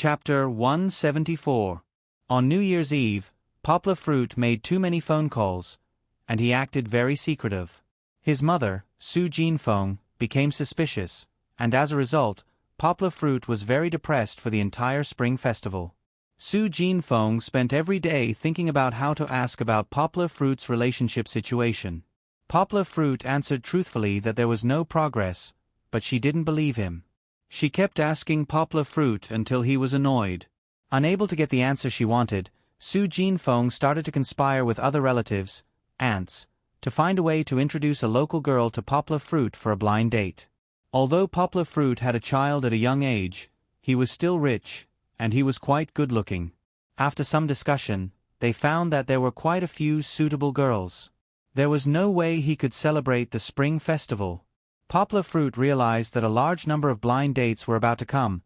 Chapter 174. On New Year's Eve, Poplar Fruit made too many phone calls, and he acted very secretive. His mother, Su Jinfeng, became suspicious, and as a result, Poplar Fruit was very depressed for the entire Spring Festival. Su Jinfeng spent every day thinking about how to ask about Poplar Fruit's relationship situation. Poplar Fruit answered truthfully that there was no progress, but she didn't believe him. She kept asking Poplar Fruit until he was annoyed. Unable to get the answer she wanted, Su Jinfeng started to conspire with other relatives, aunts, to find a way to introduce a local girl to Poplar Fruit for a blind date. Although Poplar Fruit had a child at a young age, he was still rich, and he was quite good-looking. After some discussion, they found that there were quite a few suitable girls. There was no way he could celebrate the Spring Festival. Poplar Fruit realized that a large number of blind dates were about to come,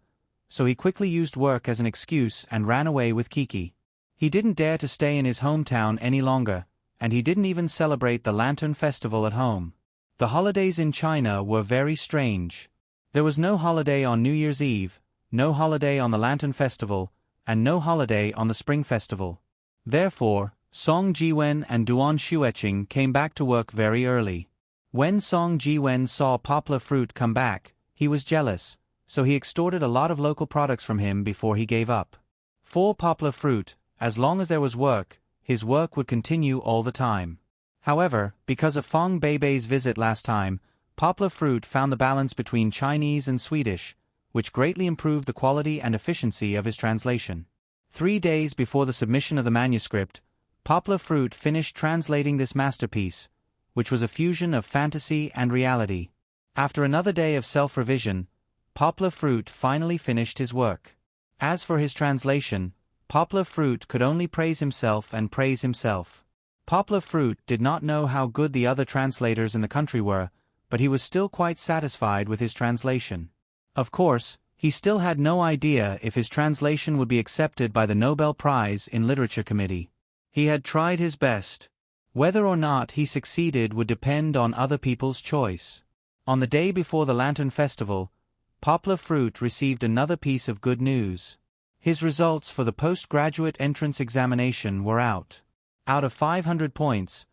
so he quickly used work as an excuse and ran away with Kiki. He didn't dare to stay in his hometown any longer, and he didn't even celebrate the Lantern Festival at home. The holidays in China were very strange. There was no holiday on New Year's Eve, no holiday on the Lantern Festival, and no holiday on the Spring Festival. Therefore, Song Jiwen and Duan Xueqing came back to work very early. When Song Jiwen saw Poplar Fruit come back, he was jealous, so he extorted a lot of local products from him before he gave up. For Poplar Fruit, as long as there was work, his work would continue all the time. However, because of Fong Beibei's visit last time, Poplar Fruit found the balance between Chinese and Swedish, which greatly improved the quality and efficiency of his translation. 3 days before the submission of the manuscript, Poplar Fruit finished translating this masterpiece, which was a fusion of fantasy and reality. After another day of self-revision, Poplar Fruit finally finished his work. As for his translation, Poplar Fruit could only praise himself and praise himself. Poplar Fruit did not know how good the other translators in the country were, but he was still quite satisfied with his translation. Of course, he still had no idea if his translation would be accepted by the Nobel Prize in Literature Committee. He had tried his best. Whether or not he succeeded would depend on other people's choice. On the day before the Lantern Festival, Poplar Fruit received another piece of good news. His results for the postgraduate entrance examination were out. Out of 500 points,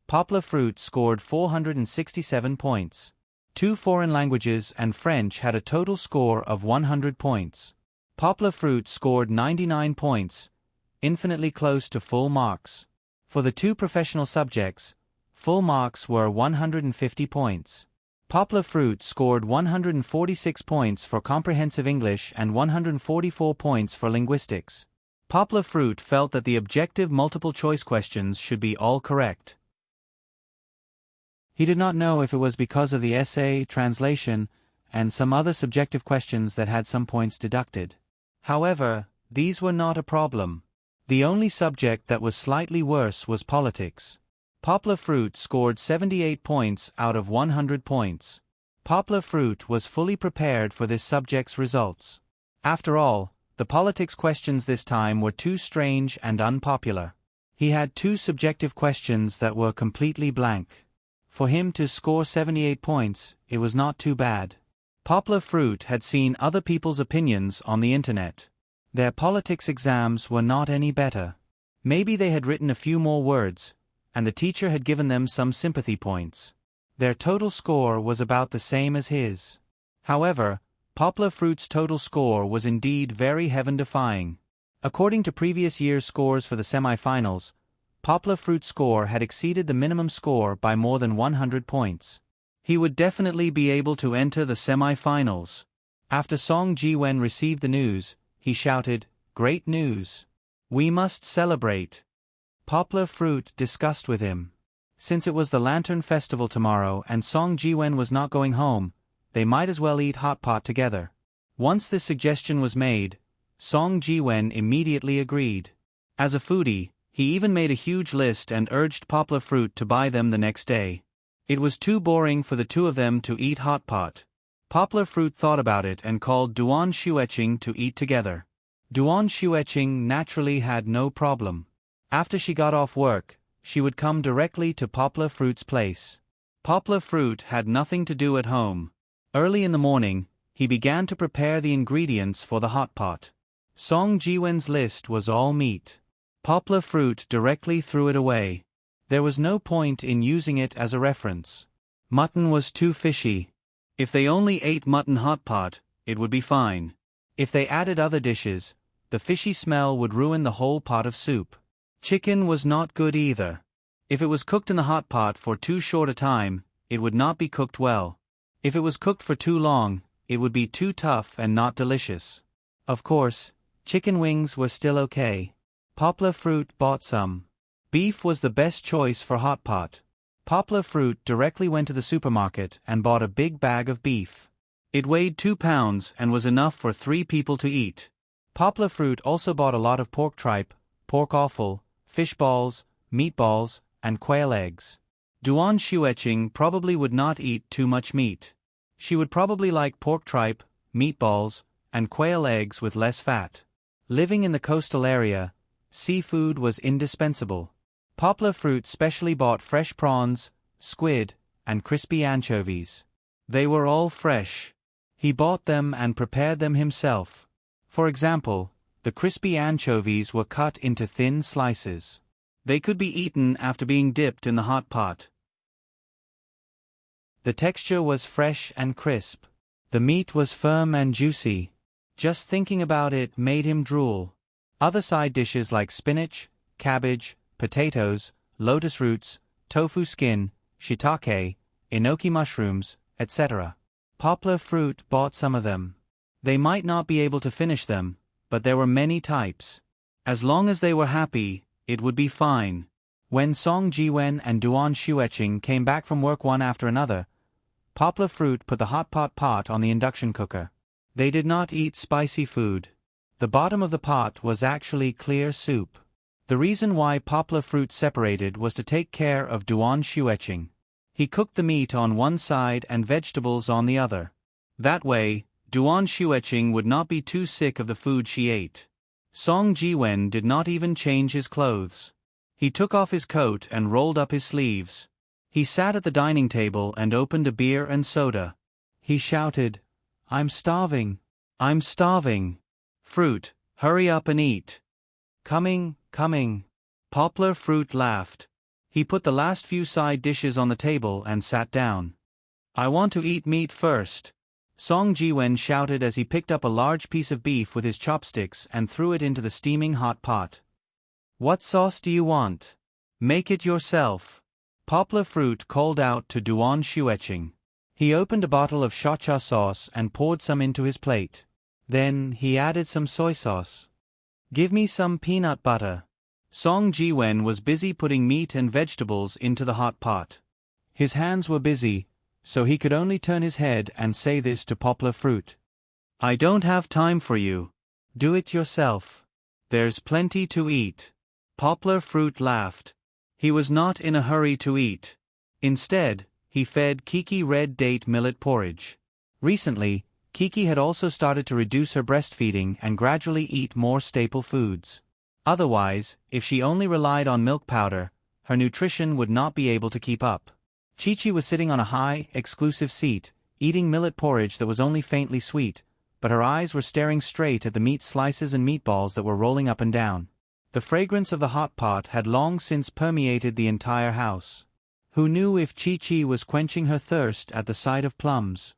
Poplar Fruit scored 467 points. 2 foreign languages and French had a total score of 100 points. Poplar Fruit scored 99 points, infinitely close to full marks. For the 2 professional subjects, full marks were 150 points. Poplar Fruit scored 146 points for comprehensive English and 144 points for linguistics. Poplar Fruit felt that the objective multiple-choice questions should be all correct. He did not know if it was because of the essay, translation, and some other subjective questions that had some points deducted. However, these were not a problem. The only subject that was slightly worse was politics. Poplar Fruit scored 78 points out of 100 points. Poplar Fruit was fully prepared for this subject's results. After all, the politics questions this time were too strange and unpopular. He had 2 subjective questions that were completely blank. For him to score 78 points, it was not too bad. Poplar Fruit had seen other people's opinions on the internet. Their politics exams were not any better. Maybe they had written a few more words, and the teacher had given them some sympathy points. Their total score was about the same as his. However, Poplar Fruit's total score was indeed very heaven-defying. According to previous year's scores for the semi-finals, Poplar Fruit's score had exceeded the minimum score by more than 100 points. He would definitely be able to enter the semi-finals. After Song Jiwen received the news, he shouted, "Great news! We must celebrate!" Poplar Fruit discussed with him. Since it was the Lantern Festival tomorrow and Song Jiwen was not going home, they might as well eat hot pot together. Once this suggestion was made, Song Jiwen immediately agreed. As a foodie, he even made a huge list and urged Poplar Fruit to buy them the next day. It was too boring for the 2 of them to eat hot pot. Poplar Fruit thought about it and called Duan Xueqing to eat together. Duan Xueqing naturally had no problem. After she got off work, she would come directly to Poplar Fruit's place. Poplar Fruit had nothing to do at home. Early in the morning, he began to prepare the ingredients for the hot pot. Song Jiwen's list was all meat. Poplar Fruit directly threw it away. There was no point in using it as a reference. Mutton was too fishy. If they only ate mutton hot pot, it would be fine. If they added other dishes, the fishy smell would ruin the whole pot of soup. Chicken was not good either. If it was cooked in the hot pot for too short a time, it would not be cooked well. If it was cooked for too long, it would be too tough and not delicious. Of course, chicken wings were still okay. Poplar Fruit bought some. Beef was the best choice for hot pot. Poplar Fruit directly went to the supermarket and bought a big bag of beef. It weighed 2 pounds and was enough for 3 people to eat. Poplar Fruit also bought a lot of pork tripe, pork offal, fish balls, meatballs, and quail eggs. Duan Shueching probably would not eat too much meat. She would probably like pork tripe, meatballs, and quail eggs with less fat. Living in the coastal area, seafood was indispensable. Poplar Fruit specially bought fresh prawns, squid, and crispy anchovies. They were all fresh. He bought them and prepared them himself. For example, the crispy anchovies were cut into thin slices. They could be eaten after being dipped in the hot pot. The texture was fresh and crisp. The meat was firm and juicy. Just thinking about it made him drool. Other side dishes like spinach, cabbage, potatoes, lotus roots, tofu skin, shiitake, enoki mushrooms, etc. Poplar Fruit bought some of them. They might not be able to finish them, but there were many types. As long as they were happy, it would be fine. When Song Jiwen and Duan Shueching came back from work one after another, Poplar Fruit put the hot pot on the induction cooker. They did not eat spicy food. The bottom of the pot was actually clear soup. The reason why Poplar Fruit separated was to take care of Duan Shueching. He cooked the meat on one side and vegetables on the other. That way, Duan Shueching would not be too sick of the food she ate. Song Jiwen did not even change his clothes. He took off his coat and rolled up his sleeves. He sat at the dining table and opened a beer and soda. He shouted, "I'm starving. I'm starving. Fruit, hurry up and eat." "Coming, coming." Poplar Fruit laughed. He put the last few side dishes on the table and sat down. "I want to eat meat first." Song Jiwen shouted as he picked up a large piece of beef with his chopsticks and threw it into the steaming hot pot. "What sauce do you want? Make it yourself." Poplar Fruit called out to Duan Shueching. He opened a bottle of shocha sauce and poured some into his plate. Then he added some soy sauce. "Give me some peanut butter." Song Jiwen was busy putting meat and vegetables into the hot pot. His hands were busy, so he could only turn his head and say this to Poplar Fruit. "I don't have time for you. Do it yourself. There's plenty to eat." Poplar Fruit laughed. He was not in a hurry to eat. Instead, he fed Kiki red date millet porridge. Recently, Kiki had also started to reduce her breastfeeding and gradually eat more staple foods. Otherwise, if she only relied on milk powder, her nutrition would not be able to keep up. Chi-Chi was sitting on a high, exclusive seat, eating millet porridge that was only faintly sweet, but her eyes were staring straight at the meat slices and meatballs that were rolling up and down. The fragrance of the hot pot had long since permeated the entire house. Who knew if Chi-Chi was quenching her thirst at the sight of plums?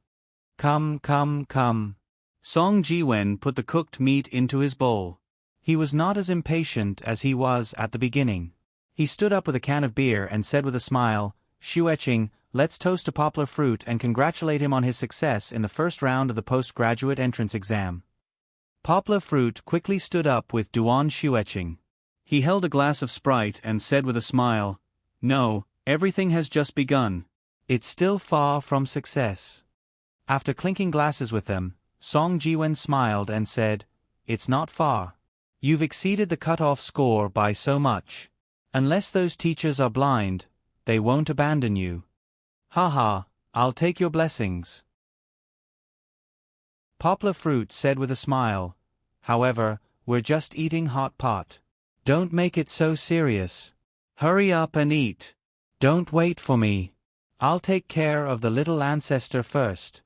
"Come, come, come." Song Jiwen put the cooked meat into his bowl. He was not as impatient as he was at the beginning. He stood up with a can of beer and said with a smile, "Shueching, let's toast to Poplar Fruit and congratulate him on his success in the first round of the postgraduate entrance exam." Poplar Fruit quickly stood up with Duan Shueching. He held a glass of Sprite and said with a smile, "No, everything has just begun. It's still far from success." After clinking glasses with them, Song Jiwen smiled and said, "It's not far. You've exceeded the cut-off score by so much. Unless those teachers are blind, they won't abandon you. Haha, I'll take your blessings." Poplar Fruit said with a smile, "However, we're just eating hot pot. Don't make it so serious. Hurry up and eat. Don't wait for me. I'll take care of the little ancestor first."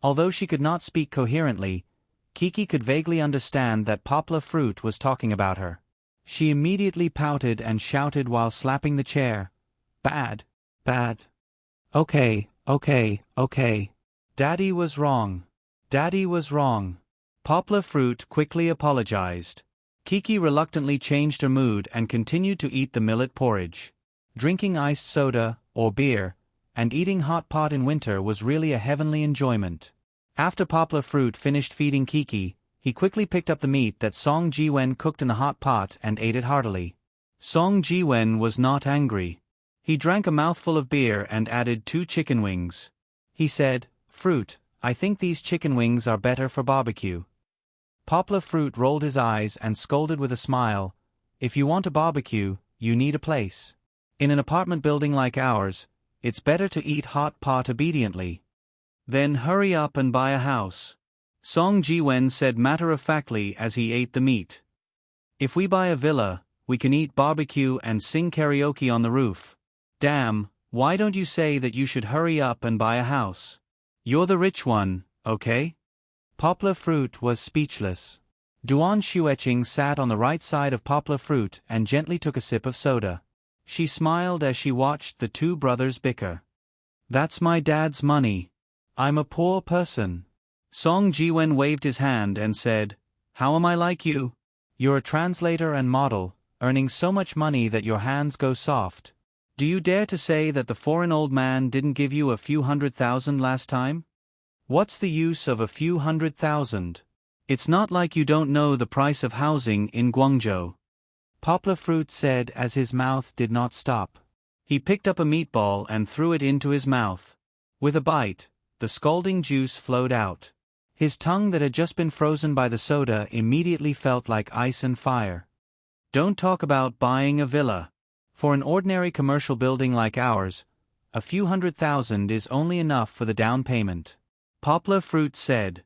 Although she could not speak coherently, Kiki could vaguely understand that Poplar Fruit was talking about her. She immediately pouted and shouted while slapping the chair. Bad. Bad. Okay. Daddy was wrong. Daddy was wrong. Poplar Fruit quickly apologized. Kiki reluctantly changed her mood and continued to eat the millet porridge. Drinking iced soda, or beer, and eating hot pot in winter was really a heavenly enjoyment. After Poplar Fruit finished feeding Kiki, he quickly picked up the meat that Song Jiwen cooked in the hot pot and ate it heartily. Song Jiwen was not angry. He drank a mouthful of beer and added 2 chicken wings. He said, "Fruit, I think these chicken wings are better for barbecue." Poplar Fruit rolled his eyes and scolded with a smile, "If you want a barbecue, you need a place. In an apartment building like ours, it's better to eat hot pot obediently. Then hurry up and buy a house," Song Jiwen said matter-of-factly as he ate the meat. "If we buy a villa, we can eat barbecue and sing karaoke on the roof. Damn, why don't you say that you should hurry up and buy a house? You're the rich one, okay?" Poplar Fruit was speechless. Duan Xueching sat on the right side of Poplar Fruit and gently took a sip of soda. She smiled as she watched the 2 brothers bicker. "That's my dad's money. I'm a poor person." Song Jiwen waved his hand and said, "How am I like you? You're a translator and model, earning so much money that your hands go soft. Do you dare to say that the foreign old man didn't give you a few 100,000 last time? What's the use of a few 100,000? It's not like you don't know the price of housing in Guangzhou." Poplar Fruit said as his mouth did not stop. He picked up a meatball and threw it into his mouth. With a bite, the scalding juice flowed out. His tongue that had just been frozen by the soda immediately felt like ice and fire. "Don't talk about buying a villa. For an ordinary commercial building like ours, a few 100,000 is only enough for the down payment," Poplar Fruit said.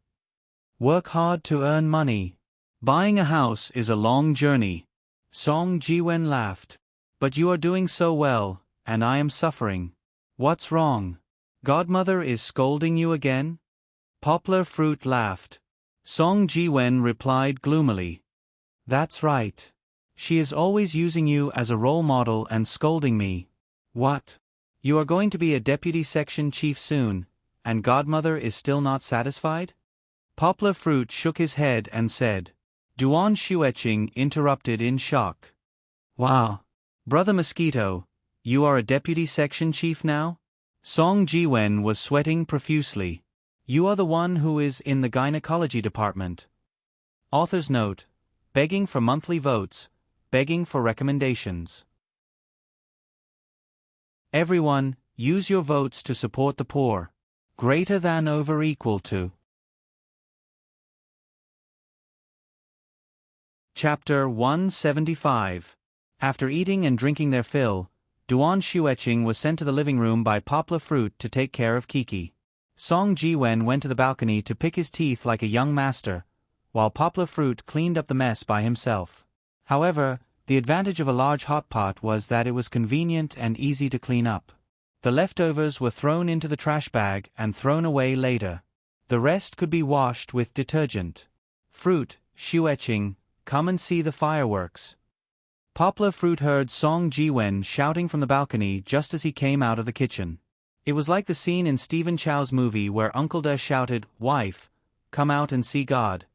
"Work hard to earn money. Buying a house is a long journey." Song Jiwen laughed. "But you are doing so well, and I am suffering. What's wrong? Godmother is scolding you again?" Poplar Fruit laughed. Song Jiwen replied gloomily, "That's right. She is always using you as a role model and scolding me." "What? You are going to be a deputy section chief soon, and Godmother is still not satisfied?" Poplar Fruit shook his head and said. Duan Xueching interrupted in shock. "Wow. Brother Mosquito, you are a deputy section chief now?" Song Jiwen was sweating profusely. "You are the one who is in the gynecology department." Author's note: begging for monthly votes, begging for recommendations. Everyone, use your votes to support the poor. Greater than over equal to. Chapter 175. After eating and drinking their fill, Duan Xueching was sent to the living room by Poplar Fruit to take care of Kiki. Song Jiwen went to the balcony to pick his teeth like a young master, while Poplar Fruit cleaned up the mess by himself. However, the advantage of a large hot pot was that it was convenient and easy to clean up. The leftovers were thrown into the trash bag and thrown away later. The rest could be washed with detergent. "Fruit, Xueching, come and see the fireworks." Poplar Fruit heard Song Jiwen shouting from the balcony just as he came out of the kitchen. It was like the scene in Stephen Chow's movie where Uncle Da shouted, "Wife, come out and see God."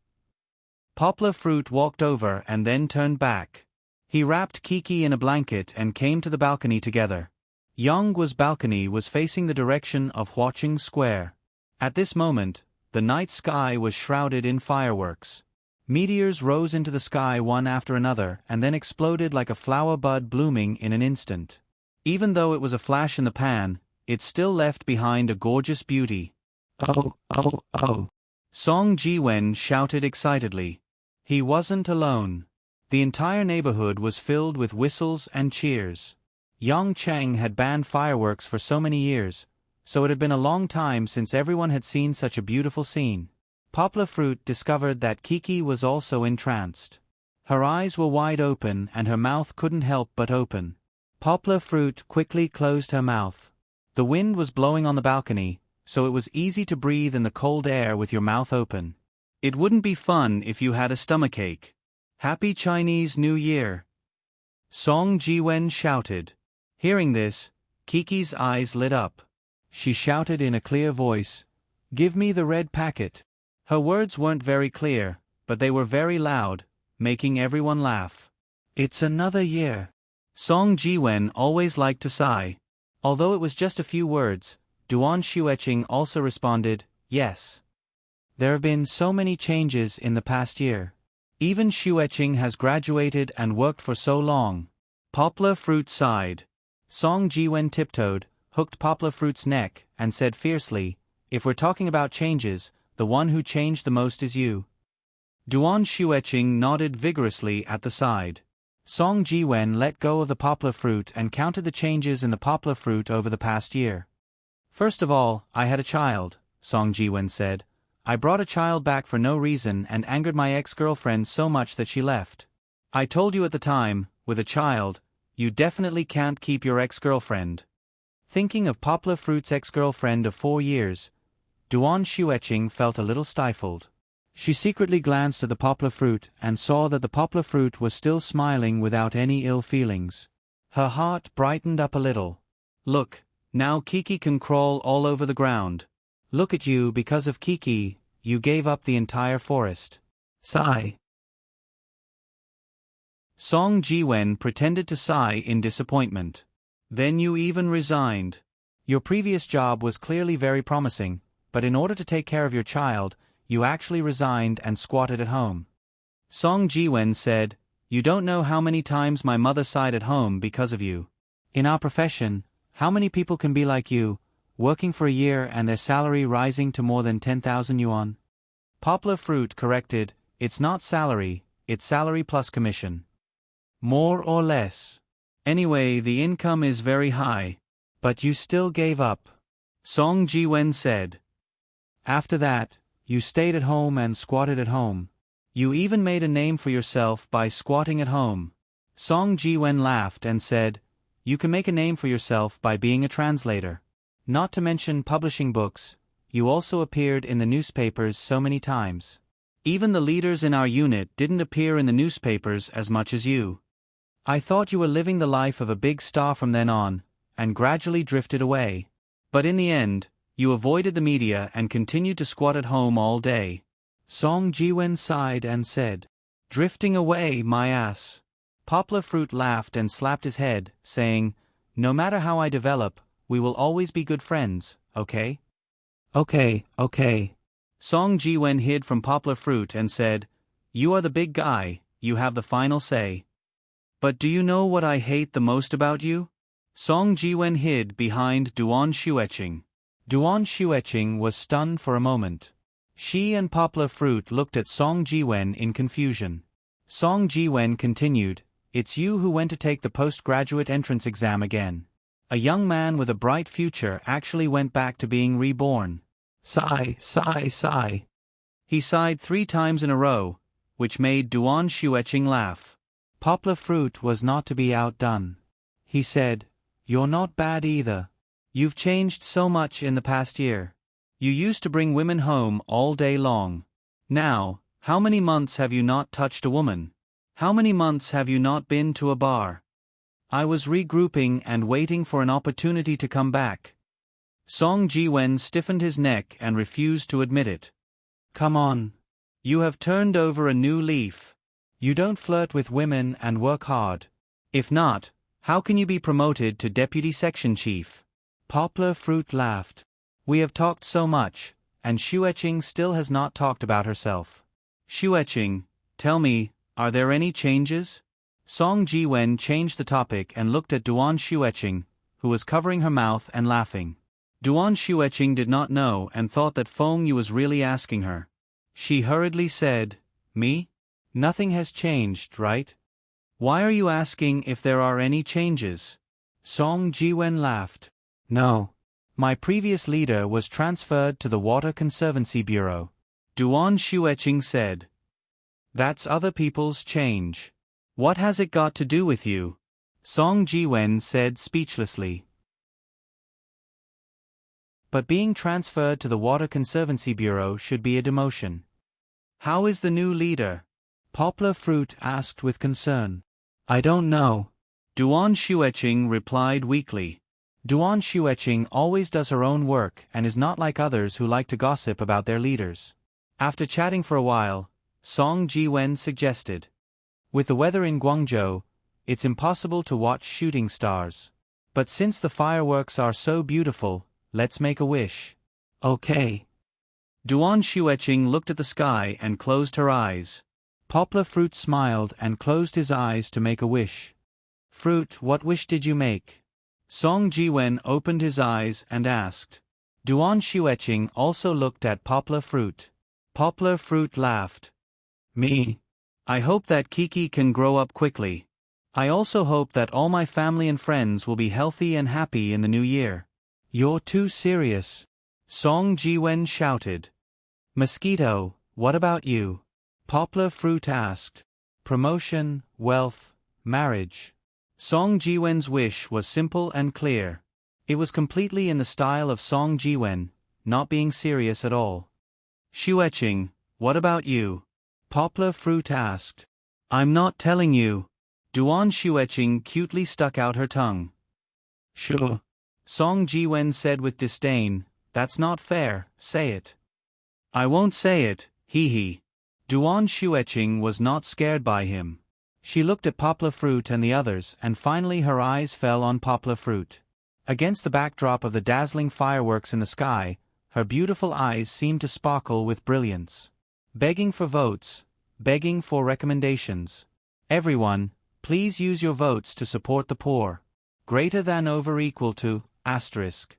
Poplar Fruit walked over and then turned back. He wrapped Kiki in a blanket and came to the balcony together. Yongguo's balcony was facing the direction of Huaqing Square. At this moment, the night sky was shrouded in fireworks. Meteors rose into the sky one after another and then exploded like a flower bud blooming in an instant. Even though it was a flash in the pan, it still left behind a gorgeous beauty. "Oh, oh, oh!" Song Jiwen shouted excitedly. He wasn't alone. The entire neighborhood was filled with whistles and cheers. Yang Cheng had banned fireworks for so many years, so it had been a long time since everyone had seen such a beautiful scene. Poplar Fruit discovered that Kiki was also entranced. Her eyes were wide open and her mouth couldn't help but open. Poplar Fruit quickly closed her mouth. The wind was blowing on the balcony, so it was easy to breathe in the cold air with your mouth open. It wouldn't be fun if you had a stomachache. Happy Chinese New Year! Song Jiwen shouted. Hearing this, Kiki's eyes lit up. She shouted in a clear voice, "Give me the red packet." Her words weren't very clear, but they were very loud, making everyone laugh. It's another year. Song Jiwen always liked to sigh. Although it was just a few words, Duan Xueqing also responded, yes. There have been so many changes in the past year. Even Xueqing has graduated and worked for so long. Poplar Fruit sighed. Song Jiwen tiptoed, hooked Poplar Fruit's neck, and said fiercely, "If we're talking about changes, the one who changed the most is you." Duan Xueqing nodded vigorously at the side. Song Jiwen let go of the poplar fruit and counted the changes in the poplar fruit over the past year. First of all, I had a child, Song Jiwen said. I brought a child back for no reason and angered my ex-girlfriend so much that she left. I told you at the time, with a child, you definitely can't keep your ex-girlfriend. Thinking of Poplar Fruit's ex-girlfriend of 4 years, Duan Xueqing felt a little stifled. She secretly glanced at the poplar fruit and saw that the poplar fruit was still smiling without any ill feelings. Her heart brightened up a little. Look, now Kiki can crawl all over the ground. Look at you, because of Kiki, you gave up the entire forest. Sigh. Song Jiwen pretended to sigh in disappointment. Then you even resigned. Your previous job was clearly very promising, but in order to take care of your child, you actually resigned and squatted at home. Song Jiwen said, "You don't know how many times my mother sighed at home because of you. In our profession, how many people can be like you, working for a year and their salary rising to more than 10,000 yuan? Poplar Fruit corrected, "It's not salary, it's salary plus commission. More or less. Anyway, the income is very high. But you still gave up." Song Jiwen said. After that, you stayed at home and squatted at home. You even made a name for yourself by squatting at home. Song Jiwen laughed and said, "You can make a name for yourself by being a translator. Not to mention publishing books, you also appeared in the newspapers so many times. Even the leaders in our unit didn't appear in the newspapers as much as you. I thought you were living the life of a big star from then on, and gradually drifted away. But in the end, you avoided the media and continued to squat at home all day." Song Jiwen sighed and said, "Drifting away, my ass." Poplar Fruit laughed and slapped his head, saying, "No matter how I develop, we will always be good friends, okay?" Okay. Song Jiwen hid from Poplar Fruit and said, "You are the big guy, you have the final say. But do you know what I hate the most about you?" Song Jiwen hid behind Duan Xueqing. Duan Xueqing was stunned for a moment. She and Poplar Fruit looked at Song Jiwen in confusion. Song Jiwen continued, "It's you who went to take the postgraduate entrance exam again. A young man with a bright future actually went back to being reborn." Sigh. He sighed 3 times in a row, which made Duan Xueqing laugh. Poplar Fruit was not to be outdone. He said, "You're not bad either. You've changed so much in the past year. You used to bring women home all day long. Now, how many months have you not touched a woman? How many months have you not been to a bar?" I was regrouping and waiting for an opportunity to come back. Song Jiwen stiffened his neck and refused to admit it. "Come on. You have turned over a new leaf. You don't flirt with women and work hard. If not, how can you be promoted to deputy section chief?" Poplar Fruit laughed. "We have talked so much, and Xueqing still has not talked about herself. Xueqing, tell me, are there any changes?" Song Jiwen changed the topic and looked at Duan Xueqing, who was covering her mouth and laughing. Duan Xueqing did not know and thought that Feng Yu was really asking her. She hurriedly said, "Me? Nothing has changed, right? Why are you asking if there are any changes?" Song Jiwen laughed. "No. My previous leader was transferred to the Water Conservancy Bureau." Duan Xueqing said, "That's other people's change. What has it got to do with you?" Song Jiwen said speechlessly. But being transferred to the Water Conservancy Bureau should be a demotion. How is the new leader? Poplar Fruit asked with concern. I don't know. Duan Xueqing replied weakly. Duan Xueqing always does her own work and is not like others who like to gossip about their leaders. After chatting for a while, Song Jiwen suggested. With the weather in Guangzhou, it's impossible to watch shooting stars. But since the fireworks are so beautiful, let's make a wish. Okay. Duan Xueqing looked at the sky and closed her eyes. Poplar Fruit smiled and closed his eyes to make a wish. Fruit, what wish did you make? Song Jiwen opened his eyes and asked. Duan Xueqing also looked at Poplar Fruit. Poplar Fruit laughed. Me? I hope that Kiki can grow up quickly. I also hope that all my family and friends will be healthy and happy in the new year. You're too serious. Song Jiwen shouted. Mosquito, what about you? Poplar Fruit asked. Promotion, wealth, marriage. Song Jiwen's wish was simple and clear. It was completely in the style of Song Jiwen, not being serious at all. Xueqing, what about you? Poplar Fruit asked. I'm not telling you. Duan Xueqing cutely stuck out her tongue. Sure. Song Jiwen said with disdain, that's not fair, say it. I won't say it, hee. Duan Xueqing was not scared by him. She looked at Poplar Fruit and the others and finally her eyes fell on Poplar Fruit. Against the backdrop of the dazzling fireworks in the sky, her beautiful eyes seemed to sparkle with brilliance. Begging for votes, begging for recommendations. Everyone, please use your votes to support the poor. Greater than over equal to, asterisk.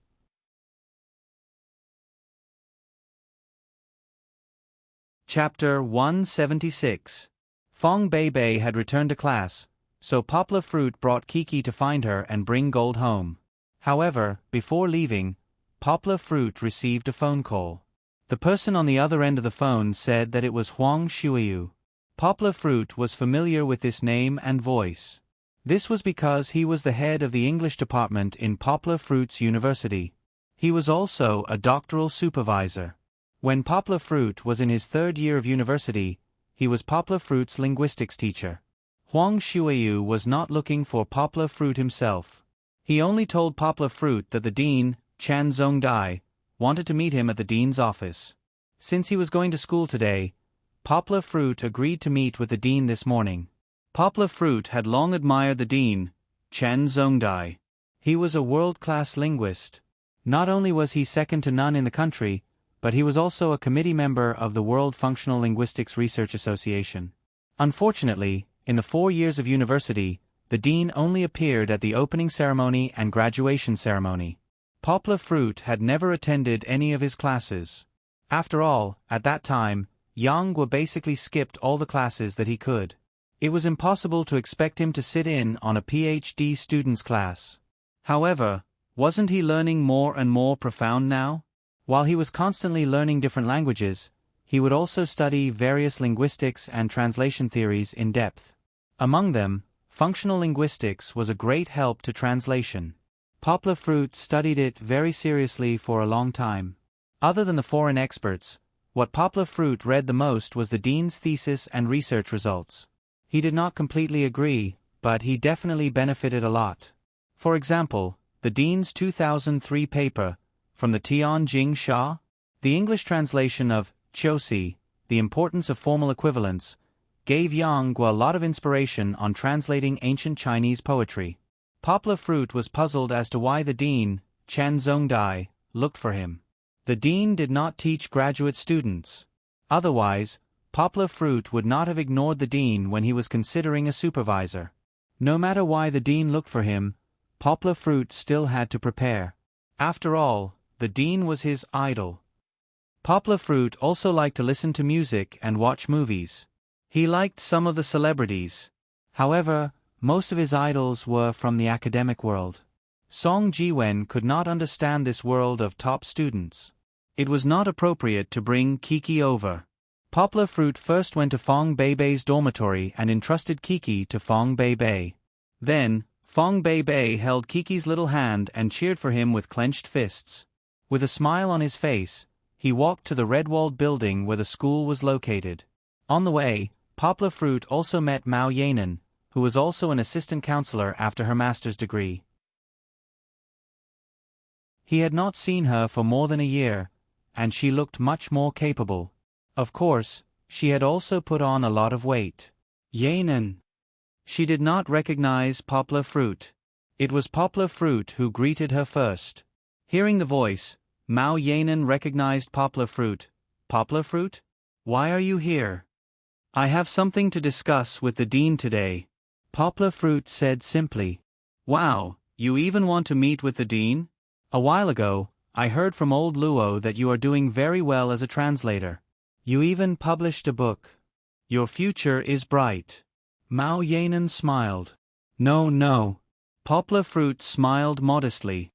Chapter 176. Fong Beibei had returned to class, so Poplar Fruit brought Kiki to find her and bring gold home. However, before leaving, Poplar Fruit received a phone call. The person on the other end of the phone said that it was Huang Shuiyu. Poplar Fruit was familiar with this name and voice. This was because he was the head of the English department in Poplar Fruit's university. He was also a doctoral supervisor. When Poplar Fruit was in his third year of university, he was Poplar Fruit's linguistics teacher. Huang Shuiyu was not looking for Poplar Fruit himself. He only told Poplar Fruit that the dean, Chan Zongdai, wanted to meet him at the dean's office. Since he was going to school today, Poplar Fruit agreed to meet with the dean this morning. Poplar Fruit had long admired the dean, Chan Zongdai. He was a world-class linguist. Not only was he second to none in the country, but he was also a committee member of the World Functional Linguistics Research Association. Unfortunately, in the 4 years of university, the dean only appeared at the opening ceremony and graduation ceremony. Poplar Fruit had never attended any of his classes. After all, at that time, Yang Guo basically skipped all the classes that he could. It was impossible to expect him to sit in on a PhD student's class. However, wasn't he learning more and more profound now? While he was constantly learning different languages, he would also study various linguistics and translation theories in depth. Among them, functional linguistics was a great help to translation. Poplar Fruit studied it very seriously for a long time. Other than the foreign experts, what Poplar Fruit read the most was the dean's thesis and research results. He did not completely agree, but he definitely benefited a lot. For example, the dean's 2003 paper, From the Tianjing Sha, the English translation of Qiusi, The Importance of Formal Equivalence, gave Yang Guo a lot of inspiration on translating ancient Chinese poetry. Poplar Fruit was puzzled as to why the dean, Chan Zongdai, looked for him. The dean did not teach graduate students. Otherwise, Poplar Fruit would not have ignored the dean when he was considering a supervisor. No matter why the dean looked for him, Poplar Fruit still had to prepare. After all, the dean was his idol. Poplar Fruit also liked to listen to music and watch movies. He liked some of the celebrities. However, most of his idols were from the academic world. Song Jiwen could not understand this world of top students. It was not appropriate to bring Kiki over. Poplar Fruit first went to Fong Beibei's dormitory and entrusted Kiki to Fong Beibei. Then, Fong Beibei held Kiki's little hand and cheered for him with clenched fists. With a smile on his face, he walked to the red-walled building where the school was located. On the way, Poplar Fruit also met Mao Yanan, who was also an assistant counselor after her master's degree. He had not seen her for more than a year, and she looked much more capable. Of course, she had also put on a lot of weight. Yanan. She did not recognize Poplar Fruit. It was Poplar Fruit who greeted her first. Hearing the voice, Mao Yanan recognized Poplar Fruit. Poplar Fruit? Why are you here? I have something to discuss with the dean today. Poplar Fruit said simply. Wow, you even want to meet with the dean? A while ago, I heard from old Luo that you are doing very well as a translator. You even published a book. Your future is bright. Mao Yanan smiled. No. Poplar Fruit smiled modestly.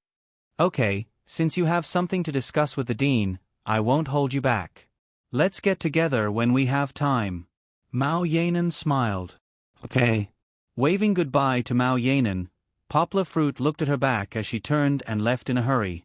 Okay, since you have something to discuss with the dean, I won't hold you back. Let's get together when we have time. Mao Yanan smiled. Okay. Waving goodbye to Mao Yanan, Poplar Fruit looked at her back as she turned and left in a hurry.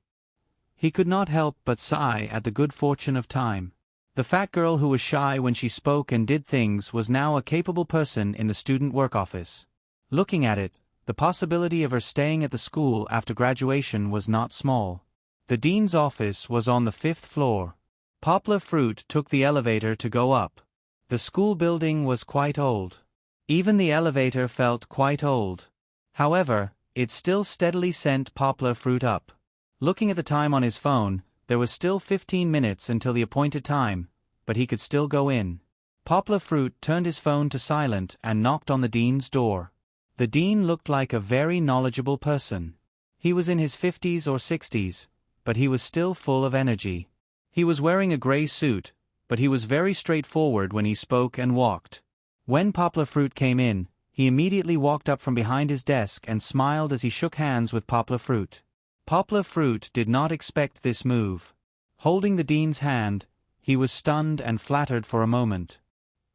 He could not help but sigh at the good fortune of time. The fat girl who was shy when she spoke and did things was now a capable person in the student work office. Looking at it, the possibility of her staying at the school after graduation was not small. The dean's office was on the 5th floor. Poplar Fruit took the elevator to go up. The school building was quite old. Even the elevator felt quite old. However, it still steadily sent Poplar Fruit up. Looking at the time on his phone, there was still 15 minutes until the appointed time, but he could still go in. Poplar Fruit turned his phone to silent and knocked on the dean's door. The dean looked like a very knowledgeable person. He was in his 50s or 60s, but he was still full of energy. He was wearing a gray suit, but he was very straightforward when he spoke and walked. When Poplar Fruit came in, he immediately walked up from behind his desk and smiled as he shook hands with Poplar Fruit. Poplar Fruit did not expect this move. Holding the dean's hand, he was stunned and flattered for a moment.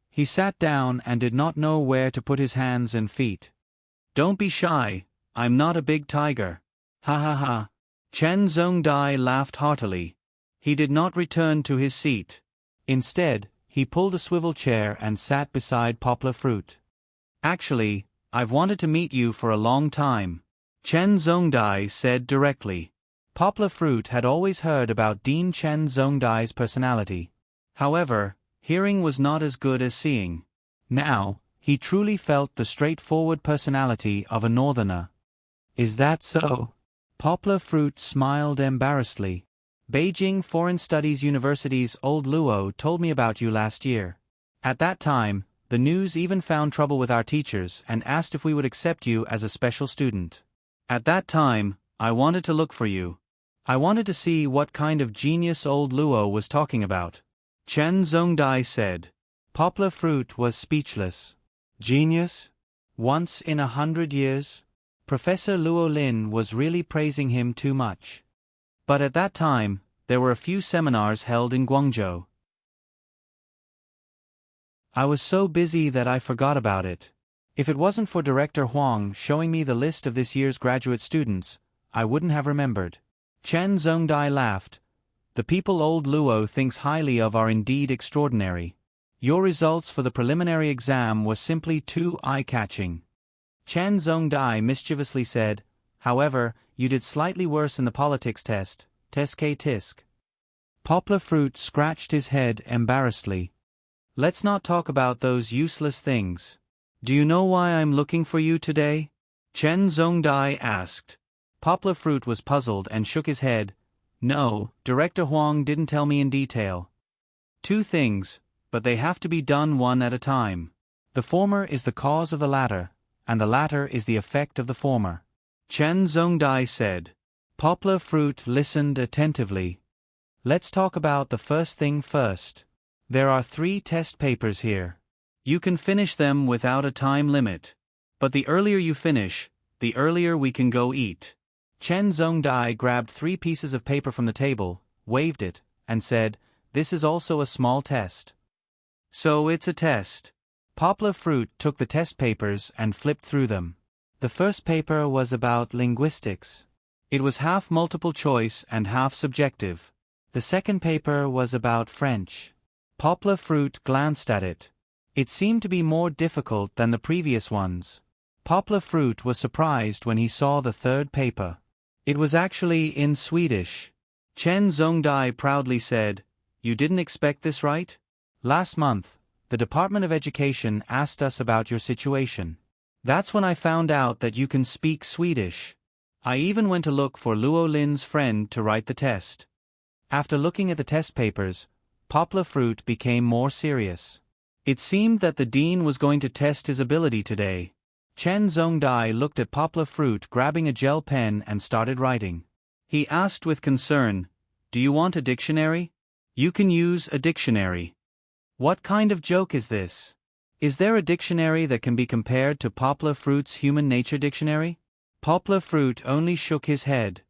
He sat down and did not know where to put his hands and feet. Don't be shy, I'm not a big tiger. Ha ha ha. Chen Zhongdai laughed heartily. He did not return to his seat. Instead, he pulled a swivel chair and sat beside Poplar Fruit. Actually, I've wanted to meet you for a long time, Chen Zhongdai said directly. Poplar Fruit had always heard about Dean Chen Zhongdai's personality. However, hearing was not as good as seeing. Now, he truly felt the straightforward personality of a northerner. Is that so? Poplar Fruit smiled embarrassedly. Beijing Foreign Studies University's old Luo told me about you last year. At that time, the news even found trouble with our teachers and asked if we would accept you as a special student. At that time, I wanted to look for you. I wanted to see what kind of genius old Luo was talking about. Chen Zhongdai said. Poplar Fruit was speechless. Genius? Once in 100 years? Professor Luo Lin was really praising him too much. But at that time, there were a few seminars held in Guangzhou. I was so busy that I forgot about it. If it wasn't for Director Huang showing me the list of this year's graduate students, I wouldn't have remembered. Chen Zhongdai laughed. The people old Luo thinks highly of are indeed extraordinary. Your results for the preliminary exam were simply too eye-catching. Chen Zhongdai mischievously said, however, you did slightly worse in the politics test, tisk. Poplar Fruit scratched his head embarrassedly. Let's not talk about those useless things. Do you know why I'm looking for you today? Chen Zhongdai asked. Poplar Fruit was puzzled and shook his head. No, Director Huang didn't tell me in detail. 2 things, but they have to be done one at a time. The former is the cause of the latter, and the latter is the effect of the former. Chen Zhongdai said. Poplar Fruit listened attentively. Let's talk about the first thing first. There are 3 test papers here. You can finish them without a time limit. But the earlier you finish, the earlier we can go eat. Chen Zhongdai grabbed 3 pieces of paper from the table, waved it, and said, this is also a small test. So it's a test. Poplar Fruit took the test papers and flipped through them. The first paper was about linguistics. It was half multiple choice and half subjective. The second paper was about French. Poplar Fruit glanced at it. It seemed to be more difficult than the previous ones. Poplar Fruit was surprised when he saw the third paper. It was actually in Swedish. Chen Zhongdai proudly said, "You didn't expect this, right? Last month, the Department of Education asked us about your situation. That's when I found out that you can speak Swedish. I even went to look for Luo Lin's friend to write the test." After looking at the test papers, Poplar Fruit became more serious. It seemed that the dean was going to test his ability today. Chen Zhongdai looked at Poplar Fruit grabbing a gel pen and started writing. He asked with concern, "Do you want a dictionary? You can use a dictionary." What kind of joke is this? Is there a dictionary that can be compared to Poplar Fruit's Human Nature Dictionary? Poplar Fruit only shook his head.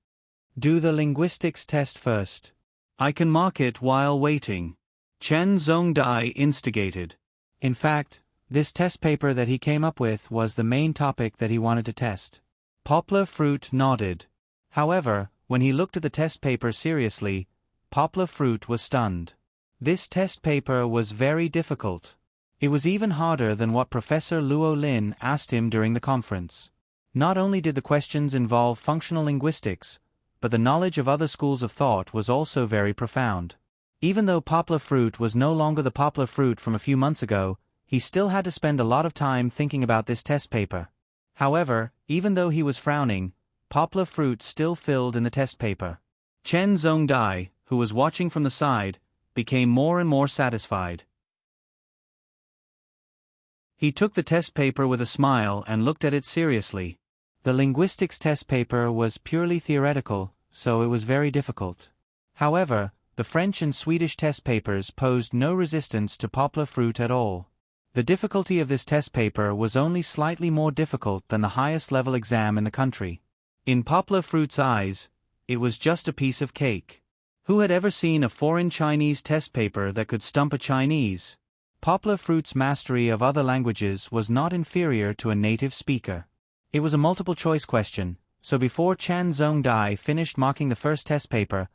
"Do the linguistics test first. I can mark it while waiting," Chen Zhongdai instigated. In fact, this test paper that he came up with was the main topic that he wanted to test. Poplar Fruit nodded. However, when he looked at the test paper seriously, Poplar Fruit was stunned. This test paper was very difficult. It was even harder than what Professor Luo Lin asked him during the conference. Not only did the questions involve functional linguistics, but the knowledge of other schools of thought was also very profound. Even though Poplar Fruit was no longer the Poplar Fruit from a few months ago, he still had to spend a lot of time thinking about this test paper. However, even though he was frowning, Poplar Fruit still filled in the test paper. Chen Zhongdai, who was watching from the side, became more and more satisfied. He took the test paper with a smile and looked at it seriously. The linguistics test paper was purely theoretical, so it was very difficult. However, the French and Swedish test papers posed no resistance to Poplar Fruit at all. The difficulty of this test paper was only slightly more difficult than the highest level exam in the country. In Poplar Fruit's eyes, it was just a piece of cake. Who had ever seen a foreign Chinese test paper that could stump a Chinese? Poplar Fruit's mastery of other languages was not inferior to a native speaker. It was a multiple-choice question, so before Chen Zhongdai finished marking the first test paper,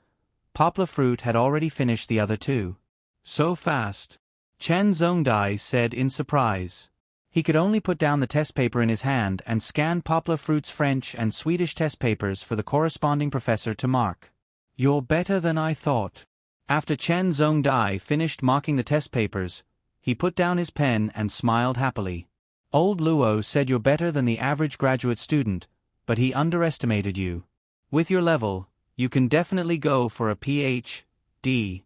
Poplar Fruit had already finished the other two. "So fast," Chen Zhongdai said in surprise. He could only put down the test paper in his hand and scan Poplar Fruit's French and Swedish test papers for the corresponding professor to mark. "You're better than I thought." After Chen Zhongdai finished marking the test papers, he put down his pen and smiled happily. "Old Luo said you're better than the average graduate student, but he underestimated you. With your level, you can definitely go for a Ph.D.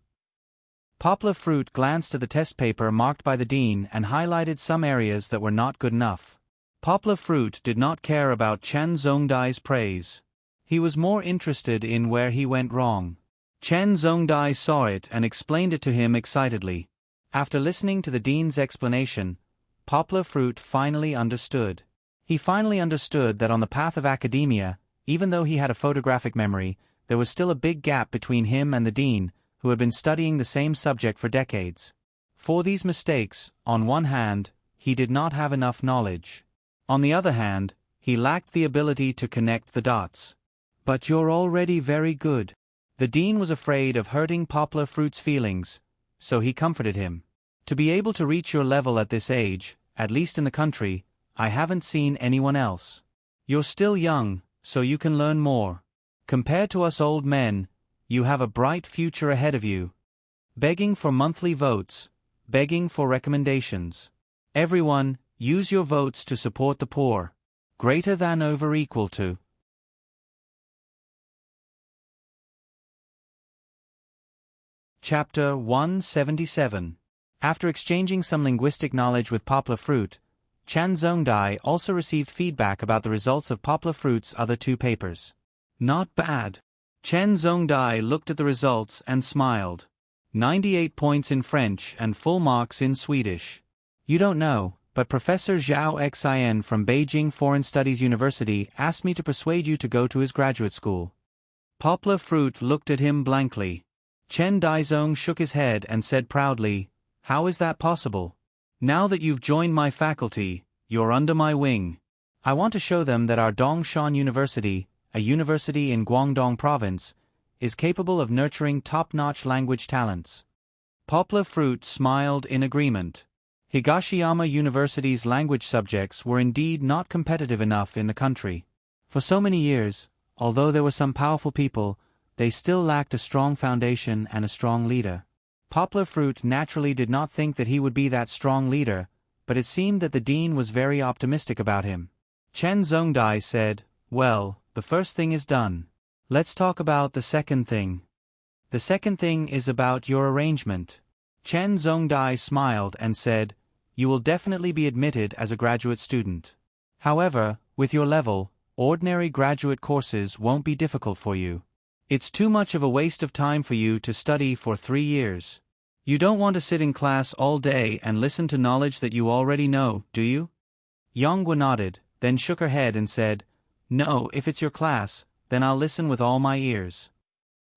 Poplar Fruit glanced at the test paper marked by the dean and highlighted some areas that were not good enough. Poplar Fruit did not care about Chen Zhongdai's praise. He was more interested in where he went wrong. Chen Zhongdai saw it and explained it to him excitedly. After listening to the dean's explanation, Poplar Fruit finally understood. He finally understood that on the path of academia, even though he had a photographic memory, there was still a big gap between him and the dean, who had been studying the same subject for decades. For these mistakes, on one hand, he did not have enough knowledge. On the other hand, he lacked the ability to connect the dots. "But you're already very good." The dean was afraid of hurting Poplar Fruit's feelings, so he comforted him. "To be able to reach your level at this age, at least in the country, I haven't seen anyone else. You're still young, so you can learn more. Compared to us old men, you have a bright future ahead of you. Begging for monthly votes, begging for recommendations. Everyone, use your votes to support the poor. Greater than over equal to." Chapter 177. After exchanging some linguistic knowledge with Poplar Fruit, Chen Zhongdai also received feedback about the results of Poplar Fruit's other two papers. "Not bad." Chen Zhongdai looked at the results and smiled. 98 points in French and full marks in Swedish. "You don't know, but Professor Zhao Xin from Beijing Foreign Studies University asked me to persuade you to go to his graduate school." Poplar Fruit looked at him blankly. Chen Daizong shook his head and said proudly, "How is that possible? Now that you've joined my faculty, you're under my wing. I want to show them that our Dongshan University, a university in Guangdong Province, is capable of nurturing top-notch language talents." Poplar Fruit smiled in agreement. Higashiyama University's language subjects were indeed not competitive enough in the country. For so many years, although there were some powerful people, they still lacked a strong foundation and a strong leader. Poplar Fruit naturally did not think that he would be that strong leader, but it seemed that the dean was very optimistic about him. Chen Zongdai said, "Well, the first thing is done. Let's talk about the second thing. The second thing is about your arrangement." Chen Zongdai smiled and said, "You will definitely be admitted as a graduate student. However, with your level, ordinary graduate courses won't be difficult for you. It's too much of a waste of time for you to study for 3 years. You don't want to sit in class all day and listen to knowledge that you already know, do you?" Yonghua nodded, then shook her head and said, "No, if it's your class, then I'll listen with all my ears."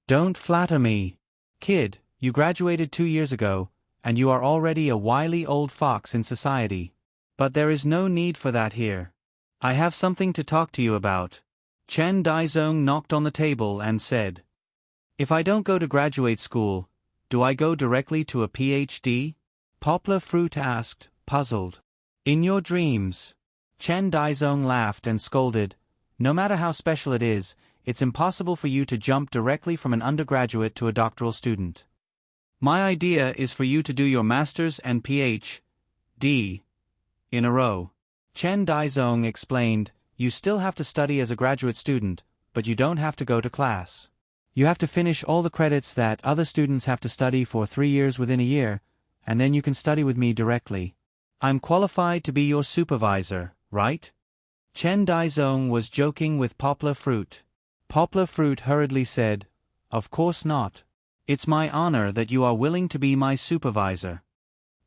"Don't flatter me. Kid, you graduated 2 years ago, and you are already a wily old fox in society. But there is no need for that here. I have something to talk to you about." Chen Daizong knocked on the table and said, "If I don't go to graduate school, do I go directly to a PhD?" Poplar Fruit asked, puzzled. "In your dreams." Chen Daizong laughed and scolded, "No matter how special it is, it's impossible for you to jump directly from an undergraduate to a doctoral student. My idea is for you to do your master's and Ph.D. in a row." Chen Daizong explained, "You still have to study as a graduate student, but you don't have to go to class. You have to finish all the credits that other students have to study for 3 years within a year, and then you can study with me directly. I'm qualified to be your supervisor, right?" Chen Daizong was joking with Poplar Fruit. Poplar Fruit hurriedly said, "Of course not. It's my honor that you are willing to be my supervisor."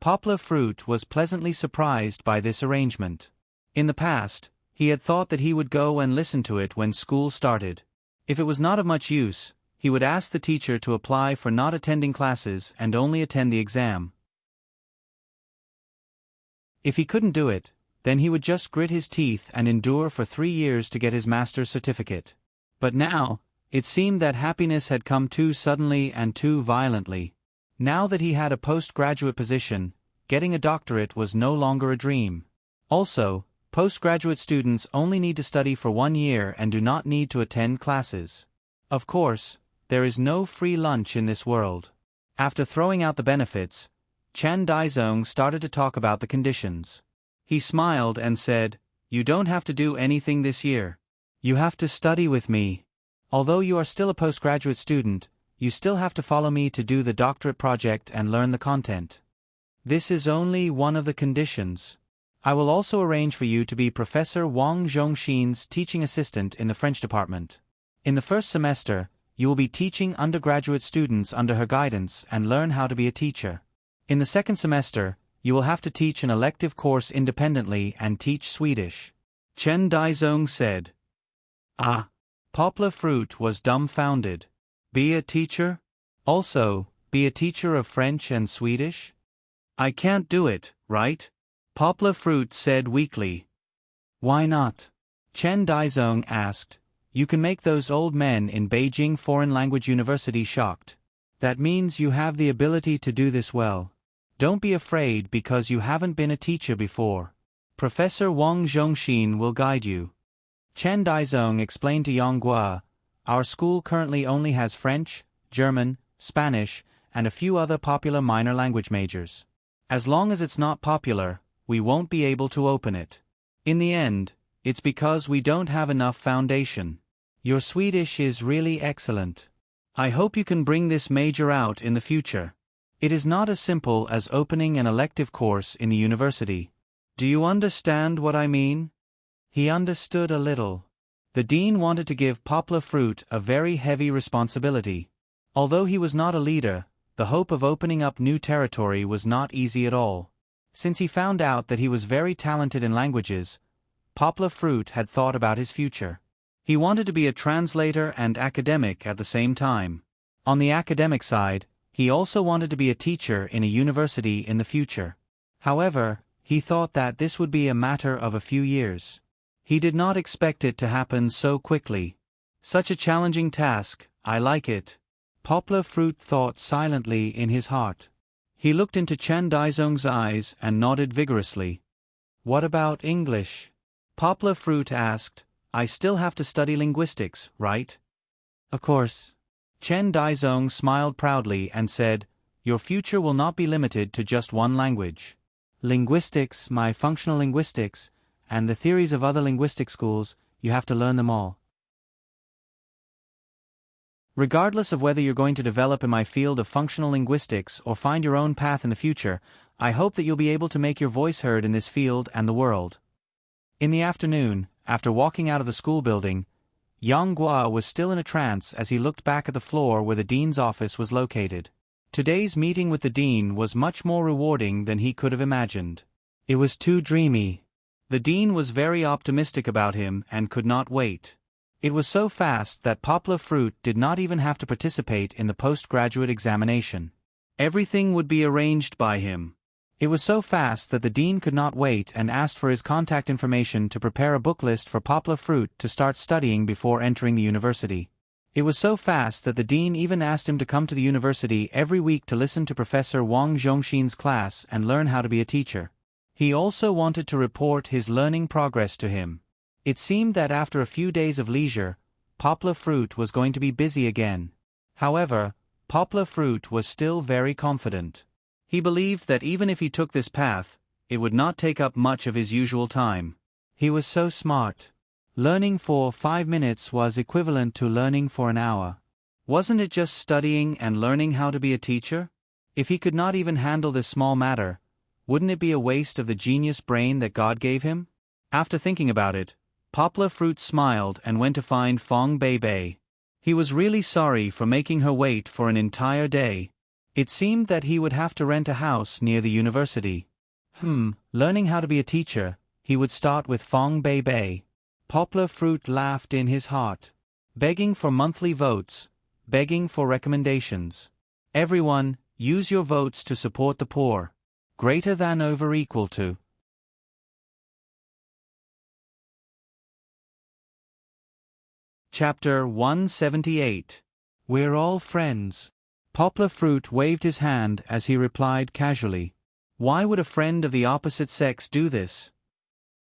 Poplar Fruit was pleasantly surprised by this arrangement. In the past, he had thought that he would go and listen to it when school started. If it was not of much use, he would ask the teacher to apply for not attending classes and only attend the exam. If he couldn't do it, then he would just grit his teeth and endure for 3 years to get his master's certificate. But now, it seemed that happiness had come too suddenly and too violently. Now that he had a postgraduate position, getting a doctorate was no longer a dream. Also, postgraduate students only need to study for 1 year and do not need to attend classes. Of course, there is no free lunch in this world. After throwing out the benefits, Chen Daizong started to talk about the conditions. He smiled and said, "You don't have to do anything this year. You have to study with me. Although you are still a postgraduate student, you still have to follow me to do the doctorate project and learn the content. This is only one of the conditions. I will also arrange for you to be Professor Wang Zhongxin's teaching assistant in the French department. In the first semester, you will be teaching undergraduate students under her guidance and learn how to be a teacher. In the second semester, you will have to teach an elective course independently and teach Swedish." Chen Daizong said. "Ah." Poplar Fruit was dumbfounded. "Be a teacher? Also, be a teacher of French and Swedish? I can't do it, right?" Poplar Fruit said weakly. "Why not?" Chen Daizong asked. "You can make those old men in Beijing Foreign Language University shocked. That means you have the ability to do this well. Don't be afraid because you haven't been a teacher before. Professor Wang Zhongxin will guide you." Chen Daizong explained to Yonghua, "Our school currently only has French, German, Spanish, and a few other popular minor language majors. As long as it's not popular, we won't be able to open it. In the end, it's because we don't have enough foundation. Your Swedish is really excellent. I hope you can bring this major out in the future. It is not as simple as opening an elective course in the university. Do you understand what I mean?" He understood a little. The dean wanted to give Poplar Fruit a very heavy responsibility. Although he was not a leader, the hope of opening up new territory was not easy at all. Since he found out that he was very talented in languages, Poplar Fruit had thought about his future. He wanted to be a translator and academic at the same time. On the academic side, he also wanted to be a teacher in a university in the future. However, he thought that this would be a matter of a few years. He did not expect it to happen so quickly. Such a challenging task, I like it. Poplar Fruit thought silently in his heart. He looked into Chen Daizong's eyes and nodded vigorously. What about English? Poplar Fruit asked. I still have to study linguistics, right? Of course. Chen Daizong smiled proudly and said, your future will not be limited to just one language. Linguistics, my functional linguistics, and the theories of other linguistic schools, you have to learn them all. Regardless of whether you're going to develop in my field of functional linguistics or find your own path in the future, I hope that you'll be able to make your voice heard in this field and the world. In the afternoon, after walking out of the school building, Yang Guo was still in a trance as he looked back at the floor where the dean's office was located. Today's meeting with the dean was much more rewarding than he could have imagined. It was too dreamy. The dean was very optimistic about him and could not wait. It was so fast that Poplar Fruit did not even have to participate in the postgraduate examination. Everything would be arranged by him. It was so fast that the dean could not wait and asked for his contact information to prepare a book list for Poplar Fruit to start studying before entering the university. It was so fast that the dean even asked him to come to the university every week to listen to Professor Wang Zhongxin's class and learn how to be a teacher. He also wanted to report his learning progress to him. It seemed that after a few days of leisure, Poplar Fruit was going to be busy again. However, Poplar Fruit was still very confident. He believed that even if he took this path, it would not take up much of his usual time. He was so smart. Learning for 5 minutes was equivalent to learning for an hour. Wasn't it just studying and learning how to be a teacher? If he could not even handle this small matter, wouldn't it be a waste of the genius brain that God gave him? After thinking about it, Poplar Fruit smiled and went to find Fong Bei. He was really sorry for making her wait for an entire day. It seemed that he would have to rent a house near the university. Learning how to be a teacher, he would start with Fong Bei. Poplar Fruit laughed in his heart. Begging for monthly votes, begging for recommendations. Everyone, use your votes to support the poor. Greater than over equal to. Chapter 178. We're all friends. Poplar Fruit waved his hand as he replied casually. Why would a friend of the opposite sex do this?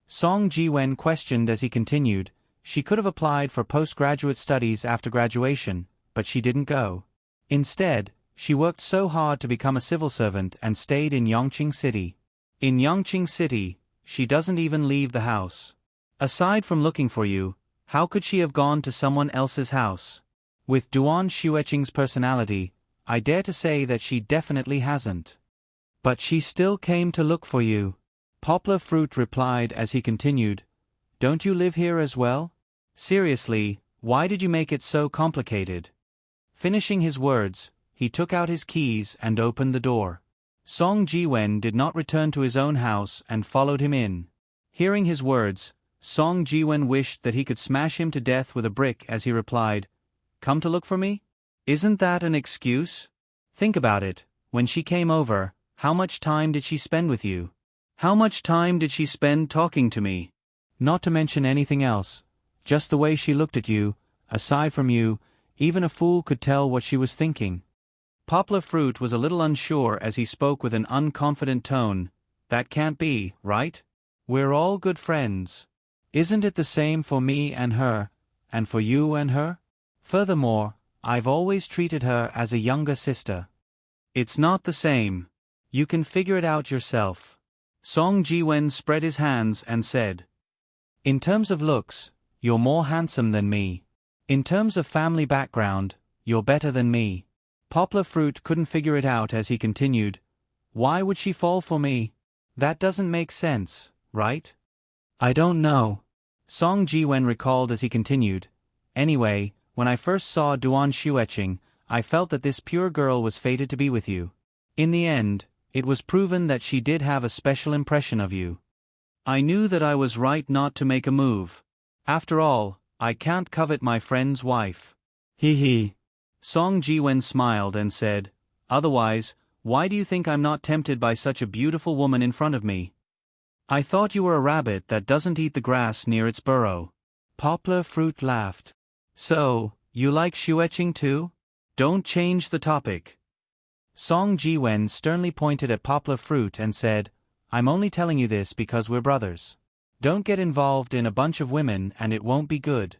Song Jiwen questioned as he continued. She could have applied for postgraduate studies after graduation, but she didn't go. Instead, she worked so hard to become a civil servant and stayed in Yongqing City. In Yongqing City, she doesn't even leave the house. Aside from looking for you, how could she have gone to someone else's house? With Duan Xueqing's personality, I dare to say that she definitely hasn't. But she still came to look for you. Poplar Fruit replied as he continued. Don't you live here as well? Seriously, why did you make it so complicated? Finishing his words, he took out his keys and opened the door. Song Jiwen did not return to his own house and followed him in. Hearing his words, Song Jiwen wished that he could smash him to death with a brick as he replied, Come to look for me? Isn't that an excuse? Think about it, when she came over, how much time did she spend with you? How much time did she spend talking to me? Not to mention anything else, just the way she looked at you, aside from you, even a fool could tell what she was thinking. Poplar Fruit was a little unsure as he spoke with an unconfident tone. That can't be, right? We're all good friends. Isn't it the same for me and her, and for you and her? Furthermore, I've always treated her as a younger sister. It's not the same. You can figure it out yourself. Song Jiwen spread his hands and said, In terms of looks, you're more handsome than me. In terms of family background, you're better than me. Poplar Fruit couldn't figure it out as he continued. Why would she fall for me? That doesn't make sense, right? I don't know. Song Jiwen recalled as he continued. Anyway, when I first saw Duan Xueqing, I felt that this pure girl was fated to be with you. In the end, it was proven that she did have a special impression of you. I knew that I was right not to make a move. After all, I can't covet my friend's wife. Hee. Song Jiwen smiled and said, Otherwise, why do you think I'm not tempted by such a beautiful woman in front of me? I thought you were a rabbit that doesn't eat the grass near its burrow. Poplar Fruit laughed. So, you like Xueqing too? Don't change the topic. Song Ji-wen sternly pointed at Poplar Fruit and said, I'm only telling you this because we're brothers. Don't get involved in a bunch of women and it won't be good.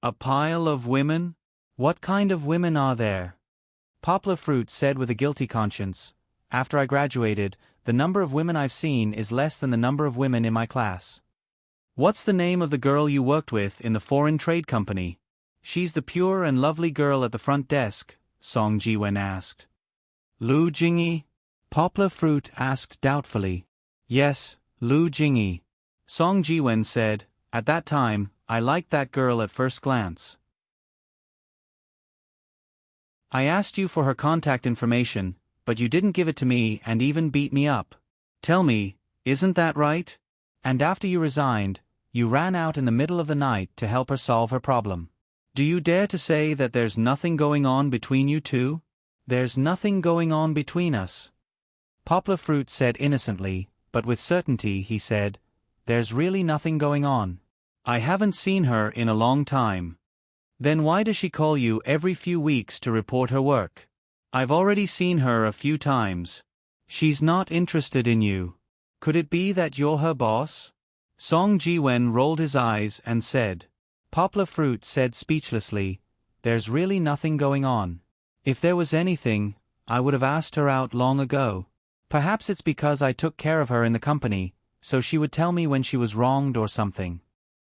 A pile of women? What kind of women are there? Poplar Fruit said with a guilty conscience, after I graduated, the number of women I've seen is less than the number of women in my class. What's the name of the girl you worked with in the foreign trade company? She's the pure and lovely girl at the front desk, Song Ji-wen asked. Lu Jingyi? Poplar Fruit asked doubtfully. Yes, Lu Jingyi. Song Ji-wen said, at that time, I liked that girl at first glance. I asked you for her contact information, but you didn't give it to me and even beat me up. Tell me, isn't that right? And after you resigned, you ran out in the middle of the night to help her solve her problem. Do you dare to say that there's nothing going on between you two? There's nothing going on between us. Poplar Fruit said innocently, but with certainty he said, there's really nothing going on. I haven't seen her in a long time. Then why does she call you every few weeks to report her work? I've already seen her a few times. She's not interested in you. Could it be that you're her boss? Song Ji-wen rolled his eyes and said. Poplar Fruit said speechlessly, there's really nothing going on. If there was anything, I would have asked her out long ago. Perhaps it's because I took care of her in the company, so she would tell me when she was wronged or something.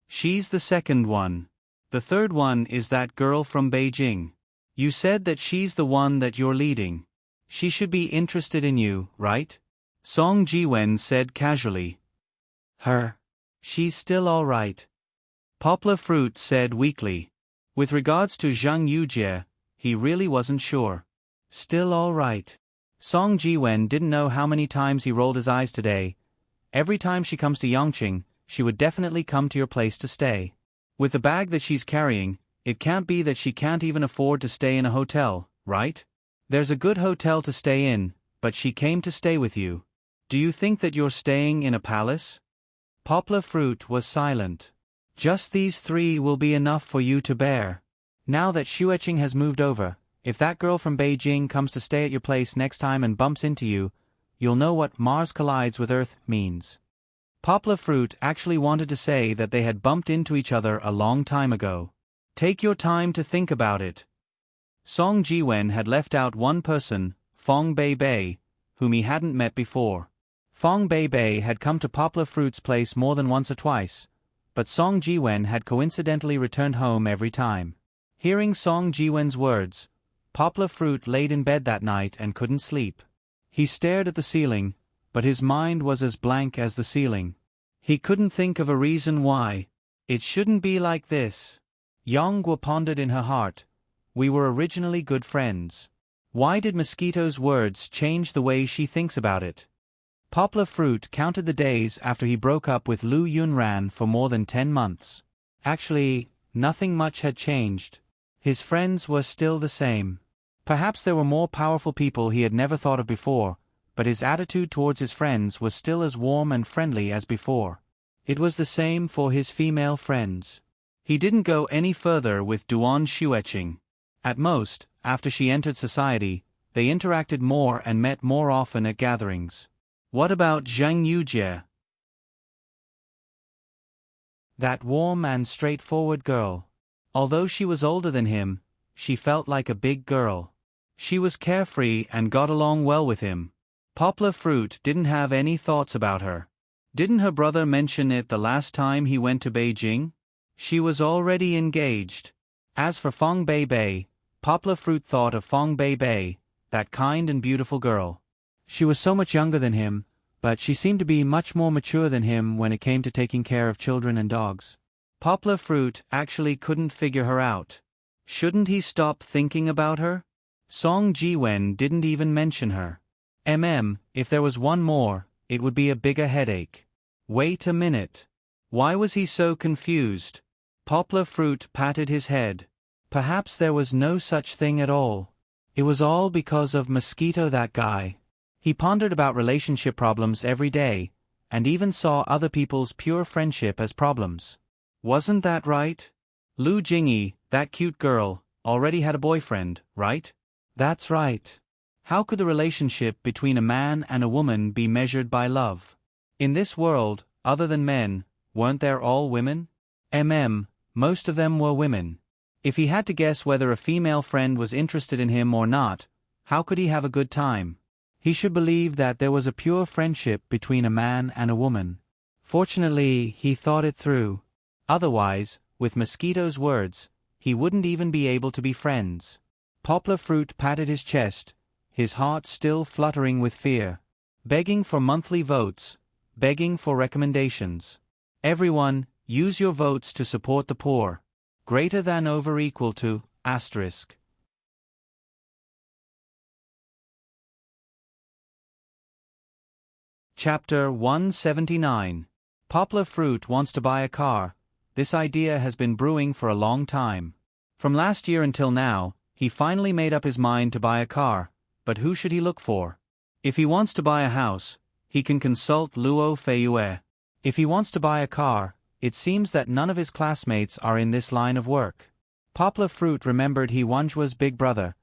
She's the second one. The third one is that girl from Beijing. You said that she's the one that you're leading. She should be interested in you, right? Song Ji-wen said casually. Her. She's still all right. Poplar Fruit said weakly. With regards to Zhang Yujie, he really wasn't sure. Still all right. Song Ji-wen didn't know how many times he rolled his eyes today. Every time she comes to Yongqing, she would definitely come to your place to stay. With the bag that she's carrying, it can't be that she can't even afford to stay in a hotel, right? There's a good hotel to stay in, but she came to stay with you. Do you think that you're staying in a palace? Poplar Fruit was silent. Just these three will be enough for you to bear. Now that Xueqing has moved over, if that girl from Beijing comes to stay at your place next time and bumps into you, you'll know what Mars collides with Earth means. Poplar Fruit actually wanted to say that they had bumped into each other a long time ago. Take your time to think about it. Song Ji-wen had left out one person, Fong Bei, whom he hadn't met before. Fong Bei had come to Poplar Fruit's place more than once or twice, but Song Ji-wen had coincidentally returned home every time. Hearing Song Ji-wen's words, Poplar Fruit laid in bed that night and couldn't sleep. He stared at the ceiling, but his mind was as blank as the ceiling. He couldn't think of a reason why. It shouldn't be like this. Yonggwa pondered in her heart. We were originally good friends. Why did Mosquito's words change the way she thinks about it? Poplar Fruit counted the days after he broke up with Lu Yunran for more than 10 months. Actually, nothing much had changed. His friends were still the same. Perhaps there were more powerful people he had never thought of before, but his attitude towards his friends was still as warm and friendly as before. It was the same for his female friends. He didn't go any further with Duan Xueqing. At most, after she entered society, they interacted more and met more often at gatherings. What about Zhang Yujie? That warm and straightforward girl. Although she was older than him, she felt like a big girl. She was carefree and got along well with him. Poplar Fruit didn't have any thoughts about her. Didn't her brother mention it the last time he went to Beijing? She was already engaged. As for Fong Bei, Poplar Fruit thought of Fong Bei, that kind and beautiful girl. She was so much younger than him, but she seemed to be much more mature than him when it came to taking care of children and dogs. Poplar Fruit actually couldn't figure her out. Shouldn't he stop thinking about her? Song Ji-wen didn't even mention her. If there was one more, it would be a bigger headache. Wait a minute. Why was he so confused? Poplar Fruit patted his head. Perhaps there was no such thing at all. It was all because of Mosquito, that guy. He pondered about relationship problems every day, and even saw other people's pure friendship as problems. Wasn't that right? Lu Jingyi, that cute girl, already had a boyfriend, right? That's right. How could the relationship between a man and a woman be measured by love? In this world, other than men, weren't there all women? Most of them were women. If he had to guess whether a female friend was interested in him or not, how could he have a good time? He should believe that there was a pure friendship between a man and a woman. Fortunately, he thought it through. Otherwise, with Mosquito's words, he wouldn't even be able to be friends. Poplar Fruit patted his chest, his heart still fluttering with fear. Begging for monthly votes, begging for recommendations. Everyone, use your votes to support the poor. Greater than over equal to, asterisk. Chapter 179. Poplar Fruit wants to buy a car. This idea has been brewing for a long time. From last year until now, he finally made up his mind to buy a car, but who should he look for? If he wants to buy a house, he can consult Luo Feiyue. If he wants to buy a car, it seems that none of his classmates are in this line of work. Poplar Fruit remembered He Wanjua's big brother.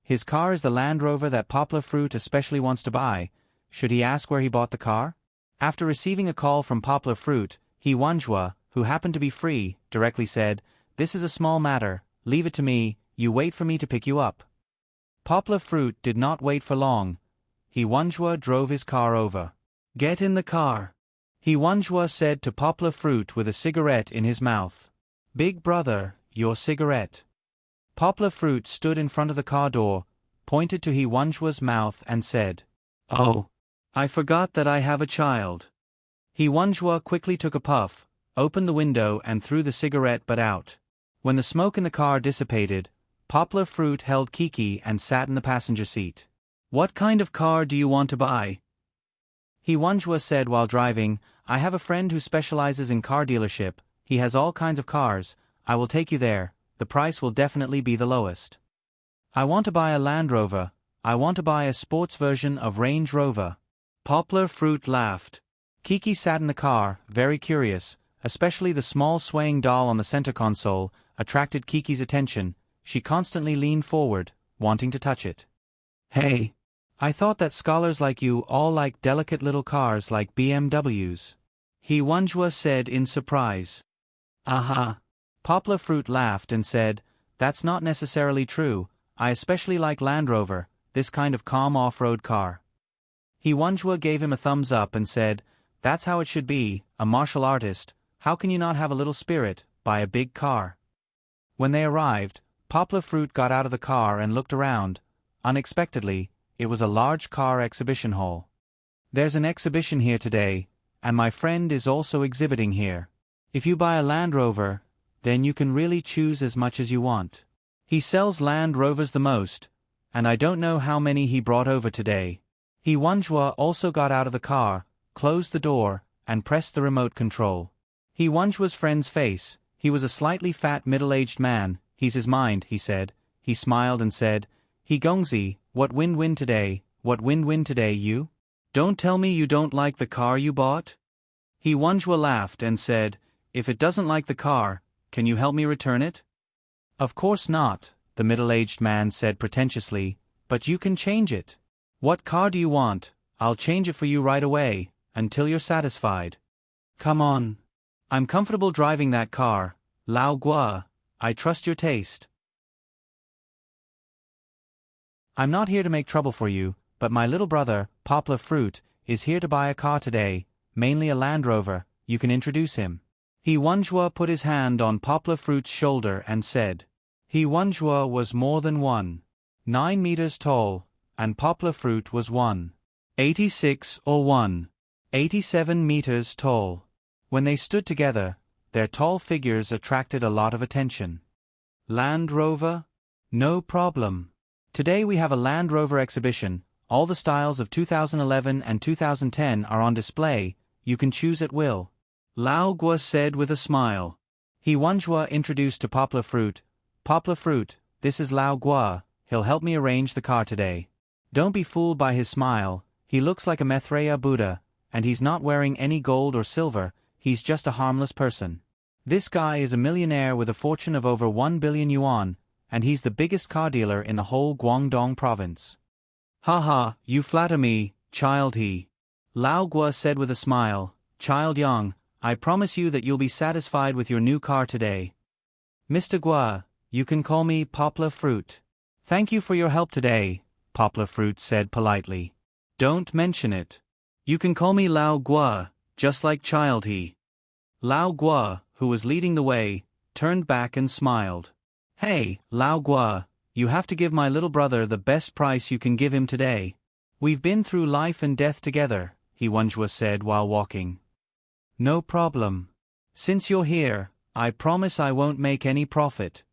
His car is the Land Rover that Poplar Fruit especially wants to buy. Should he ask where he bought the car? After receiving a call from Poplar Fruit, He Wanjua, who happened to be free, directly said, "This is a small matter, leave it to me, you wait for me to pick you up." Poplar Fruit did not wait for long. He Wanjua drove his car over. "Get in the car," He Wanjua said to Poplar Fruit with a cigarette in his mouth. "Big brother, your cigarette." Poplar Fruit stood in front of the car door, pointed to He Wanjua's mouth and said, "Oh, I forgot that I have a child." He Wanjua quickly took a puff, opened the window and threw the cigarette butt out. When the smoke in the car dissipated, Poplar Fruit held Kiki and sat in the passenger seat. "What kind of car do you want to buy?" He Wanjua said while driving, "I have a friend who specializes in car dealership, he has all kinds of cars, I will take you there, the price will definitely be the lowest." "I want to buy a Land Rover, I want to buy a sports version of Range Rover." Poplar Fruit laughed. Kiki sat in the car, very curious, especially the small swaying doll on the center console, attracted Kiki's attention. She constantly leaned forward, wanting to touch it. "Hey, I thought that scholars like you all like delicate little cars like BMWs. He Wanjua said in surprise. "Aha." Poplar Fruit laughed and said, "That's not necessarily true, I especially like Land Rover, this kind of calm off-road car." He Wanjua gave him a thumbs up and said, "That's how it should be, a martial artist, how can you not have a little spirit, buy a big car." When they arrived, Poplar Fruit got out of the car and looked around. Unexpectedly, it was a large car exhibition hall. "There's an exhibition here today, and my friend is also exhibiting here. If you buy a Land Rover, then you can really choose as much as you want. He sells Land Rovers the most, and I don't know how many he brought over today." He Wanjua also got out of the car, closed the door, and pressed the remote control. He Wanjua's friend's face, he was a slightly fat middle-aged man, "He's his mind," he said. He smiled and said, "He Gongzi, what win-win today, what win-win today you? Don't tell me you don't like the car you bought?" He Wanjua laughed and said, "If it doesn't like the car, can you help me return it?" "Of course not," the middle-aged man said pretentiously, "but you can change it. What car do you want? I'll change it for you right away, until you're satisfied." "Come on. I'm comfortable driving that car, Lao Gua, I trust your taste." "I'm not here to make trouble for you, but my little brother, Poplar Fruit, is here to buy a car today, mainly a Land Rover, you can introduce him." He Wanjua put his hand on Poplar Fruit's shoulder and said. He Wanjua was more than 1.9 meters tall, and Poplar Fruit was 1.86 or 1.87 meters tall. When they stood together, their tall figures attracted a lot of attention. "Land Rover? No problem. Today we have a Land Rover exhibition, all the styles of 2011 and 2010 are on display, you can choose at will," Lao Gua said with a smile. He Wanjua introduced to Poplar Fruit, "Poplar Fruit, this is Lao Gua, he'll help me arrange the car today. Don't be fooled by his smile, he looks like a Maitreya Buddha, and he's not wearing any gold or silver, he's just a harmless person. This guy is a millionaire with a fortune of over 1 billion yuan, and he's the biggest car dealer in the whole Guangdong province." Ha ha, you flatter me, child he. Lao Gua said with a smile, Child Yang, I promise you that you'll be satisfied with your new car today. Mr. Gua, you can call me Poplar Fruit. Thank you for your help today, Poplar Fruit said politely. Don't mention it. You can call me Lao Gua, just like child he. Lao Gua, who was leading the way, turned back and smiled. Hey, Lao Gua, you have to give my little brother the best price you can give him today. We've been through life and death together, he Wanjua said while walking. No problem. Since you're here, I promise I won't make any profit.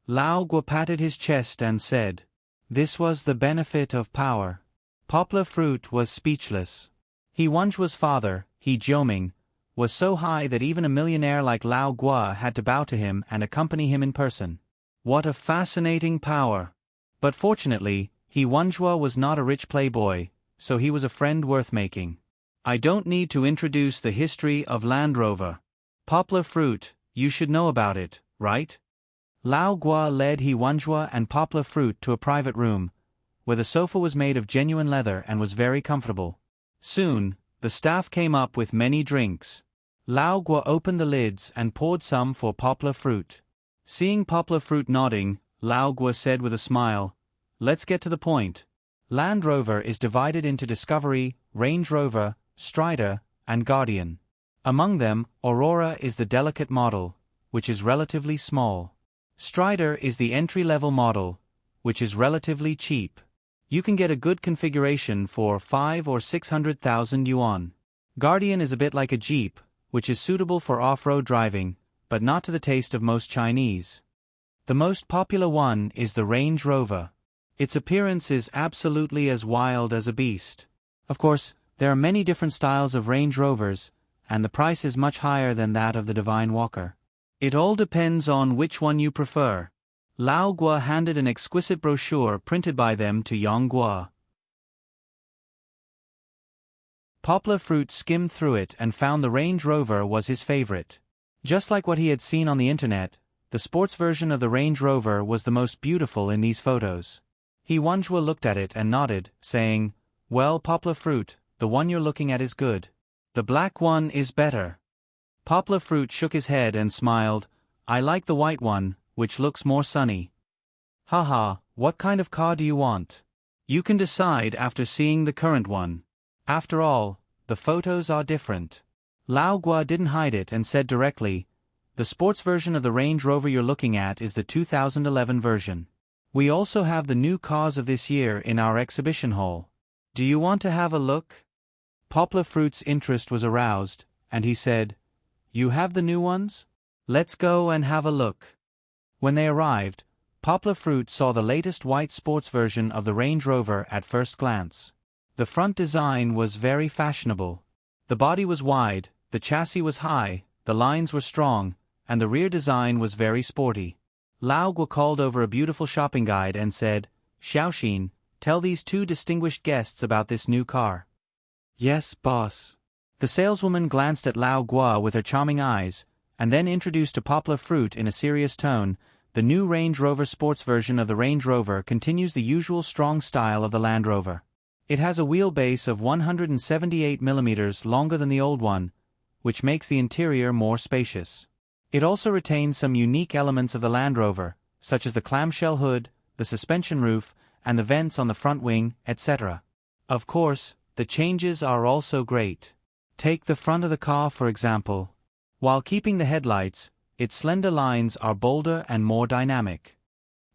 Lao Gua patted his chest and said. This was the benefit of power. Poplar Fruit was speechless. He Wanjua's father, he Jioming, was so high that even a millionaire like Lao Gua had to bow to him and accompany him in person. What a fascinating power! But fortunately, he Wanjua was not a rich playboy, so he was a friend worth making. I don't need to introduce the history of Land Rover. Poplar Fruit, you should know about it, right? Lao Gua led he Wanjua and Poplar Fruit to a private room, where the sofa was made of genuine leather and was very comfortable. Soon, the staff came up with many drinks. Lao Gua opened the lids and poured some for Poplar Fruit. Seeing Poplar Fruit nodding, Lao Gua said with a smile, Let's get to the point. Land Rover is divided into Discovery, Range Rover, Strider, and Guardian. Among them, Aurora is the delicate model, which is relatively small. Strider is the entry-level model, which is relatively cheap. You can get a good configuration for 5 or 600,000 yuan. Guardian is a bit like a Jeep, which is suitable for off-road driving, but not to the taste of most Chinese. The most popular one is the Range Rover. Its appearance is absolutely as wild as a beast. Of course, there are many different styles of Range Rovers, and the price is much higher than that of the Divine Walker. It all depends on which one you prefer. Lao Gua handed an exquisite brochure printed by them to Yang Gua. Poplar Fruit skimmed through it and found the Range Rover was his favorite. Just like what he had seen on the internet, the sports version of the Range Rover was the most beautiful in these photos. He Wanjua looked at it and nodded, saying, Well, Poplar Fruit, the one you're looking at is good. The black one is better. Poplar Fruit shook his head and smiled, I like the white one, which looks more sunny. Haha, what kind of car do you want? You can decide after seeing the current one. After all, the photos are different. Lao Gua didn't hide it and said directly, The sports version of the Range Rover you're looking at is the 2011 version. We also have the new cars of this year in our exhibition hall. Do you want to have a look? Poplar Fruit's interest was aroused, and he said, You have the new ones? Let's go and have a look. When they arrived, Poplar Fruit saw the latest white sports version of the Range Rover at first glance. The front design was very fashionable. The body was wide, the chassis was high, the lines were strong, and the rear design was very sporty. Lao Gua called over a beautiful shopping guide and said, Xiaoxin, tell these two distinguished guests about this new car. Yes, boss. The saleswoman glanced at Lao Gua with her charming eyes, and then introduced to Poplar Fruit in a serious tone, The new Range Rover sports version of the Range Rover continues the usual strong style of the Land Rover. It has a wheelbase of 178 mm longer than the old one, which makes the interior more spacious. It also retains some unique elements of the Land Rover, such as the clamshell hood, the suspension roof, and the vents on the front wing, etc. Of course, the changes are also great. Take the front of the car for example. While keeping the headlights, its slender lines are bolder and more dynamic.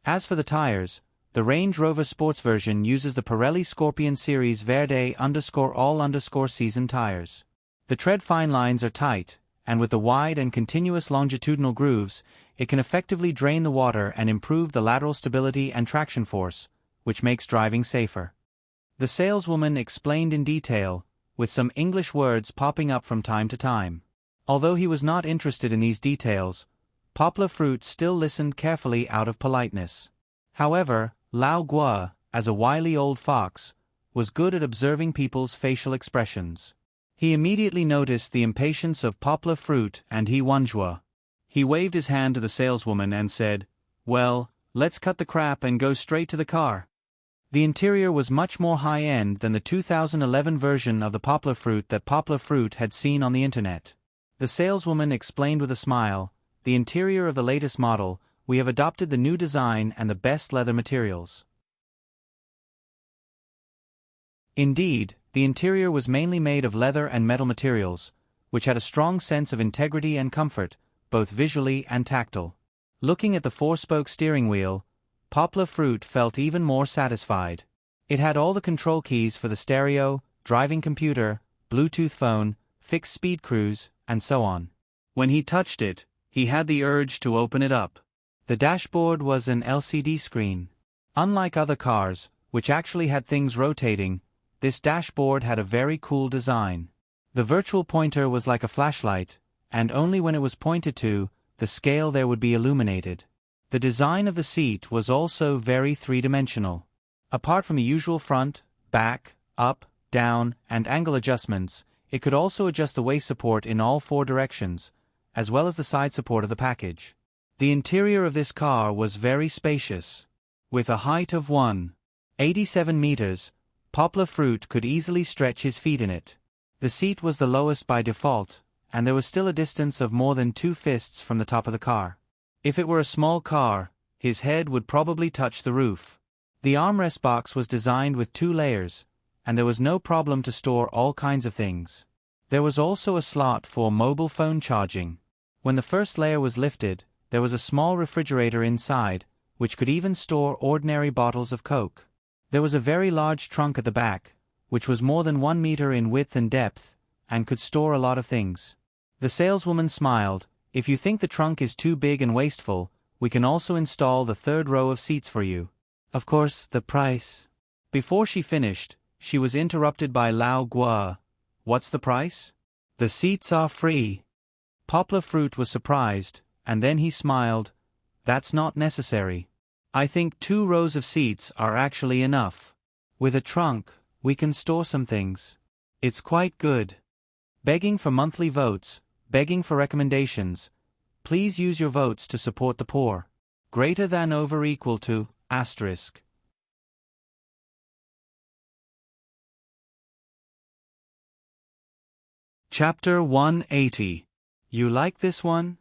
As for the tires, the Range Rover Sports version uses the Pirelli Scorpion Series Verde_all_season tires. The tread fine lines are tight, and with the wide and continuous longitudinal grooves, it can effectively drain the water and improve the lateral stability and traction force, which makes driving safer. The saleswoman explained in detail, with some English words popping up from time to time. Although he was not interested in these details, Poplar Fruit still listened carefully out of politeness. However, Lao Gua, as a wily old fox, was good at observing people's facial expressions. He immediately noticed the impatience of Poplar Fruit and he Wanjua. He waved his hand to the saleswoman and said, Well, let's cut the crap and go straight to the car. The interior was much more high-end than the 2011 version of the Poplar Fruit that Poplar Fruit had seen on the internet. The saleswoman explained with a smile, "The interior of the latest model, we have adopted the new design and the best leather materials." Indeed, the interior was mainly made of leather and metal materials, which had a strong sense of integrity and comfort, both visually and tactile. Looking at the four-spoke steering wheel, Poplar Fruit felt even more satisfied. It had all the control keys for the stereo, driving computer, Bluetooth phone, fixed speed cruise, and so on. When he touched it, he had the urge to open it up. The dashboard was an LCD screen. Unlike other cars, which actually had things rotating, this dashboard had a very cool design. The virtual pointer was like a flashlight, and only when it was pointed to the scale there would be illuminated. The design of the seat was also very three-dimensional. Apart from the usual front, back, up, down, and angle adjustments, it could also adjust the waist support in all four directions, as well as the side support of the package. The interior of this car was very spacious. With a height of 1.87 meters, Poplar Fruit could easily stretch his feet in it. The seat was the lowest by default, and there was still a distance of more than 2 fists from the top of the car. If it were a small car, his head would probably touch the roof. The armrest box was designed with 2 layers, and there was no problem to store all kinds of things. There was also a slot for mobile phone charging. When the first layer was lifted, there was a small refrigerator inside, which could even store ordinary bottles of Coke. There was a very large trunk at the back, which was more than 1 meter in width and depth, and could store a lot of things. The saleswoman smiled. "If you think the trunk is too big and wasteful, we can also install the 3rd row of seats for you. Of course, the price." Before she finished, she was interrupted by Lao Guo. "What's the price?" "The seats are free." Poplar Fruit was surprised, and then he smiled. "That's not necessary. I think 2 rows of seats are actually enough. With a trunk, we can store some things. It's quite good." Begging for monthly votes, begging for recommendations. Please use your votes to support the poor. Greater than over equal to, asterisk. Chapter 180. You like this one?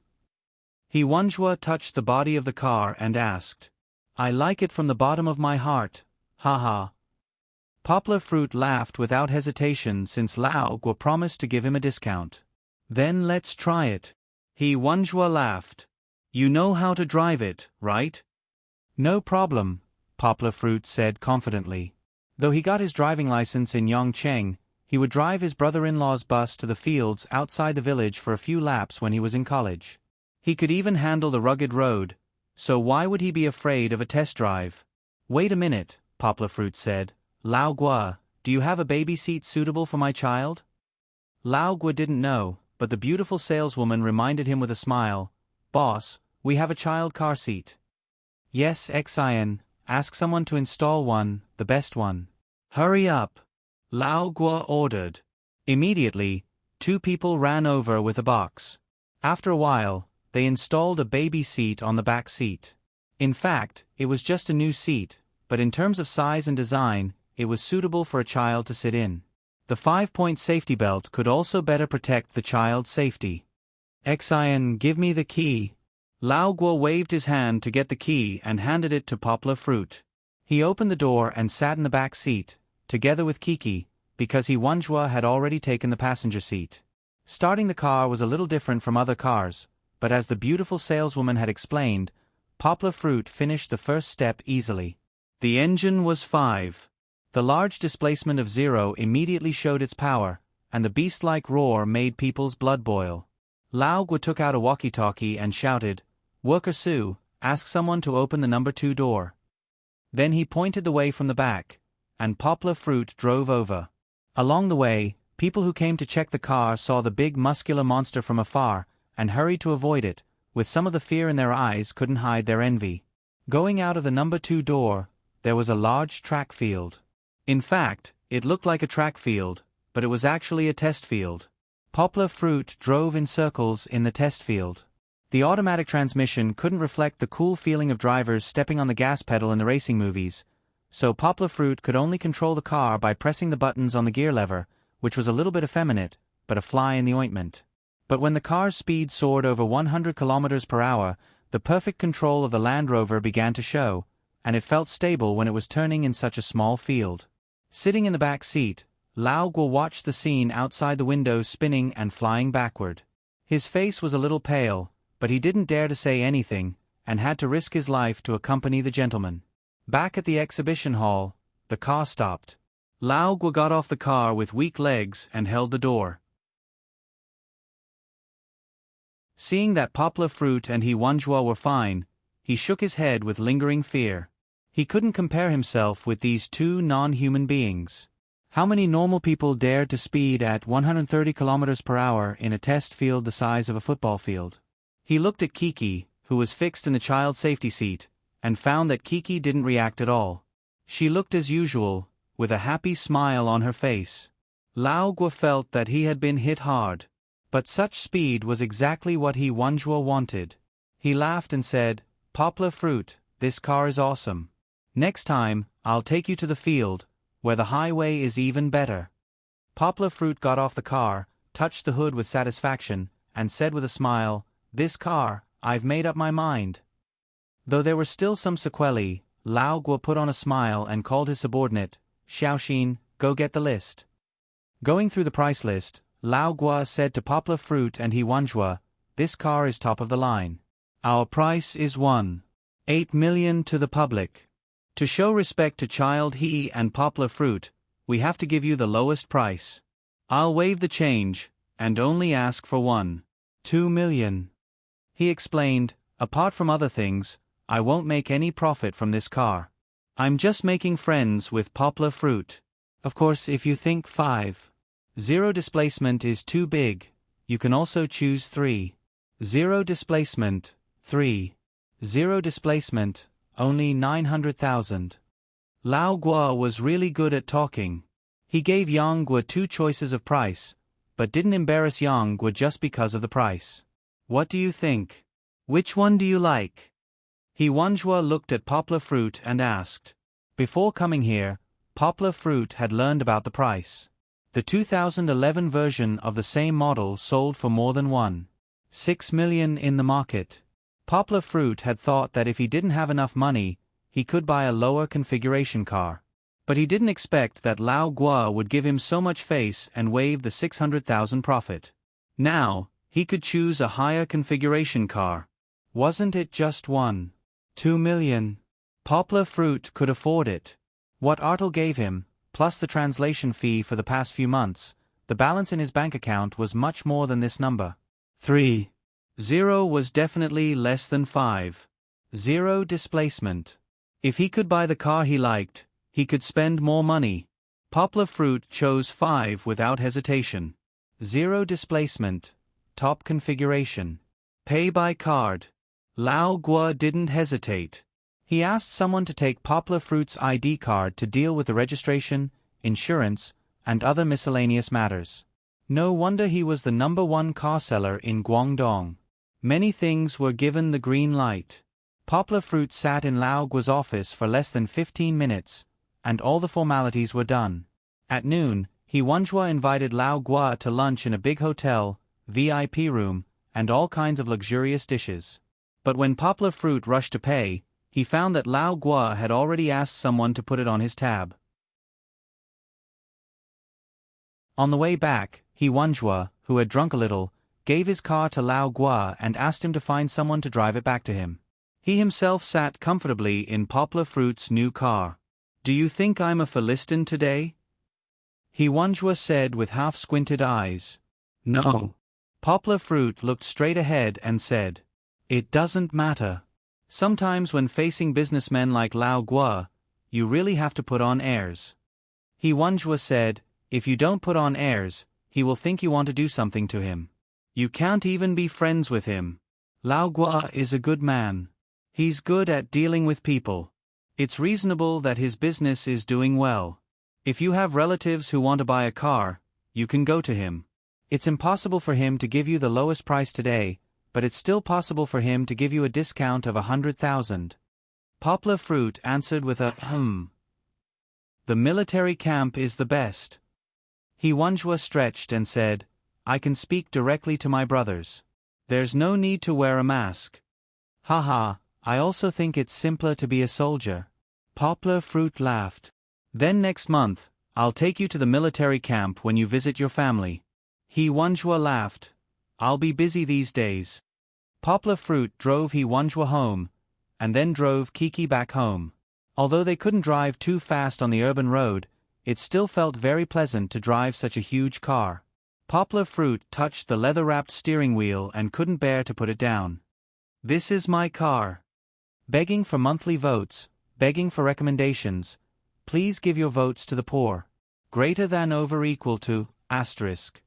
He Wanjua touched the body of the car and asked. "I like it from the bottom of my heart, haha." Poplar Fruit laughed without hesitation since Lao Guo promised to give him a discount. "Then let's try it." He Wanjua laughed. "You know how to drive it, right?" "No problem," Poplar Fruit said confidently. Though he got his driving license in Yongcheng, he would drive his brother-in-law's bus to the fields outside the village for a few laps when he was in college. He could even handle the rugged road, so why would he be afraid of a test drive? "Wait a minute," Poplar Fruit said. "Lao Guo, do you have a baby seat suitable for my child?" Lao Guo didn't know, but the beautiful saleswoman reminded him with a smile. "Boss, we have a child car seat." "Yes, Xian, ask someone to install one, the best one." "Hurry up," Lao Guo ordered. Immediately, 2 people ran over with a box. After a while, they installed a baby seat on the back seat. In fact, it was just a new seat, but in terms of size and design, it was suitable for a child to sit in. The 5-point safety belt could also better protect the child's safety. "Xian, give me the key." Lao Guo waved his hand to get the key and handed it to Poplar Fruit. He opened the door and sat in the back seat, together with Kiki, because he Wanjua had already taken the passenger seat. Starting the car was a little different from other cars, but as the beautiful saleswoman had explained, Poplar Fruit finished the first step easily. The engine was 5. The large displacement of 0 immediately showed its power, and the beast-like roar made people's blood boil. Lao Guo took out a walkie-talkie and shouted, "Worker Sue, ask someone to open the number 2 door." Then he pointed the way from the back, and Poplar Fruit drove over. Along the way, people who came to check the car saw the big muscular monster from afar, and hurried to avoid it, with some of the fear in their eyes couldn't hide their envy. Going out of the number 2 door, there was a large track field. In fact, it looked like a track field, but it was actually a test field. Poplar Fruit drove in circles in the test field. The automatic transmission couldn't reflect the cool feeling of drivers stepping on the gas pedal in the racing movies, so Poplar Fruit could only control the car by pressing the buttons on the gear lever, which was a little bit effeminate, but a fly in the ointment. But when the car's speed soared over 100 kilometers per hour, the perfect control of the Land Rover began to show, and it felt stable when it was turning in such a small field. Sitting in the back seat, Lao Guo watched the scene outside the window spinning and flying backward. His face was a little pale, but he didn't dare to say anything, and had to risk his life to accompany the gentleman. Back at the exhibition hall, the car stopped. Lao Guo got off the car with weak legs and held the door. Seeing that Poplar Fruit and He Wanjua were fine, he shook his head with lingering fear. He couldn't compare himself with these two non-human beings. How many normal people dared to speed at 130 kilometers per hour in a test field the size of a football field? He looked at Kiki, who was fixed in the child safety seat, and found that Kiki didn't react at all. She looked as usual, with a happy smile on her face. Lao Guo felt that he had been hit hard. But such speed was exactly what He Wanjua wanted. He laughed and said, "Poplar Fruit, this car is awesome. Next time, I'll take you to the field, where the highway is even better." Poplar Fruit got off the car, touched the hood with satisfaction, and said with a smile, "This car, I've made up my mind." Though there were still some sequelae, Lao Guo put on a smile and called his subordinate, "Xiaoxin, go get the list." Going through the price list, Lao Guo said to Poplar Fruit and He Wanjua, "This car is top of the line. Our price is 1.8 million to the public. To show respect to Child He and Poplar Fruit, we have to give you the lowest price. I'll waive the change, and only ask for 1.2 million. He explained, "Apart from other things, I won't make any profit from this car. I'm just making friends with Poplar Fruit. Of course, if you think 5.0 displacement is too big, you can also choose 3.0 displacement, 3.0 displacement, only 900,000. Lao Guo was really good at talking. He gave Yang Guo two choices of price, but didn't embarrass Yang Guo just because of the price. "What do you think? Which one do you like?" He Wanjua looked at Poplar Fruit and asked. Before coming here, Poplar Fruit had learned about the price. The 2011 version of the same model sold for more than 1.6 million in the market. Poplar Fruit had thought that if he didn't have enough money, he could buy a lower configuration car. But he didn't expect that Lao Guo would give him so much face and waive the 600,000 profit. Now, he could choose a higher configuration car. Wasn't it just 1.2 million? Poplar Fruit could afford it. What Artel gave him, plus the translation fee for the past few months, the balance in his bank account was much more than this number. 3.0 was definitely less than 5.0 displacement. If he could buy the car he liked, he could spend more money. Poplar Fruit chose 5 without hesitation. 0 displacement, top configuration. Pay by card. Lao Guo didn't hesitate. He asked someone to take Poplar Fruit's ID card to deal with the registration, insurance, and other miscellaneous matters. No wonder he was the #1 car seller in Guangdong. Many things were given the green light. Poplar Fruit sat in Lao Guo's office for less than 15 minutes, and all the formalities were done. At noon, He Wanjua invited Lao Guo to lunch in a big hotel, VIP room, and all kinds of luxurious dishes. But when Poplar Fruit rushed to pay, he found that Lao Guo had already asked someone to put it on his tab. On the way back, He Wanjua, who had drunk a little, gave his car to Lao Guo and asked him to find someone to drive it back to him. He himself sat comfortably in Poplar Fruit's new car. "Do you think I'm a Philistine today?" He Wanjua said with half-squinted eyes. "No." Poplar Fruit looked straight ahead and said, "It doesn't matter. Sometimes when facing businessmen like Lao Guo, you really have to put on airs." He Wanjua said, "If you don't put on airs, he will think you want to do something to him. You can't even be friends with him. Lao Guo is a good man. He's good at dealing with people. It's reasonable that his business is doing well. If you have relatives who want to buy a car, you can go to him. It's impossible for him to give you the lowest price today, but it's still possible for him to give you a discount of 100,000. Poplar Fruit answered with a The military camp is the best. Hiwanjwa stretched and said, I can speak directly to my brothers. There's no need to wear a mask. Haha, I also think it's simpler to be a soldier. Poplar Fruit laughed. Then next month, I'll take you to the military camp when you visit your family. Hiwanjwa laughed. I'll be busy these days. Poplar Fruit drove Hiwanjwa home, and then drove Kiki back home. Although they couldn't drive too fast on the urban road, it still felt very pleasant to drive such a huge car. Poplar Fruit touched the leather-wrapped steering wheel and couldn't bear to put it down. This is my car. Begging for monthly votes, begging for recommendations. Please give your votes to the poor. Greater than over equal to, asterisk.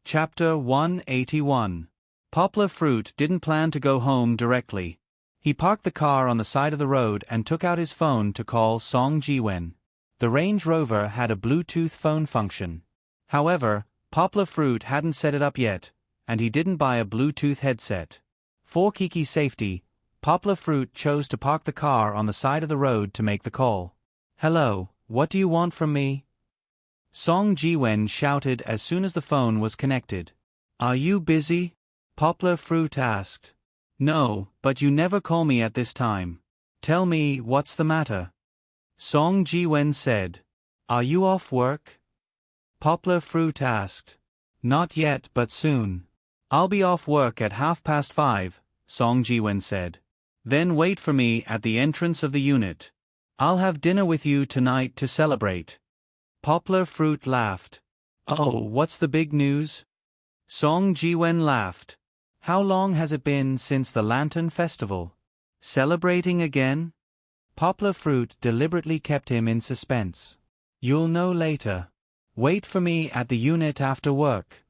Chapter 181. Poplar Fruit didn't plan to go home directly. He parked the car on the side of the road and took out his phone to call Song Jiwen. The Range Rover had a Bluetooth phone function. However, Poplar Fruit hadn't set it up yet, and he didn't buy a Bluetooth headset. For Kiki's safety, Poplar Fruit chose to park the car on the side of the road to make the call. Hello, what do you want from me? Song Jiwen shouted as soon as the phone was connected. Are you busy? Poplar Fruit asked. No, but you never call me at this time. Tell me, what's the matter? Song Jiwen said. Are you off work? Poplar Fruit asked. Not yet, but soon. I'll be off work at 5:30, Song Jiwen said. Then wait for me at the entrance of the unit. I'll have dinner with you tonight to celebrate. Poplar Fruit laughed. Oh, what's the big news? Song Jiwen laughed. How long has it been since the Lantern Festival? Celebrating again? Poplar Fruit deliberately kept him in suspense. You'll know later. Wait for me at the unit after work.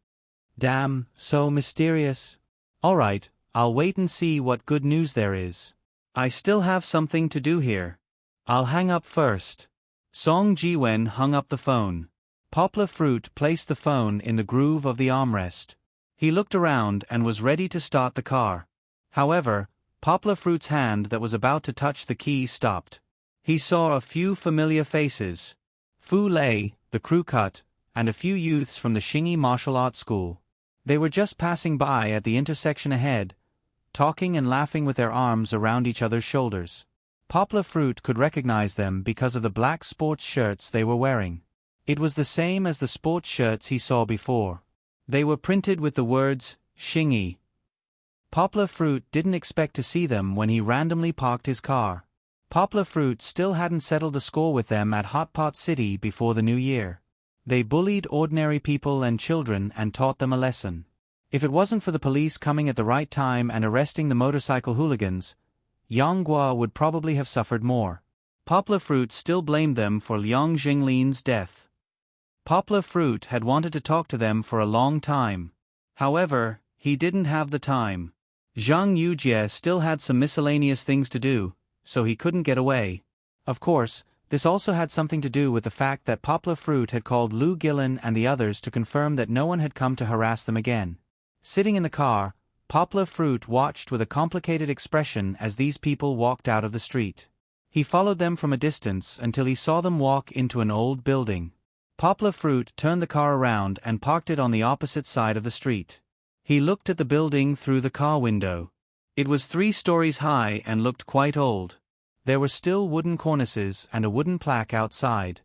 Damn, so mysterious. Alright, I'll wait and see what good news there is. I still have something to do here. I'll hang up first. Song Jiwen hung up the phone. Poplar Fruit placed the phone in the groove of the armrest. He looked around and was ready to start the car. However, Poplar Fruit's hand that was about to touch the key stopped. He saw a few familiar faces. Fu Lei, the crew cut, and a few youths from the Xingyi martial arts school. They were just passing by at the intersection ahead, talking and laughing with their arms around each other's shoulders. Poplar Fruit could recognize them because of the black sports shirts they were wearing. It was the same as the sports shirts he saw before. They were printed with the words, Xingyi. Poplar Fruit didn't expect to see them when he randomly parked his car. Poplar Fruit still hadn't settled the score with them at Hot Pot City before the new year. They bullied ordinary people and children and taught them a lesson. If it wasn't for the police coming at the right time and arresting the motorcycle hooligans, Yanghua would probably have suffered more. Poplar Fruit still blamed them for Liang Jinglin's death. Poplar Fruit had wanted to talk to them for a long time. However, he didn't have the time. Zhang Yujie still had some miscellaneous things to do, so he couldn't get away. Of course, this also had something to do with the fact that Poplar Fruit had called Lu Gillen and the others to confirm that no one had come to harass them again. Sitting in the car, Poplar Fruit watched with a complicated expression as these people walked out of the street. He followed them from a distance until he saw them walk into an old building. Poplar Fruit turned the car around and parked it on the opposite side of the street. He looked at the building through the car window. It was 3 stories high and looked quite old. There were still wooden cornices and a wooden plaque outside.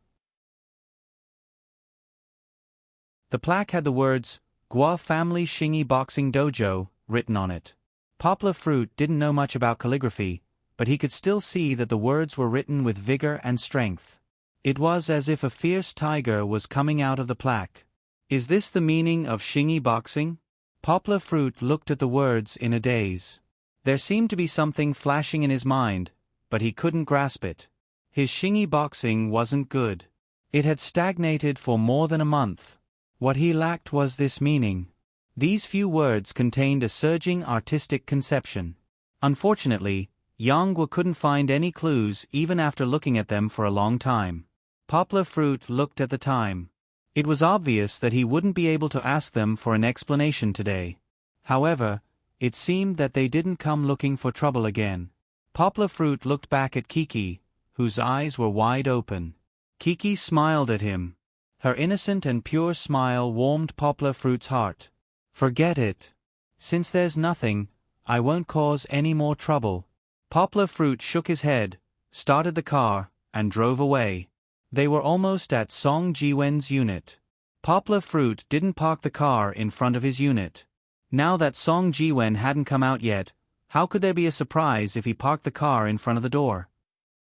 The plaque had the words, Gua Family Xingyi Boxing Dojo, written on it. Poplar Fruit didn't know much about calligraphy, but he could still see that the words were written with vigor and strength. It was as if a fierce tiger was coming out of the plaque. Is this the meaning of Xingyi boxing? Poplar Fruit looked at the words in a daze. There seemed to be something flashing in his mind, but he couldn't grasp it. His Xingyi boxing wasn't good. It had stagnated for more than a month. What he lacked was this meaning. These few words contained a surging artistic conception. Unfortunately, Yanghua couldn't find any clues even after looking at them for a long time. Poplar Fruit looked at the time. It was obvious that he wouldn't be able to ask them for an explanation today. However, it seemed that they didn't come looking for trouble again. Poplar Fruit looked back at Kiki, whose eyes were wide open. Kiki smiled at him. Her innocent and pure smile warmed Poplar Fruit's heart. "Forget it. Since there's nothing, I won't cause any more trouble." Poplar Fruit shook his head, started the car, and drove away. They were almost at Song Jiwen's unit. Poplar Fruit didn't park the car in front of his unit. Now that Song Jiwen hadn't come out yet, how could there be a surprise if he parked the car in front of the door?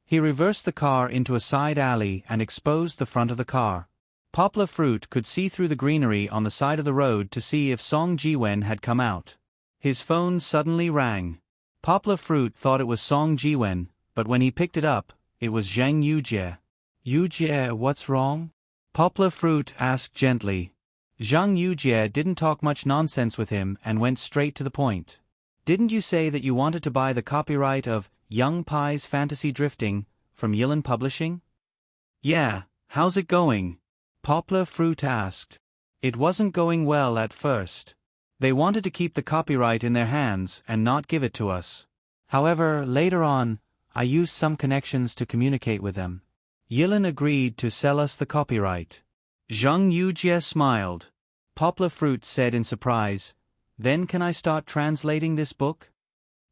He reversed the car into a side alley and exposed the front of the car. Poplar Fruit could see through the greenery on the side of the road to see if Song Jiwen had come out. His phone suddenly rang. Poplar Fruit thought it was Song Jiwen, but when he picked it up, it was Zhang Yujie. "Yujie, what's wrong?" Poplar Fruit asked gently. Zhang Yujie didn't talk much nonsense with him and went straight to the point. "Didn't you say that you wanted to buy the copyright of Young Pai's Fantasy Drifting from Yilan Publishing?" "Yeah, how's it going?" Poplar Fruit asked. "It wasn't going well at first. They wanted to keep the copyright in their hands and not give it to us. However, later on, I used some connections to communicate with them. Yilan agreed to sell us the copyright." Zhang Yujie smiled. Poplar Fruit said in surprise, "Then can I start translating this book?"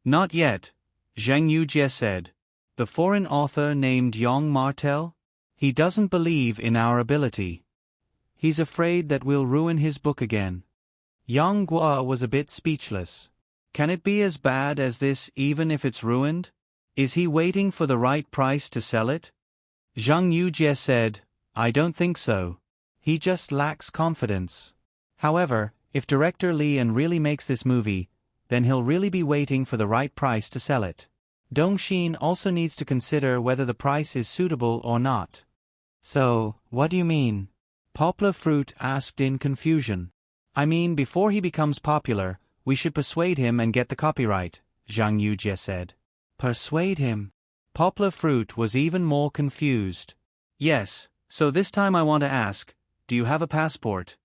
"Not yet," Zhang Yujie said. "The foreign author named Yong Martel? He doesn't believe in our ability. He's afraid that we'll ruin his book again." Yang Guo was a bit speechless. "Can it be as bad as this even if it's ruined? Is he waiting for the right price to sell it?" Zhang Yujie said, "I don't think so. He just lacks confidence. However, if director Li An really makes this movie, then he'll really be waiting for the right price to sell it. Dongxin also needs to consider whether the price is suitable or not." "So, what do you mean?" Poplar Fruit asked in confusion. "I mean, before he becomes popular, we should persuade him and get the copyright," Zhang Yujie said. "Persuade him?" Poplar Fruit was even more confused. "Yes, so this time I want to ask, do you have a passport?"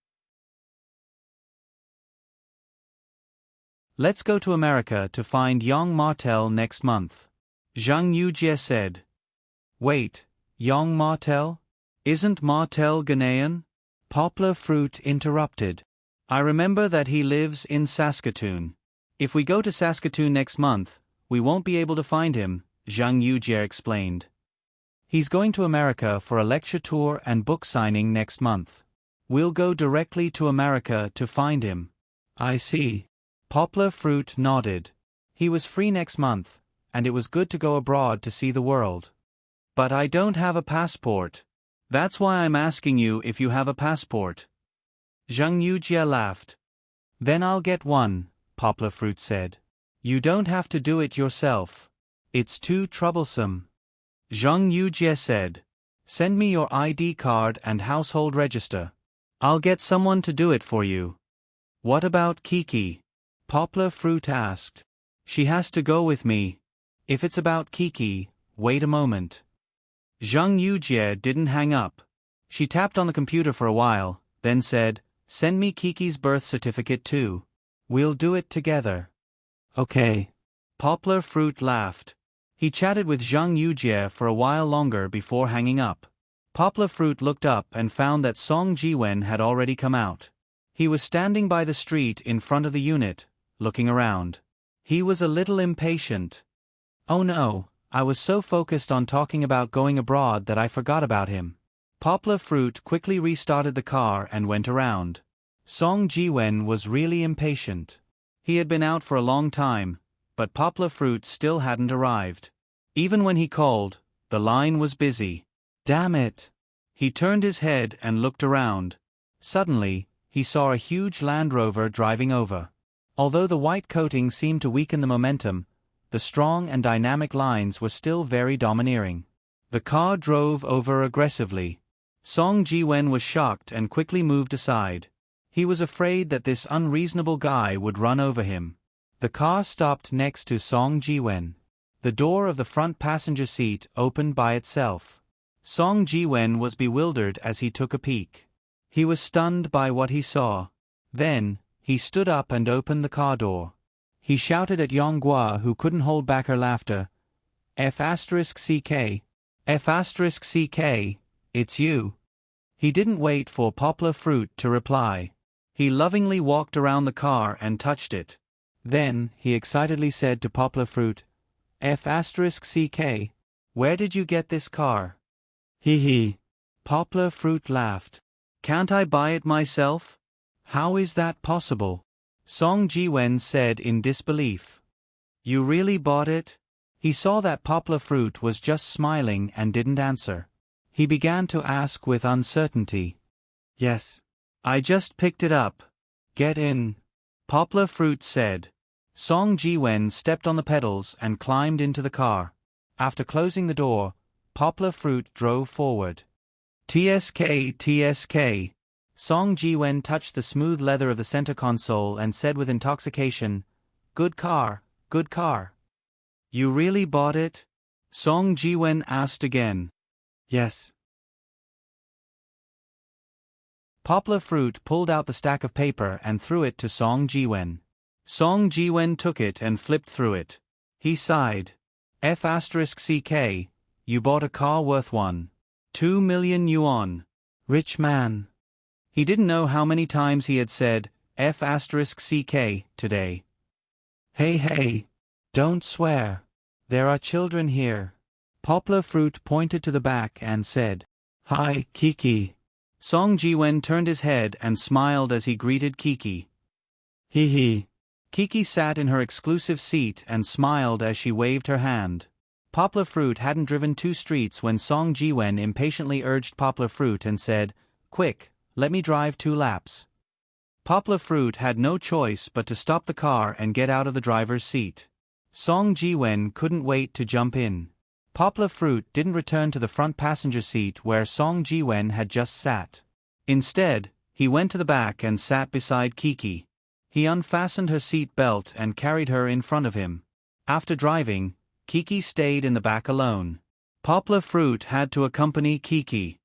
"Let's go to America to find Yong Martel next month," Zhang Yujie said. "Wait, Yong Martel? Isn't Martel Ghanaian?" Poplar Fruit interrupted. "I remember that he lives in Saskatoon. If we go to Saskatoon next month, we won't be able to find him," Zhang Yujie explained. "He's going to America for a lecture tour and book signing next month. We'll go directly to America to find him." "I see." Poplar Fruit nodded. He was free next month, and it was good to go abroad to see the world. "But I don't have a passport. That's why I'm asking you if you have a passport." Zhang Yujie laughed. "Then I'll get one," Poplar Fruit said. "You don't have to do it yourself. It's too troublesome." Zhang Yujie said, "Send me your ID card and household register. I'll get someone to do it for you." "What about Kiki?" Poplar Fruit asked. "She has to go with me." "If it's about Kiki, wait a moment." Zhang Yujie didn't hang up. She tapped on the computer for a while, then said, "Send me Kiki's birth certificate too. We'll do it together." "Okay." Poplar Fruit laughed. He chatted with Zhang Yujie for a while longer before hanging up. Poplar Fruit looked up and found that Song Jiwen had already come out. He was standing by the street in front of the unit, looking around. He was a little impatient. "Oh no, I was so focused on talking about going abroad that I forgot about him." Poplar Fruit quickly restarted the car and went around. Song Jiwen was really impatient. He had been out for a long time, but Poplar Fruit still hadn't arrived. Even when he called, the line was busy. Damn it! He turned his head and looked around. Suddenly, he saw a huge Land Rover driving over. Although the white coating seemed to weaken the momentum, the strong and dynamic lines were still very domineering. The car drove over aggressively. Song Jiwen was shocked and quickly moved aside. He was afraid that this unreasonable guy would run over him. The car stopped next to Song Jiwen. The door of the front passenger seat opened by itself. Song Jiwen was bewildered as he took a peek. He was stunned by what he saw. Then, he stood up and opened the car door. He shouted at Yonghua, who couldn't hold back her laughter. F***CK. F***CK, it's you. He didn't wait for Poplar Fruit to reply. He lovingly walked around the car and touched it. Then, he excitedly said to Poplar Fruit, F***CK, where did you get this car? Hee hee. Poplar Fruit laughed. Can't I buy it myself? How is that possible? Song Jiwen said in disbelief. You really bought it? He saw that Poplar Fruit was just smiling and didn't answer. He began to ask with uncertainty. Yes. I just picked it up. Get in. Poplar Fruit said. Song Jiwen stepped on the pedals and climbed into the car. After closing the door, Poplar Fruit drove forward. TSK, TSK. Song Jiwen touched the smooth leather of the center console and said with intoxication, Good car, good car. You really bought it? Song Jiwen asked again. Yes. Poplar Fruit pulled out the stack of paper and threw it to Song Jiwen. Song Jiwen took it and flipped through it. He sighed. F***CK, you bought a car worth 1.2 million yuan. Rich man. He didn't know how many times he had said, F***CK, today. Hey, don't swear. There are children here. Poplar Fruit pointed to the back and said, Hi, Kiki. Song Jiwen turned his head and smiled as he greeted Kiki. Hee hee. Kiki sat in her exclusive seat and smiled as she waved her hand. Poplar Fruit hadn't driven 2 streets when Song Jiwen impatiently urged Poplar Fruit and said, Quick, let me drive 2 laps. Poplar Fruit had no choice but to stop the car and get out of the driver's seat. Song Jiwen couldn't wait to jump in. Poplar Fruit didn't return to the front passenger seat where Song Jiwen had just sat. Instead, he went to the back and sat beside Kiki. He unfastened her seat belt and carried her in front of him. After driving, Kiki stayed in the back alone. Poplar Fruit had to accompany Kiki.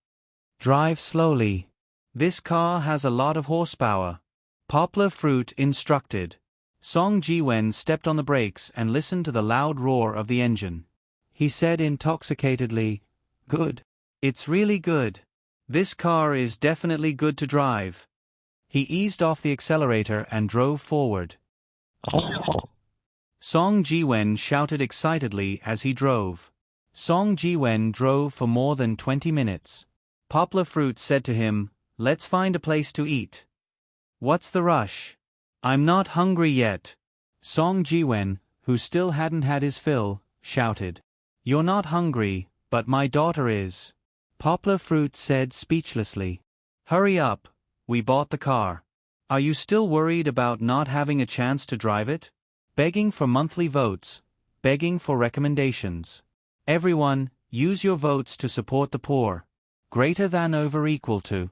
Drive slowly. This car has a lot of horsepower. Poplar Fruit instructed. Song Jiwen stepped on the brakes and listened to the loud roar of the engine. He said intoxicatedly, Good. It's really good. This car is definitely good to drive. He eased off the accelerator and drove forward. Song Jiwen shouted excitedly as he drove. Song Jiwen drove for more than 20 minutes. Poplar Fruit said to him, Let's find a place to eat. What's the rush? I'm not hungry yet. Song Jiwen, who still hadn't had his fill, shouted. You're not hungry, but my daughter is. Poplar Fruit said speechlessly. Hurry up, we bought the car. Are you still worried about not having a chance to drive it? Begging for monthly votes, begging for recommendations. Everyone, use your votes to support the poor. Greater than over equal to.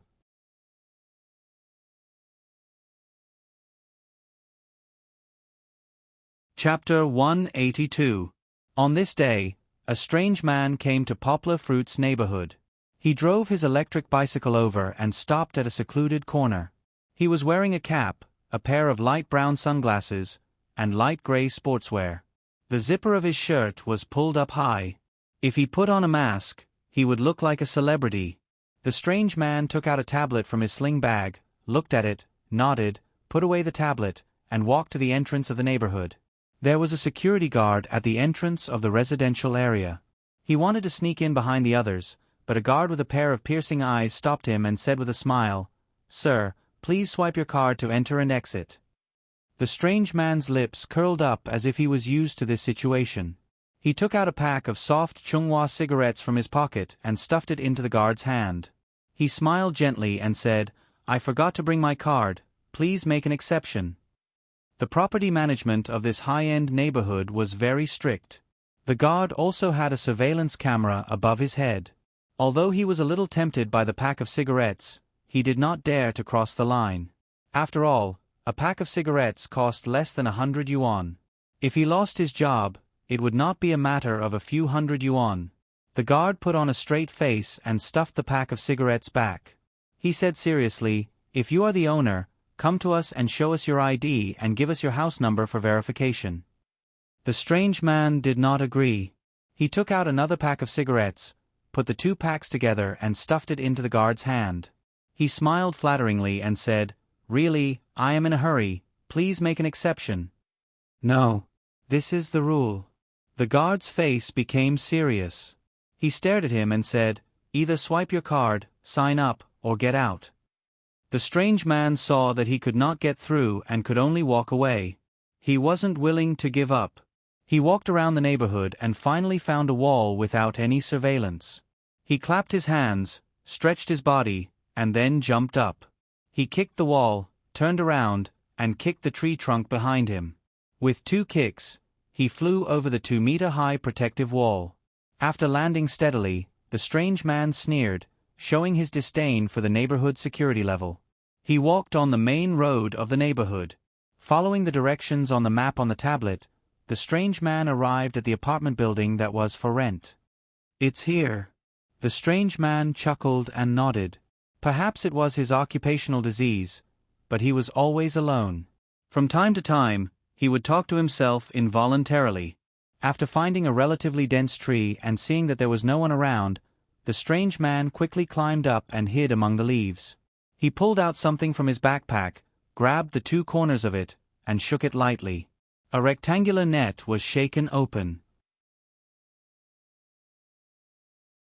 Chapter 182. On this day, a strange man came to Poplar Fruit's neighborhood. He drove his electric bicycle over and stopped at a secluded corner. He was wearing a cap, a pair of light brown sunglasses, and light gray sportswear. The zipper of his shirt was pulled up high. If he put on a mask, he would look like a celebrity. The strange man took out a tablet from his sling bag, looked at it, nodded, put away the tablet, and walked to the entrance of the neighborhood. There was a security guard at the entrance of the residential area. He wanted to sneak in behind the others, but a guard with a pair of piercing eyes stopped him and said with a smile, Sir, please swipe your card to enter and exit. The strange man's lips curled up as if he was used to this situation. He took out a pack of soft Chunghwa cigarettes from his pocket and stuffed it into the guard's hand. He smiled gently and said, I forgot to bring my card, please make an exception. The property management of this high-end neighborhood was very strict. The guard also had a surveillance camera above his head. Although he was a little tempted by the pack of cigarettes, he did not dare to cross the line. After all, a pack of cigarettes cost less than 100 yuan. If he lost his job, it would not be a matter of a few hundred yuan. The guard put on a straight face and stuffed the pack of cigarettes back. He said seriously, If you are the owner, come to us and show us your ID and give us your house number for verification." The strange man did not agree. He took out another pack of cigarettes, put the 2 packs together and stuffed it into the guard's hand. He smiled flatteringly and said, "Really, I am in a hurry, please make an exception." "No. This is the rule." The guard's face became serious. He stared at him and said, "Either swipe your card, sign up, or get out." The strange man saw that he could not get through and could only walk away. He wasn't willing to give up. He walked around the neighborhood and finally found a wall without any surveillance. He clapped his hands, stretched his body, and then jumped up. He kicked the wall, turned around, and kicked the tree trunk behind him. With 2 kicks, he flew over the 2-meter-high protective wall. After landing steadily, the strange man sneered, showing his disdain for the neighborhood security level. He walked on the main road of the neighborhood. Following the directions on the map on the tablet, the strange man arrived at the apartment building that was for rent. "It's here." The strange man chuckled and nodded. Perhaps it was his occupational disease, but he was always alone. From time to time, he would talk to himself involuntarily. After finding a relatively dense tree and seeing that there was no one around, the strange man quickly climbed up and hid among the leaves. He pulled out something from his backpack, grabbed the 2 corners of it, and shook it lightly. A rectangular net was shaken open.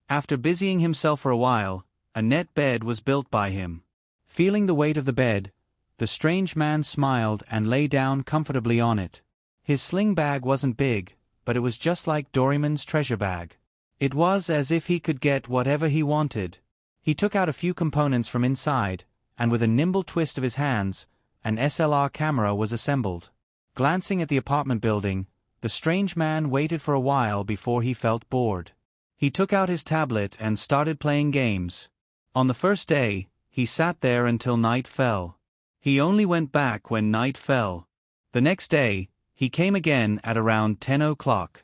After busying himself for a while, a net bed was built by him. Feeling the weight of the bed, the strange man smiled and lay down comfortably on it. His sling bag wasn't big, but it was just like Doraemon's treasure bag. It was as if he could get whatever he wanted. He took out a few components from inside, and with a nimble twist of his hands, an SLR camera was assembled. Glancing at the apartment building, the strange man waited for a while before he felt bored. He took out his tablet and started playing games. On the first day, he sat there until night fell. He only went back when night fell. The next day, he came again at around 10 o'clock.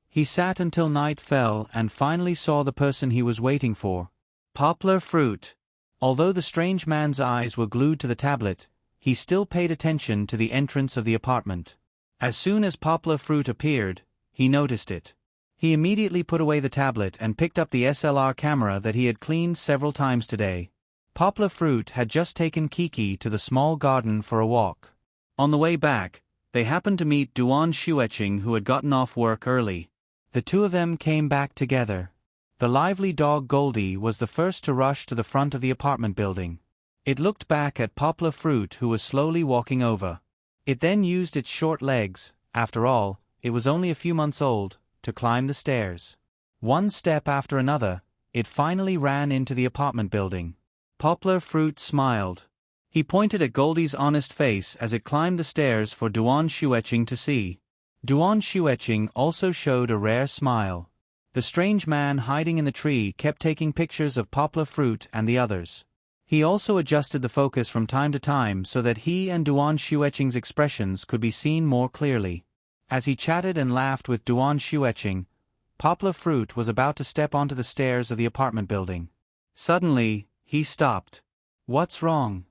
He sat until night fell and finally saw the person he was waiting for. Poplar Fruit. Although the strange man's eyes were glued to the tablet, he still paid attention to the entrance of the apartment. As soon as Poplar Fruit appeared, he noticed it. He immediately put away the tablet and picked up the SLR camera that he had cleaned several times today. Poplar Fruit had just taken Kiki to the small garden for a walk. On the way back, they happened to meet Duan Shueching, who had gotten off work early. The 2 of them came back together. The lively dog Goldie was the first to rush to the front of the apartment building. It looked back at Poplar Fruit, who was slowly walking over. It then used its short legs, after all, it was only a few months old, to climb the stairs. One step after another, it finally ran into the apartment building. Poplar Fruit smiled. He pointed at Goldie's honest face as it climbed the stairs for Duan Shueching to see. Duan Shueching also showed a rare smile. The strange man hiding in the tree kept taking pictures of Poplar Fruit and the others. He also adjusted the focus from time to time so that he and Duan Shueching's expressions could be seen more clearly. As he chatted and laughed with Duan Shueching, Poplar Fruit was about to step onto the stairs of the apartment building. Suddenly, he stopped. "What's wrong?"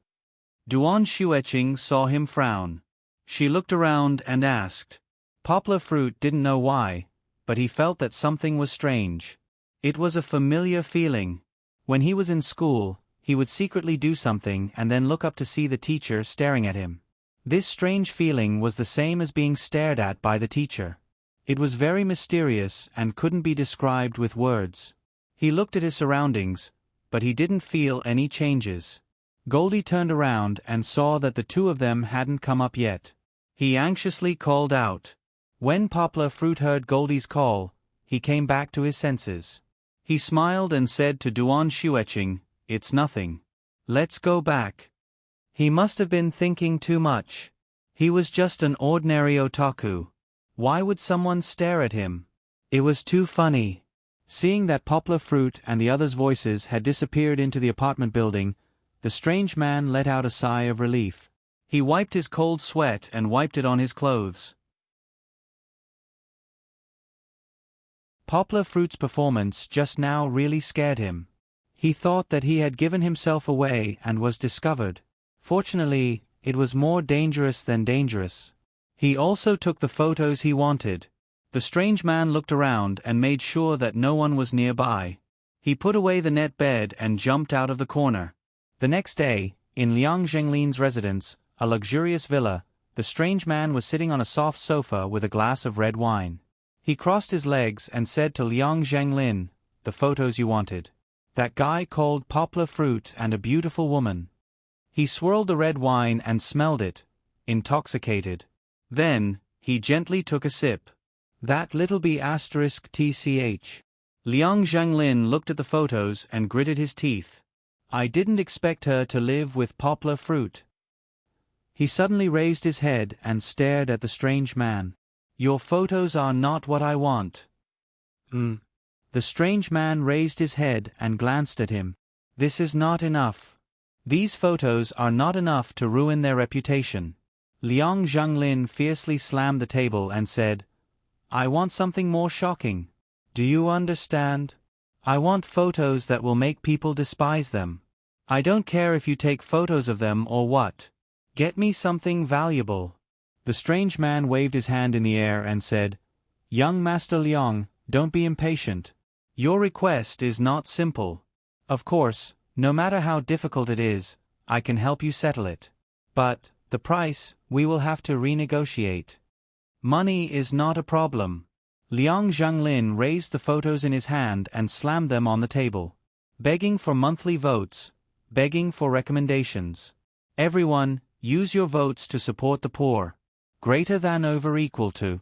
Duan Shueching saw him frown. She looked around and asked. Poplar Fruit didn't know why, but he felt that something was strange. It was a familiar feeling. When he was in school, he would secretly do something and then look up to see the teacher staring at him. This strange feeling was the same as being stared at by the teacher. It was very mysterious and couldn't be described with words. He looked at his surroundings, but he didn't feel any changes. Goldie turned around and saw that the 2 of them hadn't come up yet. He anxiously called out. When Poplar Fruit heard Goldie's call, he came back to his senses. He smiled and said to Duan Shueching, "It's nothing. Let's go back." He must have been thinking too much. He was just an ordinary otaku. Why would someone stare at him? It was too funny. Seeing that Poplar Fruit and the others' voices had disappeared into the apartment building, the strange man let out a sigh of relief. He wiped his cold sweat and wiped it on his clothes. Poplar Fruit's performance just now really scared him. He thought that he had given himself away and was discovered. Fortunately, it was more dangerous than dangerous. He also took the photos he wanted. The strange man looked around and made sure that no one was nearby. He put away the net bed and jumped out of the corner. The next day, in Liang Zhenglin's residence, a luxurious villa, the strange man was sitting on a soft sofa with a glass of red wine. He crossed his legs and said to Liang Zhenglin, "The photos you wanted. That guy called poplar fruit and a beautiful woman." He swirled the red wine and smelled it, intoxicated. Then, he gently took a sip. "That little b*****. Liang Zhenglin looked at the photos and gritted his teeth. "I didn't expect her to live with poplar fruit." He suddenly raised his head and stared at the strange man. "Your photos are not what I want." The strange man raised his head and glanced at him. "This is not enough. These photos are not enough to ruin their reputation." Liang Zhenglin fiercely slammed the table and said, "I want something more shocking. Do you understand? I want photos that will make people despise them. I don't care if you take photos of them or what. Get me something valuable." The strange man waved his hand in the air and said, "Young Master Liang, don't be impatient. Your request is not simple. Of course, no matter how difficult it is, I can help you settle it. But, the price, we will have to renegotiate. Money is not a problem." Liang Zhenglin raised the photos in his hand and slammed them on the table. "Begging for monthly votes, begging for recommendations. Everyone, use your votes to support the poor. Greater than over equal to."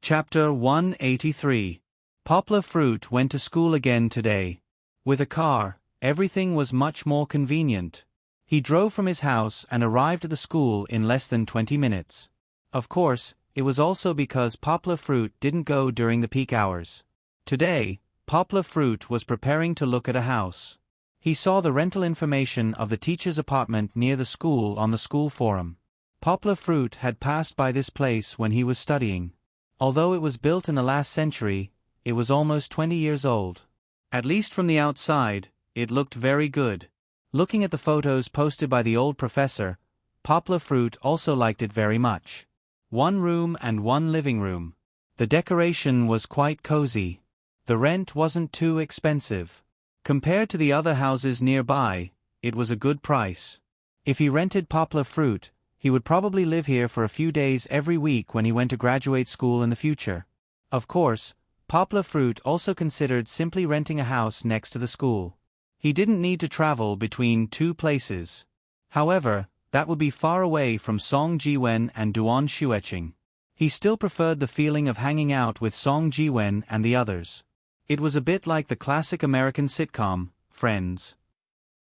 Chapter 183. Poplar Fruit went to school again today. With a car, everything was much more convenient. He drove from his house and arrived at the school in less than 20 minutes. Of course, it was also because Poplar Fruit didn't go during the peak hours. Today, Poplar Fruit was preparing to look at a house. He saw the rental information of the teacher's apartment near the school on the school forum. Poplar Fruit had passed by this place when he was studying. Although it was built in the last century, it was almost 20 years old. At least from the outside, it looked very good. Looking at the photos posted by the old professor, Poplar Fruit also liked it very much. 1 room and 1 living room. The decoration was quite cozy. The rent wasn't too expensive. Compared to the other houses nearby, it was a good price. If he rented Poplar Fruit, he would probably live here for a few days every week when he went to graduate school in the future. Of course, Poplar Fruit also considered simply renting a house next to the school. He didn't need to travel between 2 places. However, that would be far away from Song Jiwen and Duan Shueqing. He still preferred the feeling of hanging out with Song Jiwen and the others. It was a bit like the classic American sitcom, Friends.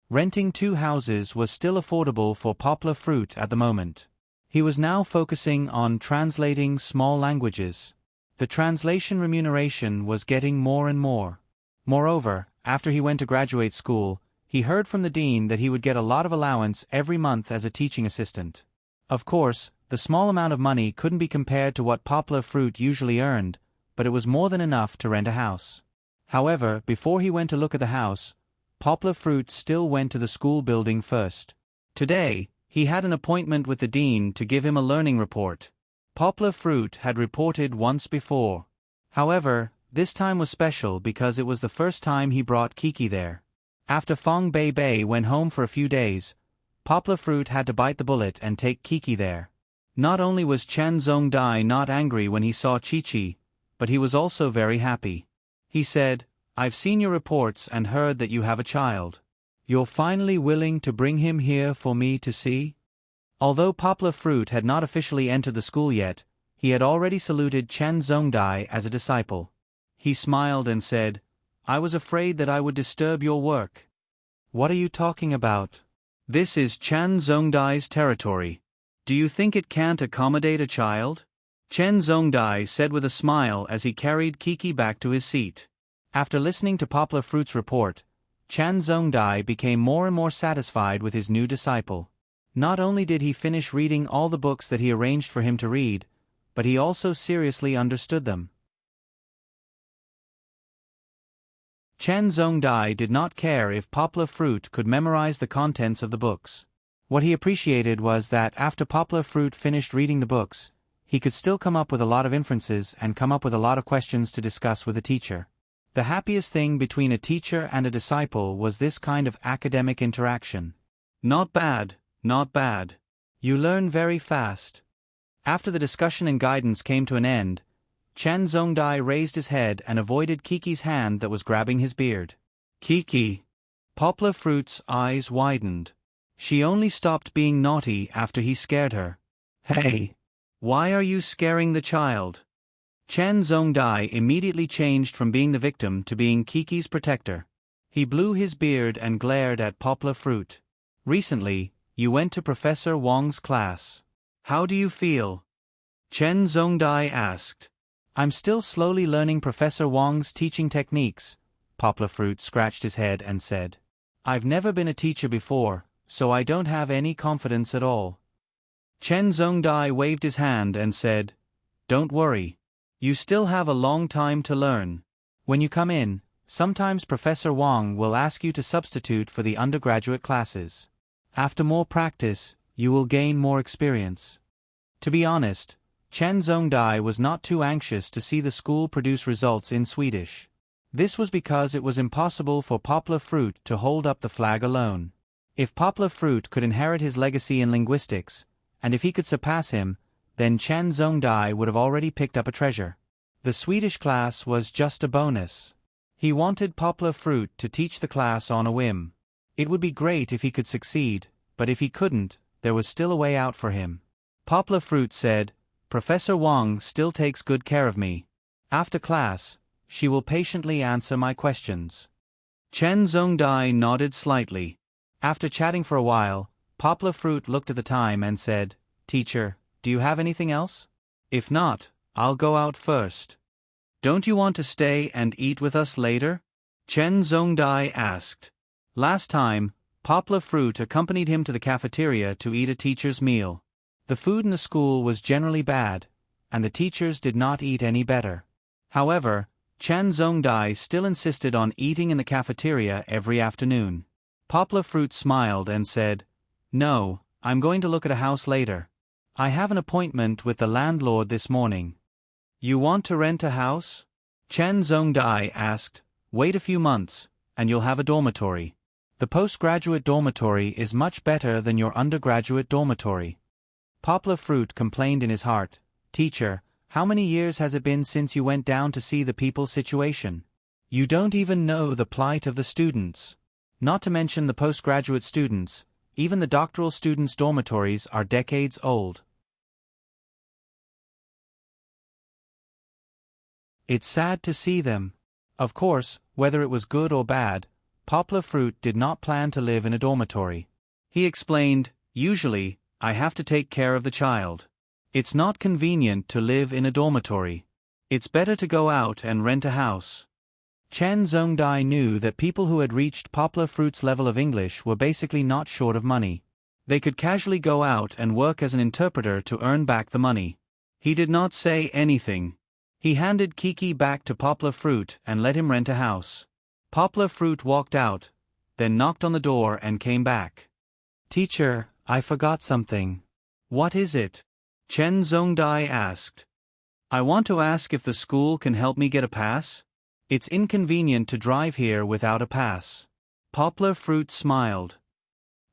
Renting 2 houses was still affordable for Poplar Fruit at the moment. He was now focusing on translating small languages. The translation remuneration was getting more and more. Moreover, after he went to graduate school, he heard from the dean that he would get a lot of allowance every month as a teaching assistant. Of course, the small amount of money couldn't be compared to what Poplar Fruit usually earned, but it was more than enough to rent a house. However, before he went to look at the house, Poplar Fruit still went to the school building first. Today, he had an appointment with the dean to give him a learning report. Poplar Fruit had reported once before. However, this time was special because it was the first time he brought Kiki there. After Fong Bei Bei went home for a few days, Poplar Fruit had to bite the bullet and take Kiki there. Not only was Chen Zongdai not angry when he saw Chi-Chi, but he was also very happy. He said, "I've seen your reports and heard that you have a child. You're finally willing to bring him here for me to see?" Although Poplar Fruit had not officially entered the school yet, he had already saluted Chen Zongdai as a disciple. He smiled and said, "I was afraid that I would disturb your work." "What are you talking about? This is Chen Zongdai's territory. Do you think it can't accommodate a child?" Chen Zongdai said with a smile as he carried Kiki back to his seat. After listening to Poplar Fruit's report, Chen Zongdai became more and more satisfied with his new disciple. Not only did he finish reading all the books that he arranged for him to read, but he also seriously understood them. Chen Zhongdai did not care if Poplar Fruit could memorize the contents of the books. What he appreciated was that after Poplar Fruit finished reading the books, he could still come up with a lot of inferences and come up with a lot of questions to discuss with the teacher. The happiest thing between a teacher and a disciple was this kind of academic interaction. Not bad, not bad. You learn very fast. After the discussion and guidance came to an end, Chen Zhongdai raised his head and avoided Kiki's hand that was grabbing his beard. Kiki. Poplar Fruit's eyes widened. She only stopped being naughty after he scared her. Hey! Why are you scaring the child? Chen Zhongdai immediately changed from being the victim to being Kiki's protector. He blew his beard and glared at Poplar Fruit. Recently, you went to Professor Wang's class. How do you feel? Chen Zhongdai asked. I'm still slowly learning Professor Wang's teaching techniques. Poplar Fruit scratched his head and said. I've never been a teacher before, so I don't have any confidence at all. Chen Zhongdai waved his hand and said, Don't worry. You still have a long time to learn. When you come in, sometimes Professor Wang will ask you to substitute for the undergraduate classes. After more practice, you will gain more experience. To be honest, Chen Zhongdai was not too anxious to see the school produce results in Swedish. This was because it was impossible for Poplar Fruit to hold up the flag alone. If Poplar Fruit could inherit his legacy in linguistics, and if he could surpass him, then Chen Zhongdai would have already picked up a treasure. The Swedish class was just a bonus. He wanted Poplar Fruit to teach the class on a whim. It would be great if he could succeed, but if he couldn't, there was still a way out for him. Poplar Fruit said, Professor Wang still takes good care of me. After class, she will patiently answer my questions. Chen Zhongdai nodded slightly. After chatting for a while, Poplar Fruit looked at the time and said, Teacher, do you have anything else? If not, I'll go out first. Don't you want to stay and eat with us later? Chen Zhongdai asked. Last time, Poplar Fruit accompanied him to the cafeteria to eat a teacher's meal. The food in the school was generally bad, and the teachers did not eat any better. However, Chen Zhongdai still insisted on eating in the cafeteria every afternoon. Poplar Fruit smiled and said, No, I'm going to look at a house later. I have an appointment with the landlord this morning. You want to rent a house? Chen Zhongdai asked. Wait a few months, and you'll have a dormitory. The postgraduate dormitory is much better than your undergraduate dormitory. Poplar Fruit complained in his heart, Teacher, how many years has it been since you went down to see the people's situation? You don't even know the plight of the students. Not to mention the postgraduate students, even the doctoral students' dormitories are decades old. It's sad to see them. Of course, whether it was good or bad, Poplar Fruit did not plan to live in a dormitory. He explained, Usually, I have to take care of the child. It's not convenient to live in a dormitory. It's better to go out and rent a house. Chen Zhongdai knew that people who had reached Poplar Fruit's level of English were basically not short of money. They could casually go out and work as an interpreter to earn back the money. He did not say anything. He handed Kiki back to Poplar Fruit and let him rent a house. Poplar Fruit walked out, then knocked on the door and came back. Teacher, I forgot something. What is it? Chen Zhongdai asked. I want to ask if the school can help me get a pass. It's inconvenient to drive here without a pass. Poplar Fruit smiled.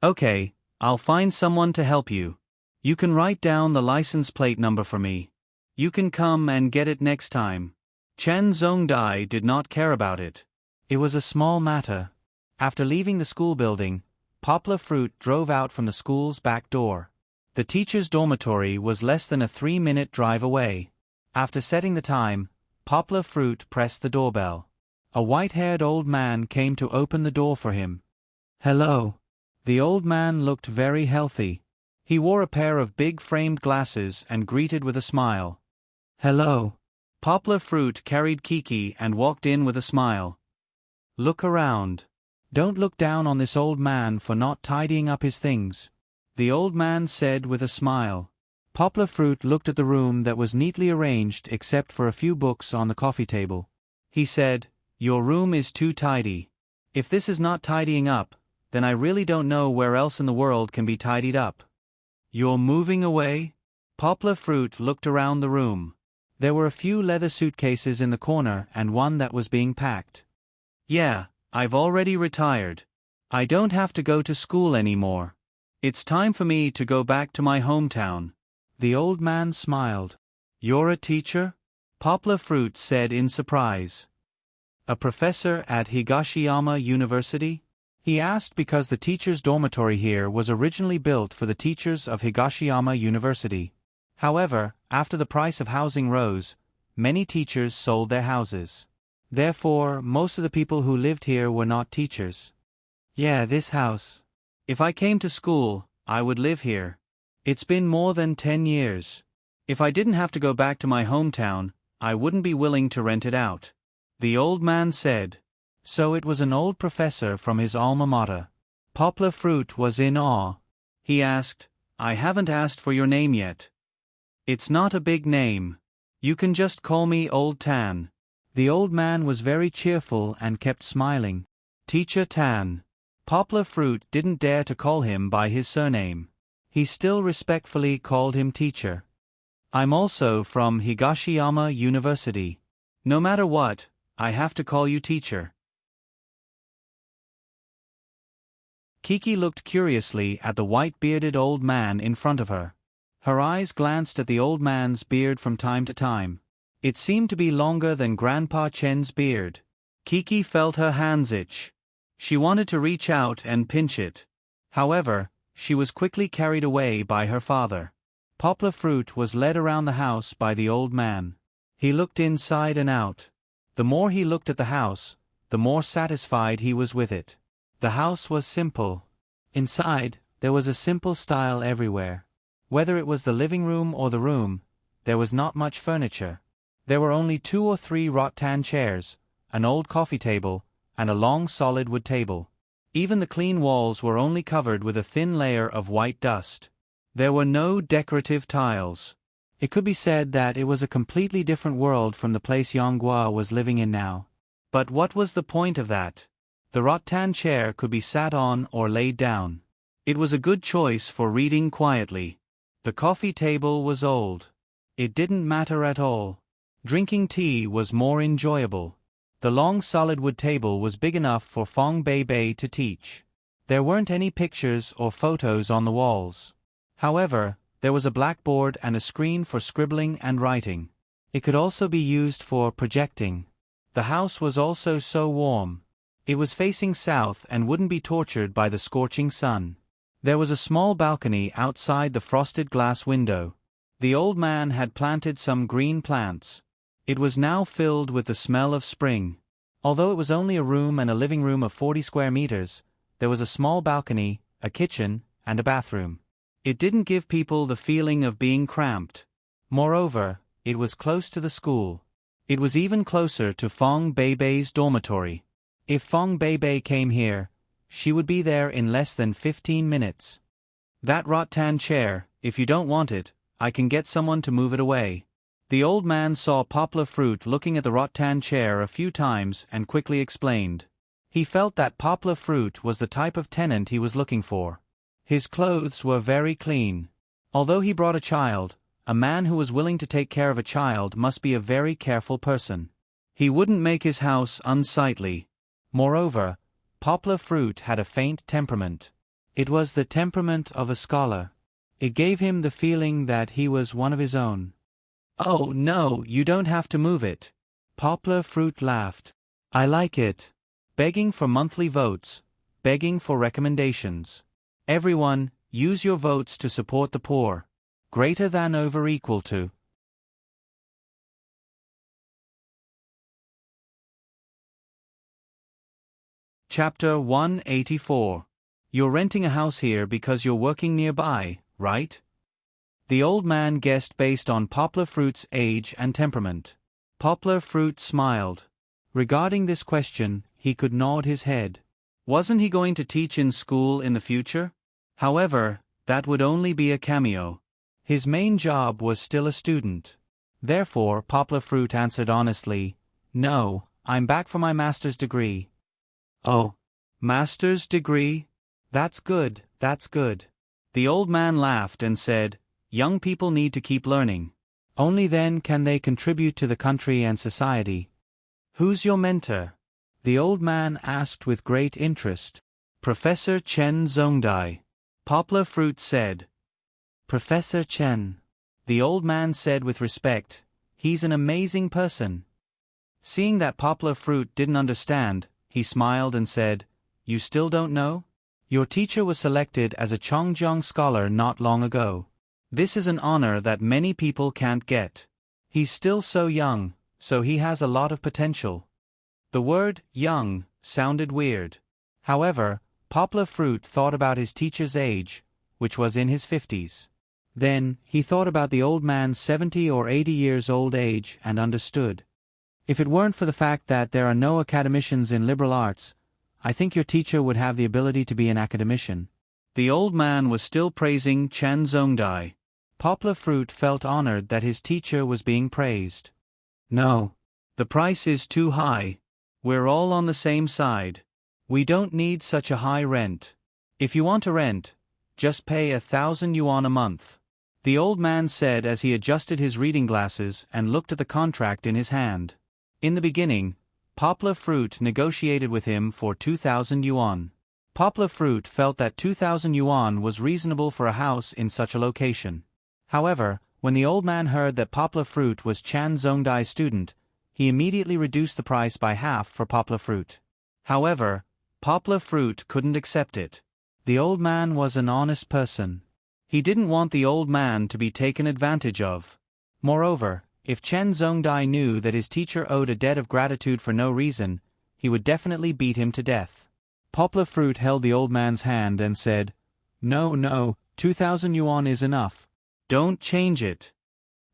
Okay, I'll find someone to help you. You can write down the license plate number for me. You can come and get it next time. Chen Zhongdai did not care about it. It was a small matter. After leaving the school building, Poplar Fruit drove out from the school's back door. The teacher's dormitory was less than a 3-minute drive away. After setting the time, Poplar Fruit pressed the doorbell. A white-haired old man came to open the door for him. Hello. The old man looked very healthy. He wore a pair of big framed glasses and greeted with a smile. Hello. Poplar Fruit carried Kiki and walked in with a smile. Look around. Don't look down on this old man for not tidying up his things, the old man said with a smile. Poplar Fruit looked at the room that was neatly arranged except for a few books on the coffee table. He said, Your room is too tidy. If this is not tidying up, then I really don't know where else in the world can be tidied up. You're moving away? Poplar Fruit looked around the room. There were a few leather suitcases in the corner and one that was being packed. Yeah, I've already retired. I don't have to go to school anymore. It's time for me to go back to my hometown. The old man smiled. You're a teacher? Poplar Fruit said in surprise. A professor at Higashiyama University? He asked because the teachers' dormitory here was originally built for the teachers of Higashiyama University. However, after the price of housing rose, many teachers sold their houses. Therefore, most of the people who lived here were not teachers. Yeah, this house. If I came to school, I would live here. It's been more than 10 years. If I didn't have to go back to my hometown, I wouldn't be willing to rent it out. The old man said. So it was an old professor from his alma mater. Poplar Fruit was in awe. He asked, I haven't asked for your name yet. It's not a big name. You can just call me Old Tan. The old man was very cheerful and kept smiling. Teacher Tan. Poplar Fruit didn't dare to call him by his surname. He still respectfully called him teacher. I'm also from Higashiyama University. No matter what, I have to call you teacher. Kiki looked curiously at the white-bearded old man in front of her. Her eyes glanced at the old man's beard from time to time. It seemed to be longer than Grandpa Chen's beard. Kiki felt her hands itch. She wanted to reach out and pinch it. However, she was quickly carried away by her father. Poplar Fruit was led around the house by the old man. He looked inside and out. The more he looked at the house, the more satisfied he was with it. The house was simple. Inside, there was a simple style everywhere. Whether it was the living room or the room, there was not much furniture. There were only 2 or 3 rattan chairs, an old coffee table, and a long solid wood table. Even the clean walls were only covered with a thin layer of white dust. There were no decorative tiles. It could be said that it was a completely different world from the place Yanghua was living in now. But what was the point of that? The rattan chair could be sat on or laid down. It was a good choice for reading quietly. The coffee table was old. It didn't matter at all. Drinking tea was more enjoyable. The long solid wood table was big enough for Fong Bei to teach. There weren't any pictures or photos on the walls. However, there was a blackboard and a screen for scribbling and writing. It could also be used for projecting. The house was also so warm. It was facing south and wouldn't be tortured by the scorching sun. There was a small balcony outside the frosted glass window. The old man had planted some green plants. It was now filled with the smell of spring. Although it was only a room and a living room of 40 square meters, there was a small balcony, a kitchen, and a bathroom. It didn't give people the feeling of being cramped. Moreover, it was close to the school. It was even closer to Fong Bei's dormitory. If Fong Bei came here, she would be there in less than 15 minutes. That rattan chair, if you don't want it, I can get someone to move it away. The old man saw Poplar Fruit looking at the rattan chair a few times and quickly explained. He felt that Poplar Fruit was the type of tenant he was looking for. His clothes were very clean. Although he brought a child, a man who was willing to take care of a child must be a very careful person. He wouldn't make his house unsightly. Moreover, Poplar Fruit had a faint temperament. It was the temperament of a scholar. It gave him the feeling that he was one of his own. Oh no, you don't have to move it. Poplar Fruit laughed. I like it. Begging for monthly votes, begging for recommendations. Everyone, use your votes to support the poor. Greater than over equal to. Chapter 184. You're renting a house here because you're working nearby, right? The old man guessed based on Poplar Fruit's age and temperament. Poplar Fruit smiled. Regarding this question, he could nod his head. Wasn't he going to teach in school in the future? However, that would only be a cameo. His main job was still a student. Therefore, Poplar Fruit answered honestly, No, I'm back for my master's degree. Oh, master's degree? That's good, that's good. The old man laughed and said, young people need to keep learning. Only then can they contribute to the country and society. Who's your mentor? The old man asked with great interest. Professor Chen Zhongdai. Poplar Fruit said. Professor Chen. The old man said with respect, he's an amazing person. Seeing that Poplar Fruit didn't understand, he smiled and said, you still don't know? Your teacher was selected as a Chongjiang scholar not long ago. This is an honor that many people can't get. He's still so young, so he has a lot of potential. The word young sounded weird. However, Poplar Fruit thought about his teacher's age, which was in his 50s. Then, he thought about the old man's 70 or 80 years old age and understood. If it weren't for the fact that there are no academicians in liberal arts, I think your teacher would have the ability to be an academician. The old man was still praising Chen Zhongdai. Poplar Fruit felt honored that his teacher was being praised. No. The price is too high. We're all on the same side. We don't need such a high rent. If you want to rent, just pay 1,000 yuan a month. The old man said as he adjusted his reading glasses and looked at the contract in his hand. In the beginning, Poplar Fruit negotiated with him for 2,000 yuan. Poplar Fruit felt that 2,000 yuan was reasonable for a house in such a location. However, when the old man heard that Poplar Fruit was Chan Zhongdai's student, he immediately reduced the price by half for Poplar Fruit. However, Poplar Fruit couldn't accept it. The old man was an honest person. He didn't want the old man to be taken advantage of. Moreover, if Chen Zhongdai knew that his teacher owed a debt of gratitude for no reason, he would definitely beat him to death. Poplar Fruit held the old man's hand and said, No, 2,000 yuan is enough. Don't change it.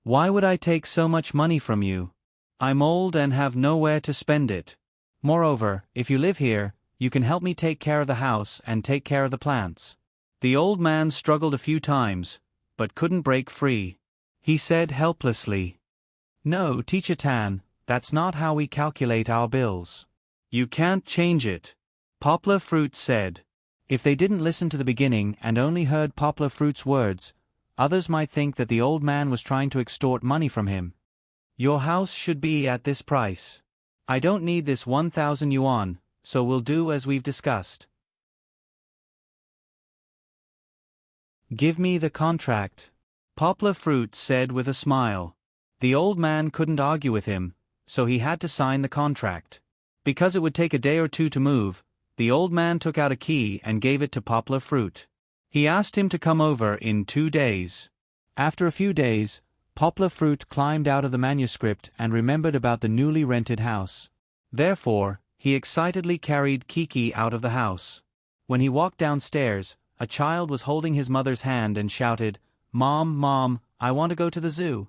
Why would I take so much money from you? I'm old and have nowhere to spend it. Moreover, if you live here, you can help me take care of the house and take care of the plants. The old man struggled a few times, but couldn't break free. He said helplessly, No, Teacher Tan, that's not how we calculate our bills. You can't change it. Poplar Fruit said. If they didn't listen to the beginning and only heard Poplar Fruit's words, others might think that the old man was trying to extort money from him. Your house should be at this price. I don't need this 1,000 yuan, so we'll do as we've discussed. Give me the contract. Poplar Fruit said with a smile. The old man couldn't argue with him, so he had to sign the contract. Because it would take a day or two to move, the old man took out a key and gave it to Poplar Fruit. He asked him to come over in 2 days. After a few days, Poplar Fruit climbed out of the manuscript and remembered about the newly rented house. Therefore, he excitedly carried Kiki out of the house. When he walked downstairs, a child was holding his mother's hand and shouted, Mom, I want to go to the zoo.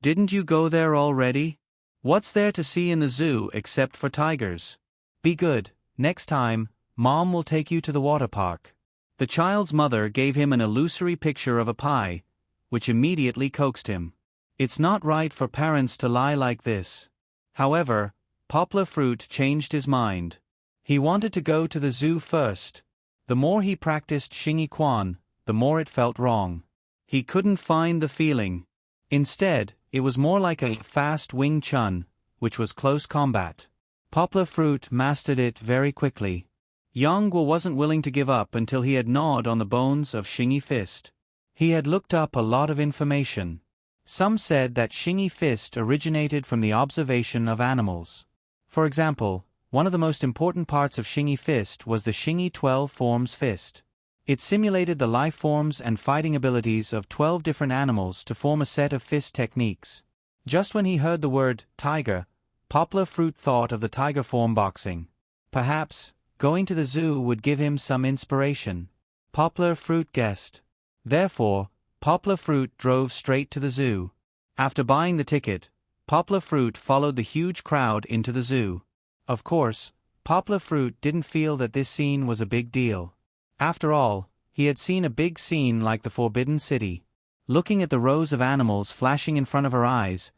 Didn't you go there already? What's there to see in the zoo except for tigers? Be good, next time, Mom will take you to the water park. The child's mother gave him an illusory picture of a pie, which immediately coaxed him. It's not right for parents to lie like this. However, Poplar Fruit changed his mind. He wanted to go to the zoo first. The more he practiced Xingyi Quan, the more it felt wrong. He couldn't find the feeling. Instead, it was more like a fast Wing Chun, which was close combat. Poplar Fruit mastered it very quickly. Yang Guo wasn't willing to give up until he had gnawed on the bones of Xingyi Fist. He had looked up a lot of information. Some said that Xingyi Fist originated from the observation of animals. For example, one of the most important parts of Xingyi Fist was the Xingyi 12 Forms Fist. It simulated the life forms and fighting abilities of 12 different animals to form a set of fist techniques. Just when he heard the word tiger, Poplar Fruit thought of the tiger form boxing. Perhaps, going to the zoo would give him some inspiration. Poplar Fruit guessed. Therefore, Poplar Fruit drove straight to the zoo. After buying the ticket, Poplar Fruit followed the huge crowd into the zoo. Of course, Poplar Fruit didn't feel that this scene was a big deal. After all, he had seen a big scene like the Forbidden City. Looking at the rows of animals flashing in front of her eyes,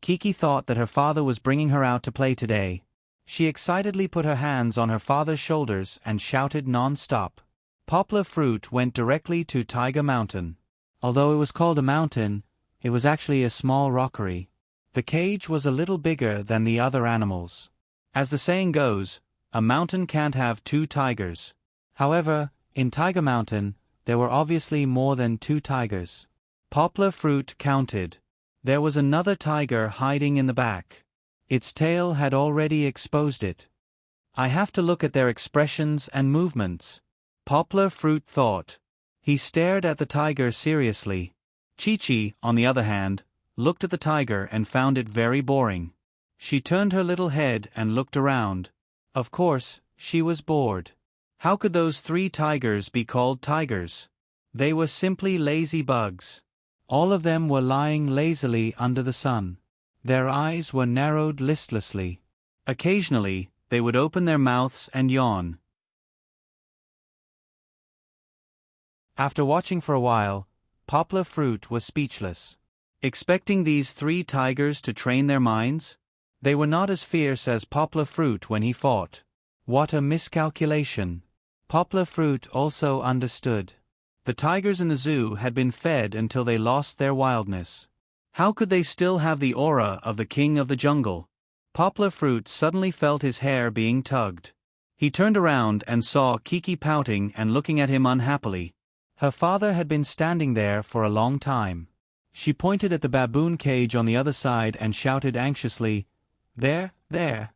Kiki thought that her father was bringing her out to play today. She excitedly put her hands on her father's shoulders and shouted non-stop. Poplar Fruit went directly to Tiger Mountain. Although it was called a mountain, it was actually a small rockery. The cage was a little bigger than the other animals. As the saying goes, a mountain can't have two tigers. However, in Tiger Mountain, there were obviously more than two tigers. Poplar Fruit counted. There was another tiger hiding in the back. Its tail had already exposed it. I have to look at their expressions and movements, Poplar Fruit thought. He stared at the tiger seriously. Chi-Chi, on the other hand, looked at the tiger and found it very boring. She turned her little head and looked around. Of course, she was bored. How could those three tigers be called tigers? They were simply lazy bugs. All of them were lying lazily under the sun. Their eyes were narrowed listlessly. Occasionally, they would open their mouths and yawn. After watching for a while, Poplar Fruit was speechless. Expecting these three tigers to train their minds? They were not as fierce as Poplar Fruit when he fought. What a miscalculation. Poplar Fruit also understood. The tigers in the zoo had been fed until they lost their wildness. How could they still have the aura of the king of the jungle? Poplar Fruit suddenly felt his hair being tugged. He turned around and saw Kiki pouting and looking at him unhappily. Her father had been standing there for a long time. She pointed at the baboon cage on the other side and shouted anxiously, "There, there.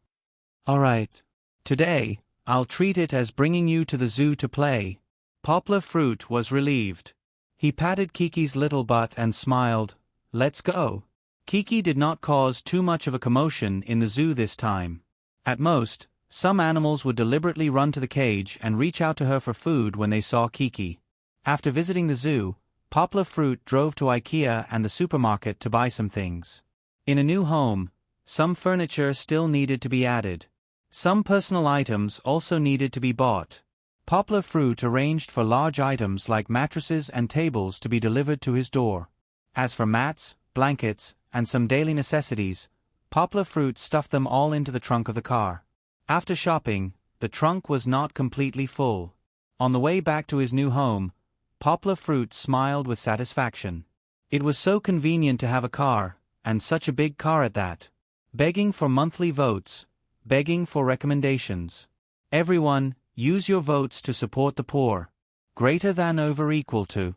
All right. Today, I'll treat it as bringing you to the zoo to play." Poplar Fruit was relieved. He patted Kiki's little butt and smiled. "Let's go." Kiki did not cause too much of a commotion in the zoo this time. At most, some animals would deliberately run to the cage and reach out to her for food when they saw Kiki. After visiting the zoo, Poplar Fruit drove to IKEA and the supermarket to buy some things. In a new home, some furniture still needed to be added. Some personal items also needed to be bought. Poplar Fruit arranged for large items like mattresses and tables to be delivered to his door. As for mats, blankets, and some daily necessities, Poplar Fruit stuffed them all into the trunk of the car. After shopping, the trunk was not completely full. On the way back to his new home, Poplar Fruit smiled with satisfaction. It was so convenient to have a car, and such a big car at that. Begging for monthly votes, begging for recommendations. Everyone, use your votes to support the poor. Greater than over equal to.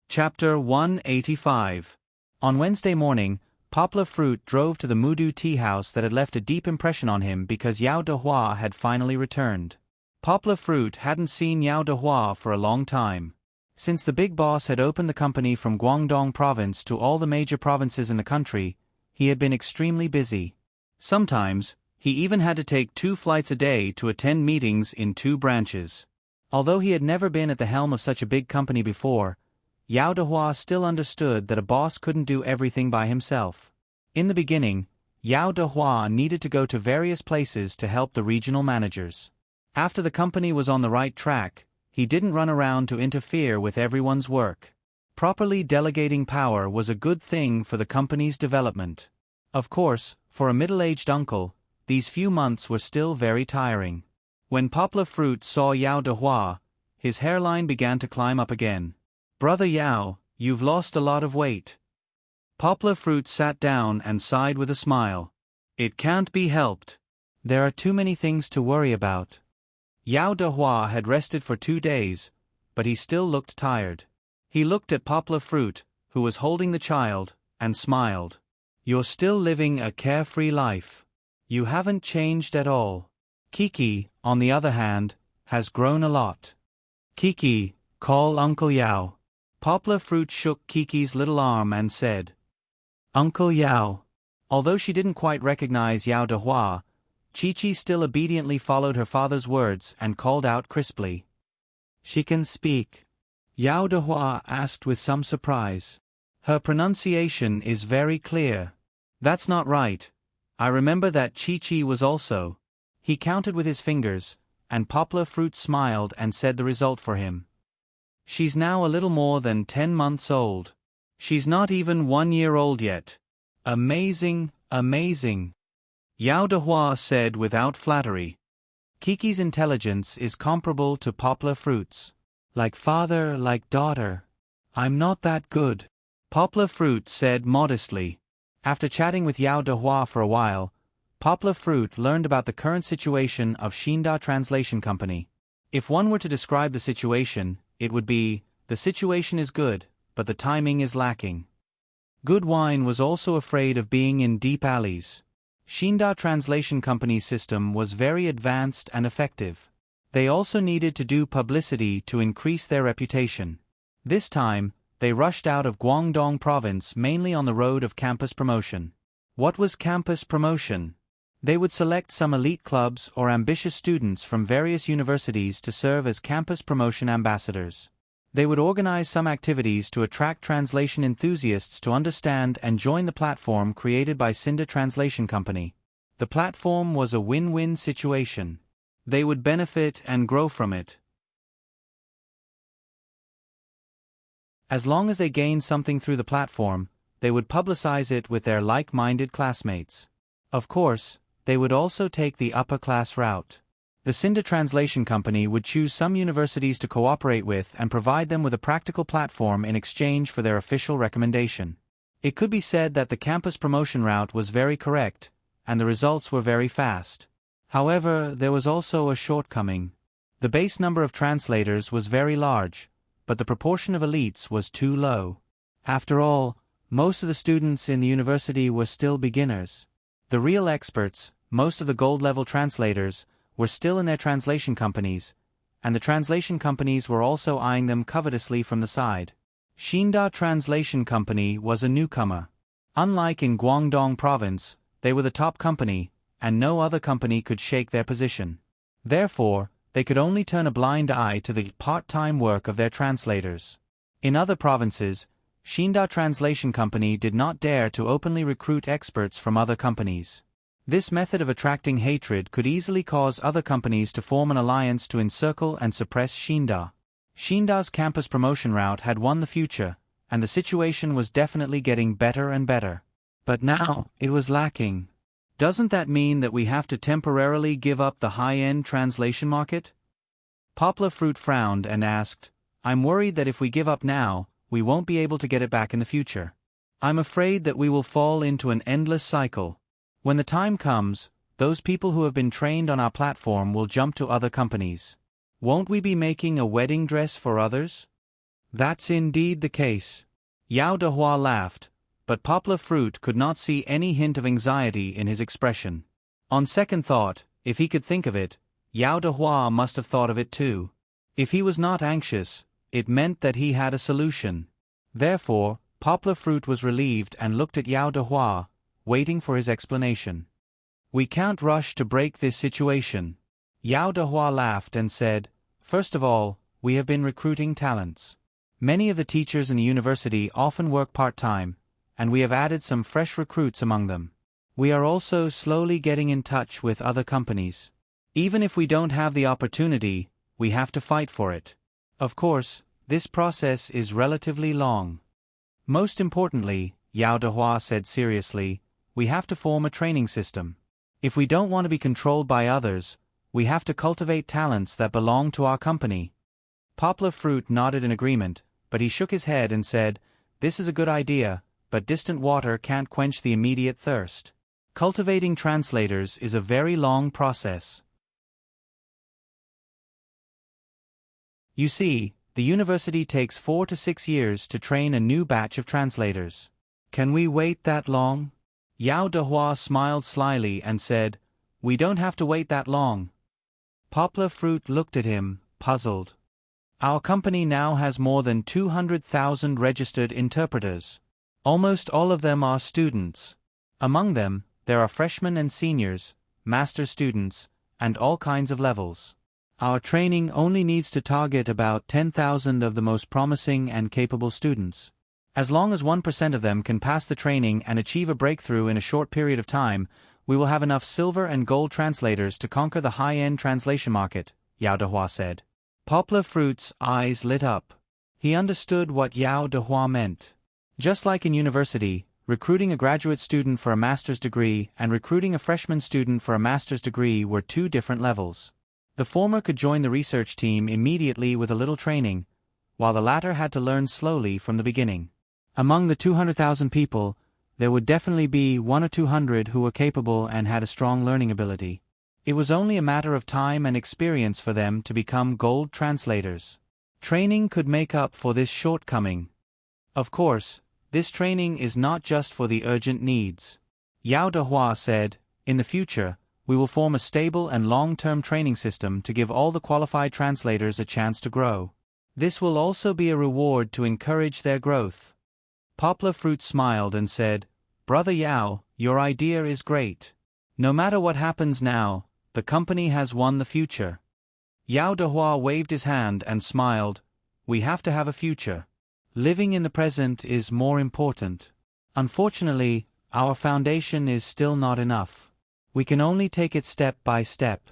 Chapter 185. On Wednesday morning, Poplar Fruit drove to the Mudu tea house that had left a deep impression on him because Yao Dehua had finally returned. Poplar Fruit hadn't seen Yao Dehua for a long time. Since the big boss had opened the company from Guangdong province to all the major provinces in the country, he had been extremely busy. Sometimes, he even had to take 2 flights a day to attend meetings in 2 branches. Although he had never been at the helm of such a big company before, Yao Dehua still understood that a boss couldn't do everything by himself. In the beginning, Yao Dehua needed to go to various places to help the regional managers. After the company was on the right track, he didn't run around to interfere with everyone's work. Properly delegating power was a good thing for the company's development. Of course, for a middle-aged uncle, these few months were still very tiring. When Poplar Fruit saw Yao Dehua, his hairline began to climb up again. "Brother Yao, you've lost a lot of weight." Poplar Fruit sat down and sighed with a smile. "It can't be helped. There are too many things to worry about." Yao Dehua had rested for 2 days, but he still looked tired. He looked at Poplar Fruit, who was holding the child, and smiled. "You're still living a carefree life. You haven't changed at all. Kiki, on the other hand, has grown a lot." "Kiki, call Uncle Yao." Poplar Fruit shook Kiki's little arm and said, "Uncle Yao." Although she didn't quite recognize Yao Dehua, Chi-Chi still obediently followed her father's words and called out crisply. "She can speak?" Yao Dehua asked with some surprise. "Her pronunciation is very clear." "That's not right. I remember that Chi-Chi was also." He counted with his fingers, and Poplar Fruit smiled and said the result for him. "She's now a little more than 10 months old. She's not even 1 year old yet. Amazing, amazing. Yao Dehua said without flattery. Kiki's intelligence is comparable to Poplar Fruit's. Like father, like daughter. I'm not that good. Poplar Fruit said modestly. After chatting with Yao Dehua for a while, Poplar Fruit learned about the current situation of Xinda Translation Company. If one were to describe the situation, it would be, the situation is good, but the timing is lacking. Good Wine was also afraid of being in deep alleys. Xinda Translation Company's system was very advanced and effective. They also needed to do publicity to increase their reputation. This time, they rushed out of Guangdong province mainly on the road of campus promotion. What was campus promotion? They would select some elite clubs or ambitious students from various universities to serve as campus promotion ambassadors. They would organize some activities to attract translation enthusiasts to understand and join the platform created by Xinda Translation Company. The platform was a win-win situation. They would benefit and grow from it. As long as they gained something through the platform, they would publicize it with their like-minded classmates. Of course, they would also take the upper-class route. The Xinda Translation Company would choose some universities to cooperate with and provide them with a practical platform in exchange for their official recommendation. It could be said that the campus promotion route was very correct, and the results were very fast. However, there was also a shortcoming. The base number of translators was very large, but the proportion of elites was too low. After all, most of the students in the university were still beginners. The real experts, most of the gold-level translators, were still in their translation companies, and the translation companies were also eyeing them covetously from the side. Xinda Translation Company was a newcomer. Unlike in Guangdong province, they were the top company, and no other company could shake their position. Therefore, they could only turn a blind eye to the part-time work of their translators. In other provinces, Xinda Translation Company did not dare to openly recruit experts from other companies. This method of attracting hatred could easily cause other companies to form an alliance to encircle and suppress Xinda. Xinda's campus promotion route had won the future, and the situation was definitely getting better and better. But now, it was lacking. Doesn't that mean that we have to temporarily give up the high-end translation market? Poplar Fruit frowned and asked, I'm worried that if we give up now, we won't be able to get it back in the future. I'm afraid that we will fall into an endless cycle. When the time comes, those people who have been trained on our platform will jump to other companies. Won't we be making a wedding dress for others? That's indeed the case. Yao Dehua laughed, but Poplar Fruit could not see any hint of anxiety in his expression. On second thought, if he could think of it, Yao Dehua must have thought of it too. If he was not anxious, it meant that he had a solution. Therefore, Poplar Fruit was relieved and looked at Yao Dehua, waiting for his explanation. We can't rush to break this situation. Yao Dehua laughed and said, First of all, we have been recruiting talents. Many of the teachers in the university often work part-time, and we have added some fresh recruits among them. We are also slowly getting in touch with other companies. Even if we don't have the opportunity, we have to fight for it. Of course, this process is relatively long. Most importantly, Yao Dehua said seriously, we have to form a training system. If we don't want to be controlled by others, we have to cultivate talents that belong to our company. Poplar Fruit nodded in agreement, but he shook his head and said, This is a good idea, but distant water can't quench the immediate thirst. Cultivating translators is a very long process. You see, the university takes 4 to 6 years to train a new batch of translators. Can we wait that long? Yao Dehua smiled slyly and said, We don't have to wait that long. Poplar Fruit looked at him, puzzled. Our company now has more than 200,000 registered interpreters. Almost all of them are students. Among them, there are freshmen and seniors, master students, and all kinds of levels. Our training only needs to target about 10,000 of the most promising and capable students. As long as 1% of them can pass the training and achieve a breakthrough in a short period of time, we will have enough silver and gold translators to conquer the high-end translation market, Yao Dehua said. Poplar Fruit's eyes lit up. He understood what Yao Dehua meant. Just like in university, recruiting a graduate student for a master's degree and recruiting a freshman student for a master's degree were two different levels. The former could join the research team immediately with a little training, while the latter had to learn slowly from the beginning. Among the 200,000 people, there would definitely be 1 or 200 who were capable and had a strong learning ability. It was only a matter of time and experience for them to become gold translators. Training could make up for this shortcoming. Of course, this training is not just for the urgent needs. Yao Dehua said, "In the future, we will form a stable and long-term training system to give all the qualified translators a chance to grow. This will also be a reward to encourage their growth." Poplar Fruit smiled and said, "Brother Yao, your idea is great. No matter what happens now, the company has won the future." Yao Dehua waved his hand and smiled, "We have to have a future. Living in the present is more important. Unfortunately, our foundation is still not enough. We can only take it step by step.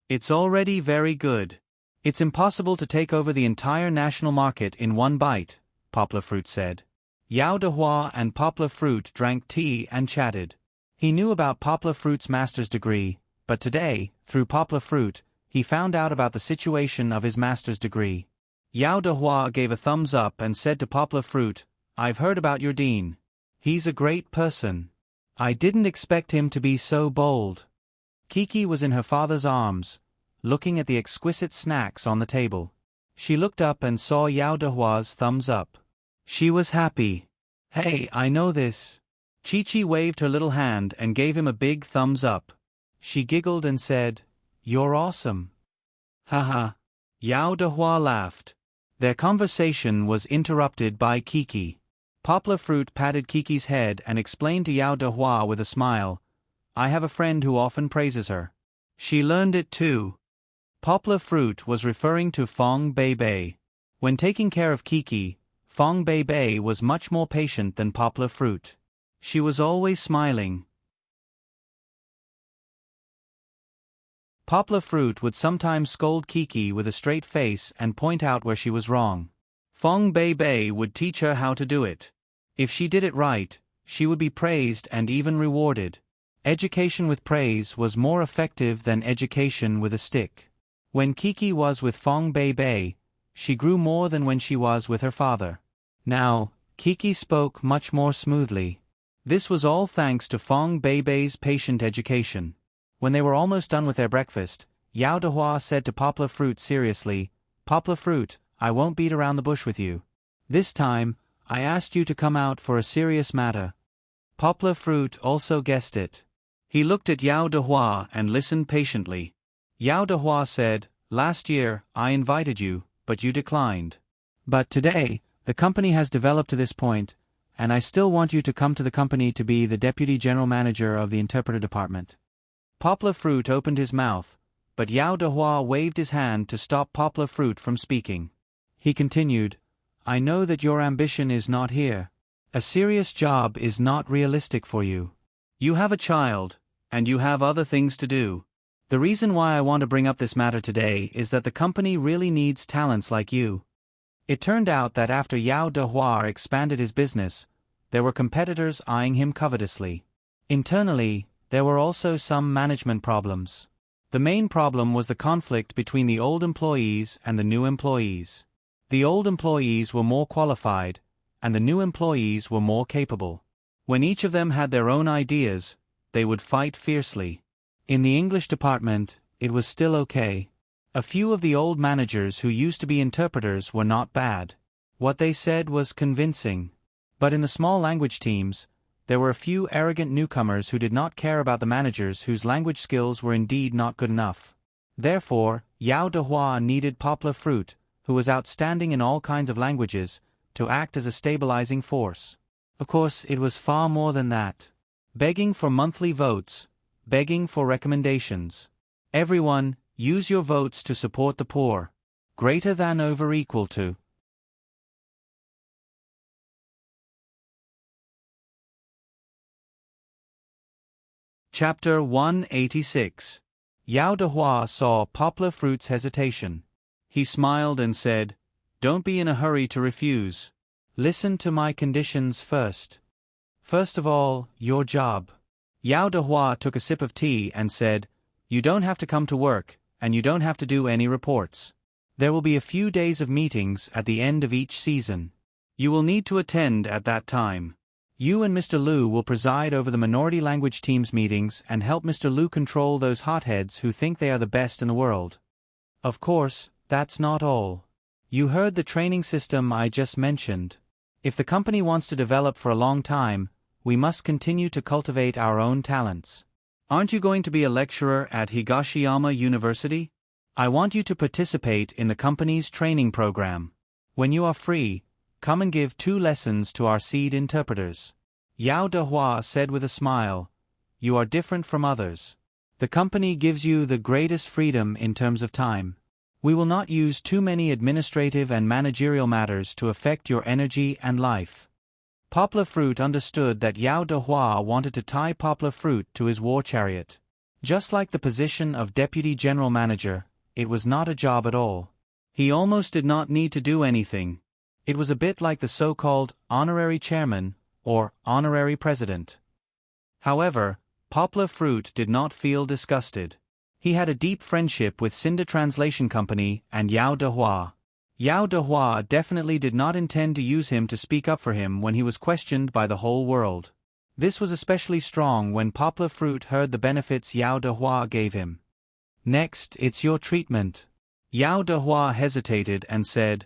It's already very good. It's impossible to take over the entire national market in one bite," Poplar Fruit said. Yao Dehua and Poplar Fruit drank tea and chatted. He knew about Poplar Fruit's master's degree, but today, through Poplar Fruit, he found out about the situation of his master's degree. Yao Dehua gave a thumbs up and said to Poplar Fruit, "I've heard about your dean. He's a great person. I didn't expect him to be so bold." Kiki was in her father's arms, looking at the exquisite snacks on the table. She looked up and saw Yao Dehua's thumbs up. She was happy. "Hey, I know this." Chi-Chi waved her little hand and gave him a big thumbs up. She giggled and said, "You're awesome." Haha. Yao Dehua laughed. Their conversation was interrupted by Kiki. Poplar Fruit patted Kiki's head and explained to Yao Dehua with a smile, "I have a friend who often praises her. She learned it too." Poplar Fruit was referring to Fong Bei. When taking care of Kiki, Fong Bei was much more patient than Poplar Fruit. She was always smiling. Poplar Fruit would sometimes scold Kiki with a straight face and point out where she was wrong. Fong Bei would teach her how to do it. If she did it right, she would be praised and even rewarded. Education with praise was more effective than education with a stick. When Kiki was with Fong Bei, she grew more than when she was with her father. Now, Kiki spoke much more smoothly. This was all thanks to Fong Bei's patient education. When they were almost done with their breakfast, Yao Dehua said to Poplar Fruit seriously, "Poplar Fruit, I won't beat around the bush with you. This time, I asked you to come out for a serious matter." Poplar Fruit also guessed it. He looked at Yao Dehua and listened patiently. Yao Dehua said, "Last year, I invited you, but you declined. But today, the company has developed to this point, and I still want you to come to the company to be the Deputy General Manager of the Interpreter Department." Poplar Fruit opened his mouth, but Yao Dehua waved his hand to stop Poplar Fruit from speaking. He continued, "I know that your ambition is not here. A serious job is not realistic for you. You have a child, and you have other things to do. The reason why I want to bring up this matter today is that the company really needs talents like you." It turned out that after Yao Dehua expanded his business, there were competitors eyeing him covetously. Internally, there were also some management problems. The main problem was the conflict between the old employees and the new employees. The old employees were more qualified, and the new employees were more capable. When each of them had their own ideas, they would fight fiercely. In the English department, it was still okay. A few of the old managers who used to be interpreters were not bad. What they said was convincing. But in the small language teams, there were a few arrogant newcomers who did not care about the managers whose language skills were indeed not good enough. Therefore, Yao Dehua needed Poplar Fruit, who was outstanding in all kinds of languages, to act as a stabilizing force. Of course, it was far more than that. Begging for monthly votes, begging for recommendations. Everyone, use your votes to support the poor. Greater than over equal to. Chapter 186. Yao Dehua saw Poplar Fruit's hesitation. He smiled and said, "Don't be in a hurry to refuse. Listen to my conditions first. First of all, your job. Yao Dehua took a sip of tea and said, "You don't have to come to work, and you don't have to do any reports. There will be a few days of meetings at the end of each season. You will need to attend at that time. You and Mr. Liu will preside over the minority language team's meetings and help Mr. Liu control those hotheads who think they are the best in the world. Of course, that's not all. You heard the training system I just mentioned. If the company wants to develop for a long time, we must continue to cultivate our own talents. Aren't you going to be a lecturer at Higashiyama University? I want you to participate in the company's training program. When you are free, come and give 2 lessons to our seed interpreters." Yao Dehua said with a smile, "You are different from others. The company gives you the greatest freedom in terms of time. We will not use too many administrative and managerial matters to affect your energy and life." Poplar Fruit understood that Yao Dehua wanted to tie Poplar Fruit to his war chariot. Just like the position of Deputy General Manager, it was not a job at all. He almost did not need to do anything. It was a bit like the so-called honorary chairman or honorary president. However, Poplar Fruit did not feel disgusted. He had a deep friendship with Cinda Translation Company and Yao Dehua. Yao Dehua definitely did not intend to use him to speak up for him when he was questioned by the whole world. This was especially strong when Poplar Fruit heard the benefits Yao Dehua gave him. "Next, it's your treatment." Yao Dehua hesitated and said,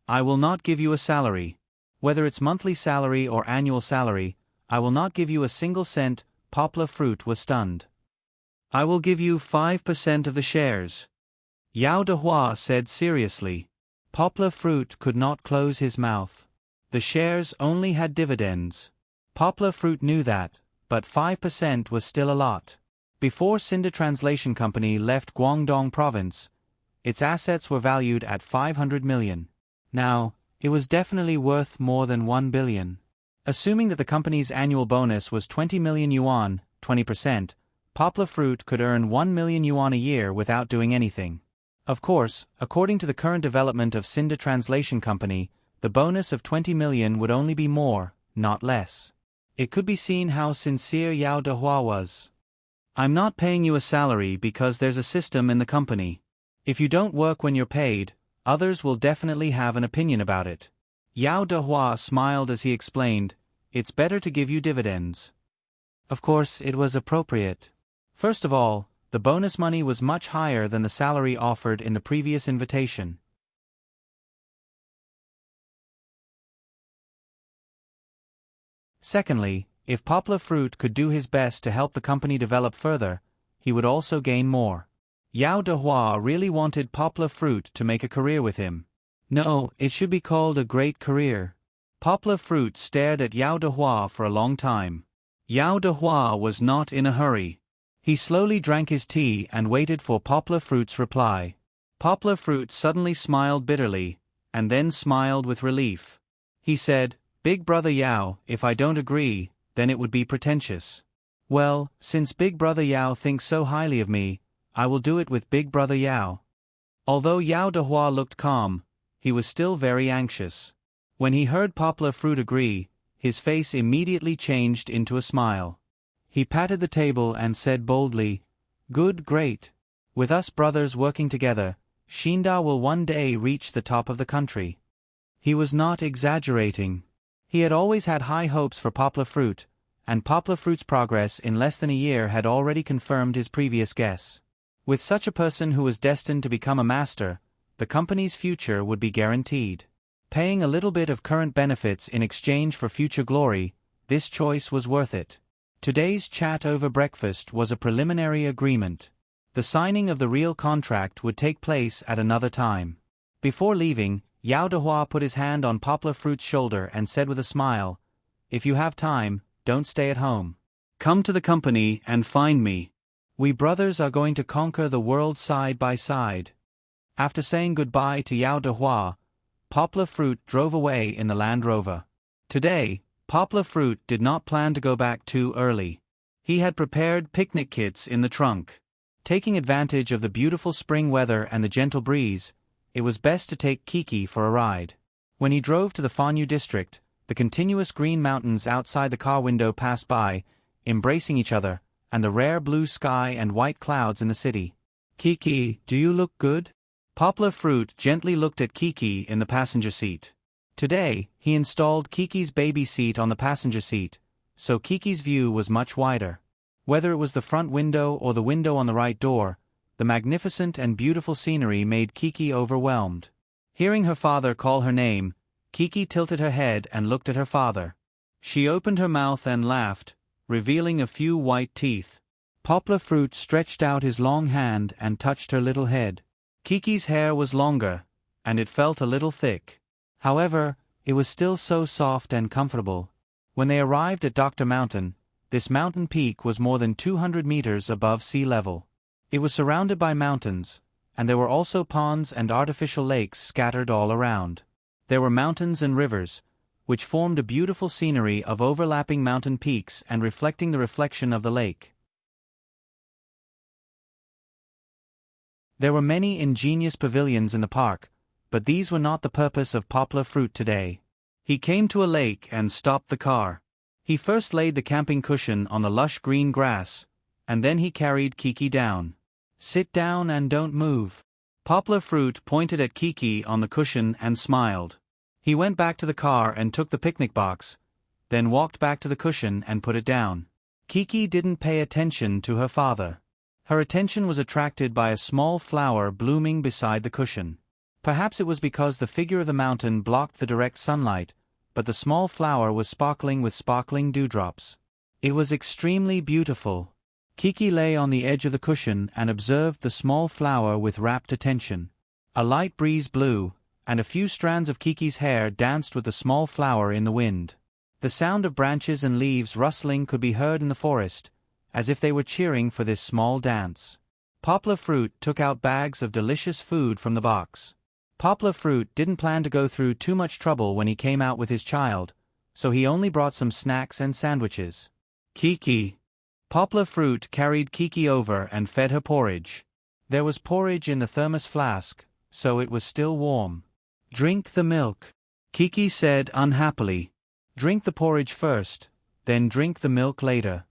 "I will not give you a salary. Whether it's monthly salary or annual salary, I will not give you a single cent." Poplar Fruit was stunned. "I will give you 5% of the shares," Yao Dehua said seriously. Poplar Fruit could not close his mouth. The shares only had dividends. Poplar Fruit knew that, but 5% was still a lot. Before Cinda Translation Company left Guangdong Province, its assets were valued at 500 million. Now, it was definitely worth more than 1 billion. Assuming that the company's annual bonus was 20 million yuan, 20%, Poplar Fruit could earn 1 million yuan a year without doing anything. Of course, according to the current development of Cinda Translation Company, the bonus of 20 million would only be more, not less. It could be seen how sincere Yao Dehua was. "I'm not paying you a salary because there's a system in the company. If you don't work when you're paid, others will definitely have an opinion about it." Yao Dehua smiled as he explained, "It's better to give you dividends." Of course, it was appropriate. First of all, the bonus money was much higher than the salary offered in the previous invitation. Secondly, if Poplar Fruit could do his best to help the company develop further, he would also gain more. Yao Dehua really wanted Poplar Fruit to make a career with him. No, it should be called a great career. Poplar Fruit stared at Yao Dehua for a long time. Yao Dehua was not in a hurry. He slowly drank his tea and waited for Poplar Fruit's reply. Poplar Fruit suddenly smiled bitterly, and then smiled with relief. He said, "Big Brother Yao, if I don't agree, then it would be pretentious. Well, since Big Brother Yao thinks so highly of me, I will do it with Big Brother Yao." Although Yao Dehua looked calm, he was still very anxious. When he heard Poplar Fruit agree, his face immediately changed into a smile. He patted the table and said boldly, "Good, great. With us brothers working together, Xinda will one day reach the top of the country." He was not exaggerating. He had always had high hopes for Poplar Fruit, and Poplar Fruit's progress in less than a year had already confirmed his previous guess. With such a person who was destined to become a master, the company's future would be guaranteed. Paying a little bit of current benefits in exchange for future glory, this choice was worth it. Today's chat over breakfast was a preliminary agreement. The signing of the real contract would take place at another time. Before leaving, Yao Dehua put his hand on Poplar Fruit's shoulder and said with a smile, "If you have time, don't stay at home. Come to the company and find me. We brothers are going to conquer the world side by side." After saying goodbye to Yao Dehua, Poplar Fruit drove away in the Land Rover. Today, Poplar Fruit did not plan to go back too early. He had prepared picnic kits in the trunk. Taking advantage of the beautiful spring weather and the gentle breeze, it was best to take Kiki for a ride. When he drove to the Fanyu district, the continuous green mountains outside the car window passed by, embracing each other, and the rare blue sky and white clouds in the city. "Kiki, do you look good?" Poplar Fruit gently looked at Kiki in the passenger seat. Today, he installed Kiki's baby seat on the passenger seat, so Kiki's view was much wider. Whether it was the front window or the window on the right door, the magnificent and beautiful scenery made Kiki overwhelmed. Hearing her father call her name, Kiki tilted her head and looked at her father. She opened her mouth and laughed, revealing a few white teeth. Poplar Fruit stretched out his long hand and touched her little head. Kiki's hair was longer, and it felt a little thick. However, it was still so soft and comfortable. When they arrived at Dr. Mountain, this mountain peak was more than 200 meters above sea level. It was surrounded by mountains, and there were also ponds and artificial lakes scattered all around. There were mountains and rivers, which formed a beautiful scenery of overlapping mountain peaks and reflecting the reflection of the lake. There were many ingenious pavilions in the park, but these were not the purpose of Poplar Fruit today. He came to a lake and stopped the car. He first laid the camping cushion on the lush green grass, and then he carried Kiki down. "Sit down and don't move." Poplar Fruit pointed at Kiki on the cushion and smiled. He went back to the car and took the picnic box, then walked back to the cushion and put it down. Kiki didn't pay attention to her father. Her attention was attracted by a small flower blooming beside the cushion. Perhaps it was because the figure of the mountain blocked the direct sunlight, but the small flower was sparkling with sparkling dewdrops. It was extremely beautiful. Kiki lay on the edge of the cushion and observed the small flower with rapt attention. A light breeze blew, and a few strands of Kiki's hair danced with the small flower in the wind. The sound of branches and leaves rustling could be heard in the forest, as if they were cheering for this small dance. Poplar Fruit took out bags of delicious food from the box. Poplar Fruit didn't plan to go through too much trouble when he came out with his child, so he only brought some snacks and sandwiches. "Kiki." Poplar Fruit carried Kiki over and fed her porridge. There was porridge in the thermos flask, so it was still warm. "Drink the milk," Kiki said unhappily. "Drink the porridge first, then drink the milk later,"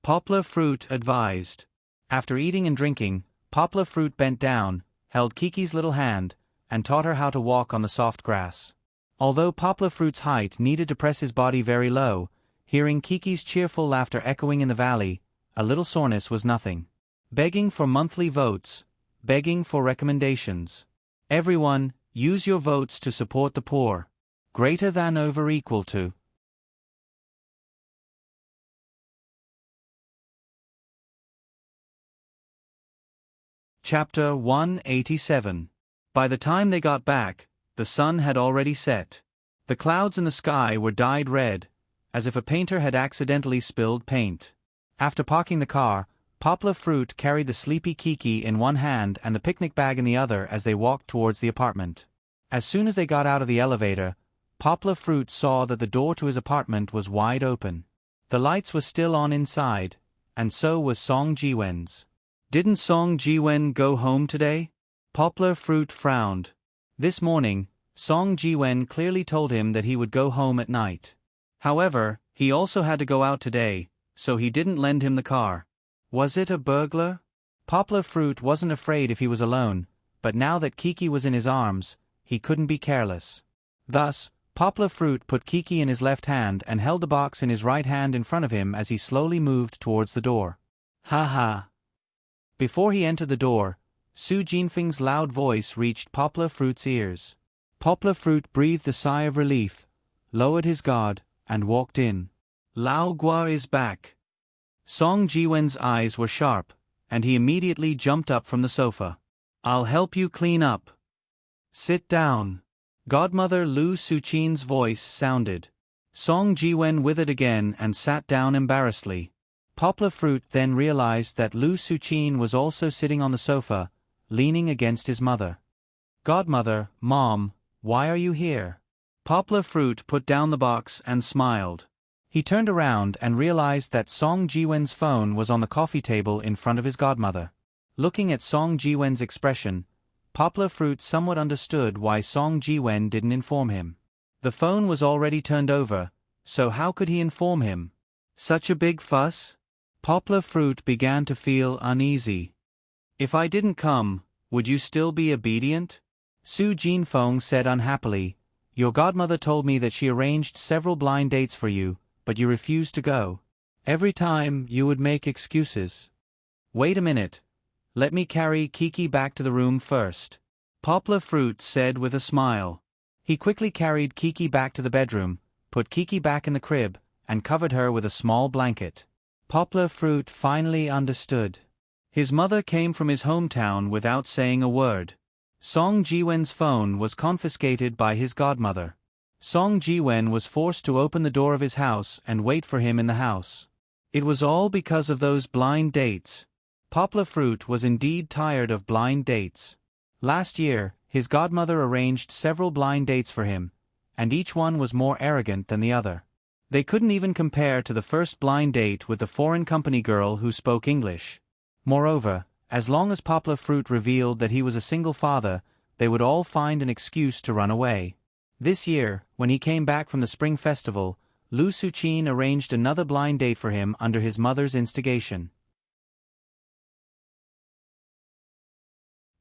Poplar Fruit advised. After eating and drinking, Poplar Fruit bent down, held Kiki's little hand, and taught her how to walk on the soft grass. Although Poplar Fruit's height needed to press his body very low, hearing Kiki's cheerful laughter echoing in the valley, a little soreness was nothing. Begging for monthly votes, begging for recommendations. Everyone, use your votes to support the poor. Greater than over equal to. Chapter 187. By the time they got back, the sun had already set. The clouds in the sky were dyed red, as if a painter had accidentally spilled paint. After parking the car, Poplar Fruit carried the sleepy Kiki in one hand and the picnic bag in the other as they walked towards the apartment. As soon as they got out of the elevator, Poplar Fruit saw that the door to his apartment was wide open. The lights were still on inside, and so was Song Jiwen's. Didn't Song Jiwen go home today? Poplar Fruit frowned. This morning, Song Jiwen clearly told him that he would go home at night. However, he also had to go out today, so he didn't lend him the car. Was it a burglar? Poplar Fruit wasn't afraid if he was alone, but now that Kiki was in his arms, he couldn't be careless. Thus, Poplar Fruit put Kiki in his left hand and held the box in his right hand in front of him as he slowly moved towards the door. "Ha ha!" Before he entered the door, Su Jinfeng's loud voice reached Poplar Fruit's ears. Poplar Fruit breathed a sigh of relief, lowered his guard, and walked in. "Lao Gua is back." Song Jiwen's eyes were sharp, and he immediately jumped up from the sofa. "I'll help you clean up." "Sit down." Godmother Lu Suqin's voice sounded. Song Jiwen withered again and sat down embarrassedly. Poplar Fruit then realized that Lu Suqin was also sitting on the sofa, leaning against his mother. "Godmother, Mom, why are you here?" Poplar Fruit put down the box and smiled. He turned around and realized that Song Jiwen's phone was on the coffee table in front of his godmother. Looking at Song Jiwen's expression, Poplar Fruit somewhat understood why Song Jiwen didn't inform him. The phone was already turned over, so how could he inform him? Such a big fuss? Poplar Fruit began to feel uneasy. If I didn't come, would you still be obedient? Su Jinfeng said unhappily, your godmother told me that she arranged several blind dates for you, but you refused to go. Every time, you would make excuses. Wait a minute. Let me carry Kiki back to the room first. Poplar Fruit said with a smile. He quickly carried Kiki back to the bedroom, put Kiki back in the crib, and covered her with a small blanket. Poplar Fruit finally understood. His mother came from his hometown without saying a word. Song Jiwen's phone was confiscated by his godmother. Song Jiwen was forced to open the door of his house and wait for him in the house. It was all because of those blind dates. Poplar Fruit was indeed tired of blind dates. Last year, his godmother arranged several blind dates for him, and each one was more arrogant than the other. They couldn't even compare to the first blind date with the foreign company girl who spoke English. Moreover, as long as Poplar Fruit revealed that he was a single father, they would all find an excuse to run away. This year, when he came back from the Spring Festival, Lu Suqin arranged another blind date for him under his mother's instigation.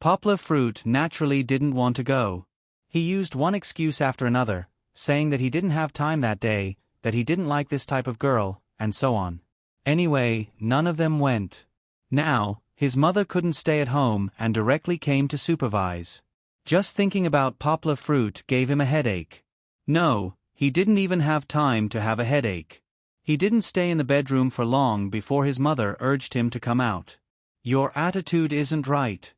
Poplar Fruit naturally didn't want to go. He used one excuse after another, saying that he didn't have time that day, that he didn't like this type of girl, and so on. Anyway, none of them went. Now, his mother couldn't stay at home and directly came to supervise. Just thinking about Poplar Fruit gave him a headache. No, he didn't even have time to have a headache. He didn't stay in the bedroom for long before his mother urged him to come out. Your attitude isn't right.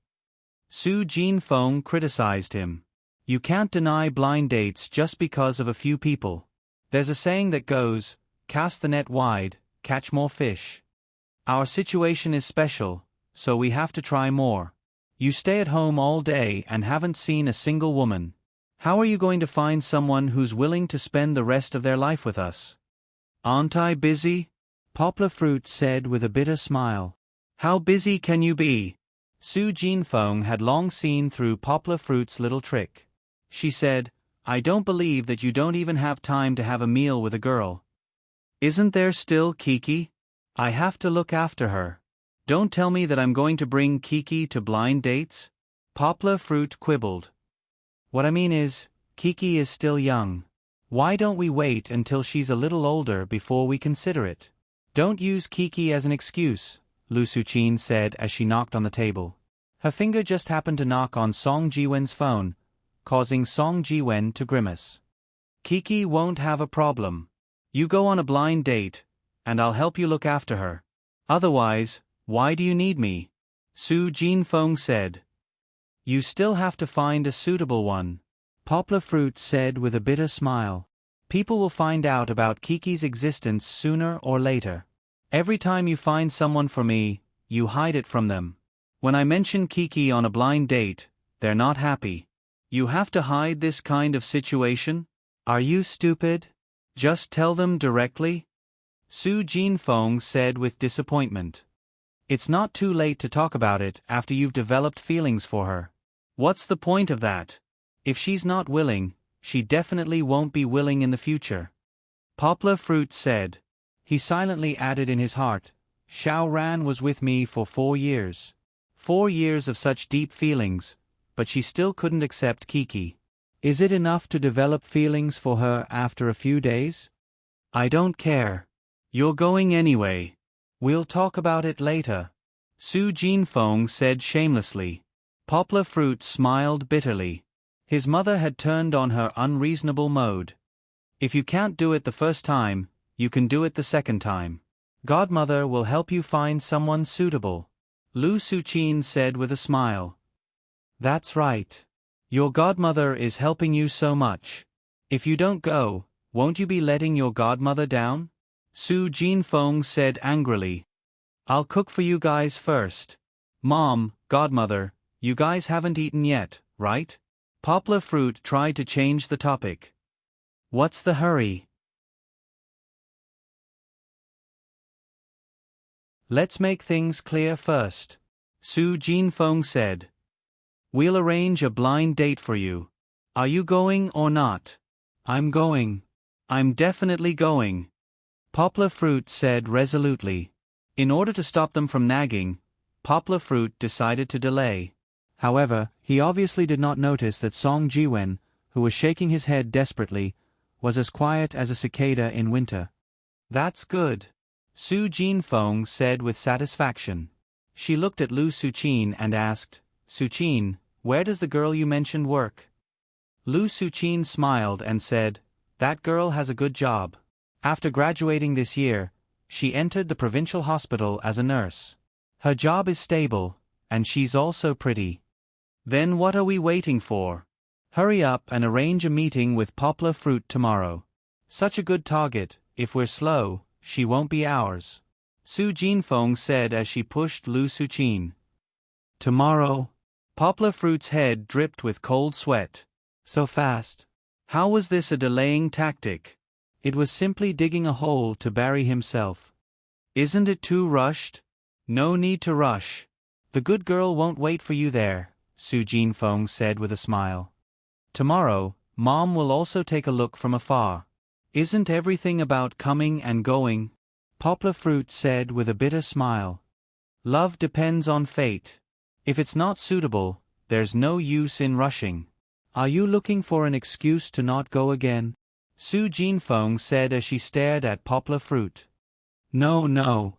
Su Jinfeng criticized him. You can't deny blind dates just because of a few people. There's a saying that goes, cast the net wide, catch more fish. Our situation is special, so we have to try more. You stay at home all day and haven't seen a single woman. How are you going to find someone who's willing to spend the rest of their life with us? Aren't I busy? Poplar Fruit said with a bitter smile. How busy can you be? Su Jinfeng had long seen through Poplar Fruit's little trick. She said, I don't believe that you don't even have time to have a meal with a girl. Isn't there still Kiki? I have to look after her. Don't tell me that I'm going to bring Kiki to blind dates? Poplar Fruit quibbled. What I mean is, Kiki is still young. Why don't we wait until she's a little older before we consider it? Don't use Kiki as an excuse, Lu Suqin said as she knocked on the table. Her finger just happened to knock on Song Jiwen's phone, causing Song Jiwen to grimace. Kiki won't have a problem. You go on a blind date, and I'll help you look after her. Otherwise, why do you need me? Su Jinfeng said. You still have to find a suitable one. Poplar Fruit said with a bitter smile. People will find out about Kiki's existence sooner or later. Every time you find someone for me, you hide it from them. When I mention Kiki on a blind date, they're not happy. You have to hide this kind of situation? Are you stupid? Just tell them directly? Su Jinfeng said with disappointment. It's not too late to talk about it after you've developed feelings for her. What's the point of that? If she's not willing, she definitely won't be willing in the future. Poplar Fruit said. He silently added in his heart, Xiao Ran was with me for 4 years. 4 years of such deep feelings, but she still couldn't accept Kiki. Is it enough to develop feelings for her after a few days? I don't care. You're going anyway. We'll talk about it later. Su Jinfeng said shamelessly. Poplar Fruit smiled bitterly. His mother had turned on her unreasonable mode. If you can't do it the first time, you can do it the second time. Godmother will help you find someone suitable. Lu Suqin said with a smile. That's right. Your godmother is helping you so much. If you don't go, won't you be letting your godmother down? Su Jinfeng said angrily. I'll cook for you guys first. Mom, godmother, you guys haven't eaten yet, right? Poplar Fruit tried to change the topic. What's the hurry? Let's make things clear first. Su Jinfeng said. We'll arrange a blind date for you. Are you going or not? I'm going. I'm definitely going, Poplar Fruit said resolutely. In order to stop them from nagging, Poplar Fruit decided to delay. However, he obviously did not notice that Song Jiwen, who was shaking his head desperately, was as quiet as a cicada in winter. That's good, Su Jinfeng said with satisfaction. She looked at Lu Suqin and asked, Suqin, where does the girl you mentioned work? Lu Suqin smiled and said, that girl has a good job. After graduating this year, she entered the provincial hospital as a nurse. Her job is stable, and she's also pretty. Then what are we waiting for? Hurry up and arrange a meeting with Poplar Fruit tomorrow. Such a good target. If we're slow, she won't be ours, Su Jinfeng said as she pushed Lu Suqin. Tomorrow? Poplar Fruit's head dripped with cold sweat. So fast. How was this a delaying tactic? It was simply digging a hole to bury himself. Isn't it too rushed? No need to rush. The good girl won't wait for you there, Su Jinfeng said with a smile. Tomorrow, Mom will also take a look from afar. Isn't everything about coming and going? Poplar Fruit said with a bitter smile. Love depends on fate. If it's not suitable, there's no use in rushing. Are you looking for an excuse to not go again? Su Jinfeng said as she stared at Poplar Fruit. No.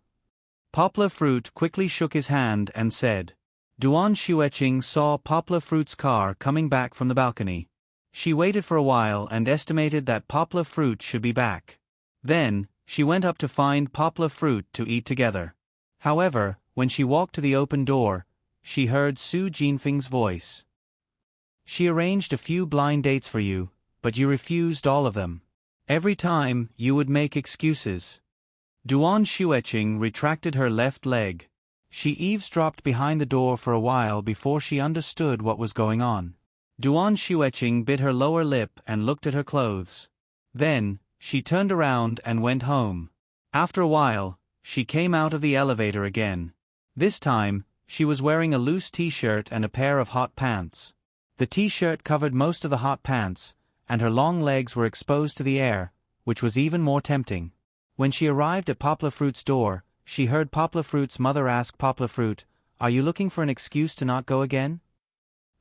Poplar Fruit quickly shook his hand and said. Duan Xueqing saw Poplar Fruit's car coming back from the balcony. She waited for a while and estimated that Poplar Fruit should be back. Then, she went up to find Poplar Fruit to eat together. However, when she walked to the open door, she heard Su Jinfeng's voice. She arranged a few blind dates for you, but you refused all of them. Every time, you would make excuses. Duan Xueqing retracted her left leg. She eavesdropped behind the door for a while before she understood what was going on. Duan Xueqing bit her lower lip and looked at her clothes. Then, she turned around and went home. After a while, she came out of the elevator again. This time, she was wearing a loose t-shirt and a pair of hot pants. The t-shirt covered most of the hot pants, and her long legs were exposed to the air, which was even more tempting. When she arrived at Poplar Fruit's door, she heard Poplar Fruit's mother ask Poplar Fruit, "Are you looking for an excuse to not go again?"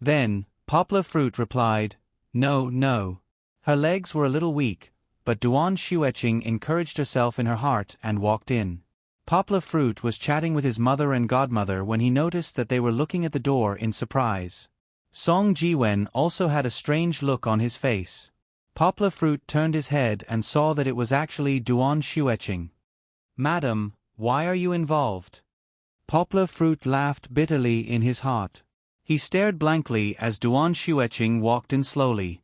Then, Poplar Fruit replied, No. Her legs were a little weak, but Duan Xueqing encouraged herself in her heart and walked in. Poplar Fruit was chatting with his mother and godmother when he noticed that they were looking at the door in surprise. Song Jiwen also had a strange look on his face. Poplar Fruit turned his head and saw that it was actually Duan Xueqing. "Madam, why are you involved?" Poplar Fruit laughed bitterly in his heart. He stared blankly as Duan Xueqing walked in slowly.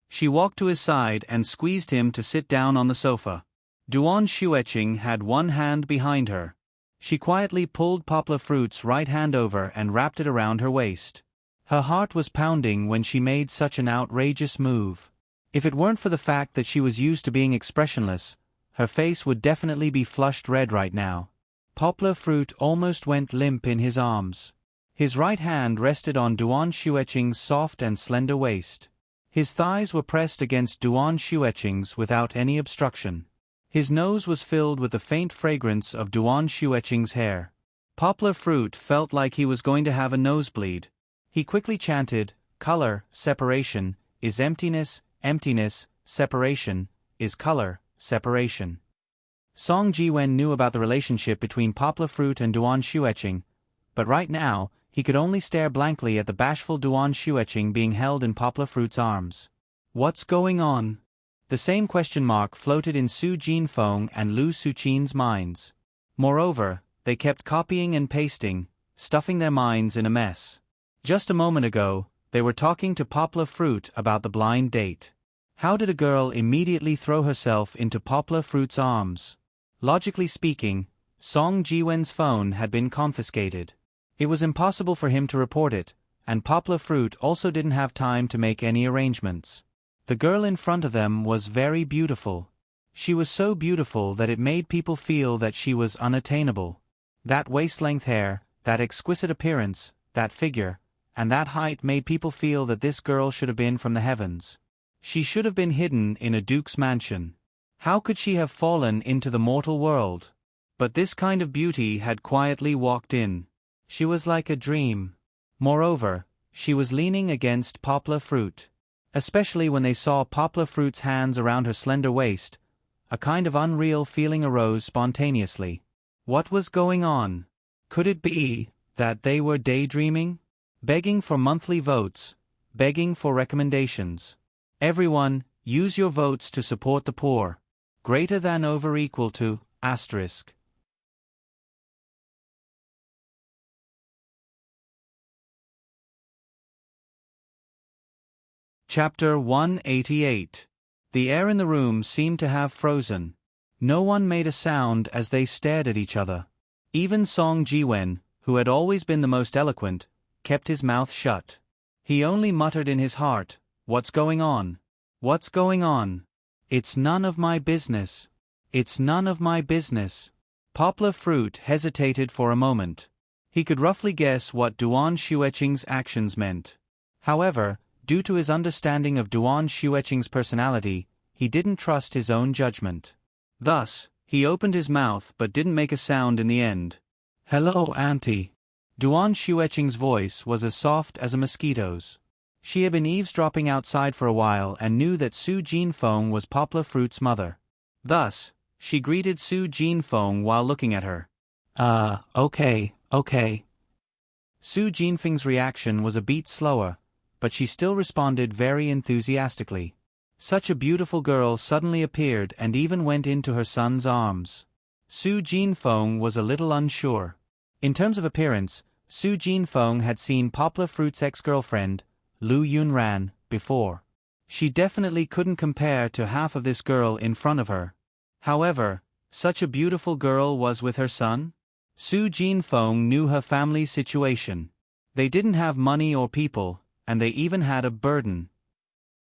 She walked to his side and squeezed him to sit down on the sofa. Duan Xueqing had one hand behind her. She quietly pulled Poplar Fruit's right hand over and wrapped it around her waist. Her heart was pounding when she made such an outrageous move. If it weren't for the fact that she was used to being expressionless, her face would definitely be flushed red right now. Poplar Fruit almost went limp in his arms. His right hand rested on Duan Xueqing's soft and slender waist. His thighs were pressed against Duan Xueqing's without any obstruction. His nose was filled with the faint fragrance of Duan Xueqing's hair. Poplar Fruit felt like he was going to have a nosebleed. He quickly chanted, "Color, separation, is emptiness, emptiness, separation, is color, separation." Song Jiwen knew about the relationship between Poplar Fruit and Duan Xueqing, but right now, he could only stare blankly at the bashful Duan Xueqing being held in Poplar Fruit's arms. What's going on? The same question mark floated in Su Jinfeng and Lu Suqin's minds. Moreover, they kept copying and pasting, stuffing their minds in a mess. Just a moment ago, they were talking to Poplar Fruit about the blind date. How did a girl immediately throw herself into Poplar Fruit's arms? Logically speaking, Song Jiwen's phone had been confiscated. It was impossible for him to report it, and Poplar Fruit also didn't have time to make any arrangements. The girl in front of them was very beautiful. She was so beautiful that it made people feel that she was unattainable. That waist-length hair, that exquisite appearance, that figure, and that height made people feel that this girl should have been from the heavens. She should have been hidden in a duke's mansion. How could she have fallen into the mortal world? But this kind of beauty had quietly walked in. She was like a dream. Moreover, she was leaning against Poplar Fruit. Especially when they saw Poplar Fruit's hands around her slender waist, a kind of unreal feeling arose spontaneously. What was going on? Could it be that they were daydreaming? Begging for monthly votes, begging for recommendations. Everyone, use your votes to support the poor. Greater than over equal to, asterisk. Chapter 188. The air in the room seemed to have frozen. No one made a sound as they stared at each other. Even Song Jiwen, who had always been the most eloquent, kept his mouth shut. He only muttered in his heart, "What's going on? What's going on? It's none of my business. It's none of my business." Poplar Fruit hesitated for a moment. He could roughly guess what Duan Xueqing's actions meant. However, due to his understanding of Duan Xueqing's personality, he didn't trust his own judgment. Thus, he opened his mouth but didn't make a sound in the end. "Hello, Auntie." Duan Xueqing's voice was as soft as a mosquito's. She had been eavesdropping outside for a while and knew that Su Jinfeng was Poplar Fruit's mother. Thus, she greeted Su Jinfeng while looking at her. Okay. Su Jinfeng's reaction was a beat slower, but she still responded very enthusiastically. Such a beautiful girl suddenly appeared and even went into her son's arms. Su Jinfeng was a little unsure. In terms of appearance, Su Jinfeng had seen Poplar Fruit's ex-girlfriend, Lu Yunran, before. She definitely couldn't compare to half of this girl in front of her. However, such a beautiful girl was with her son? Su Jinfeng knew her family's situation. They didn't have money or people, and they even had a burden.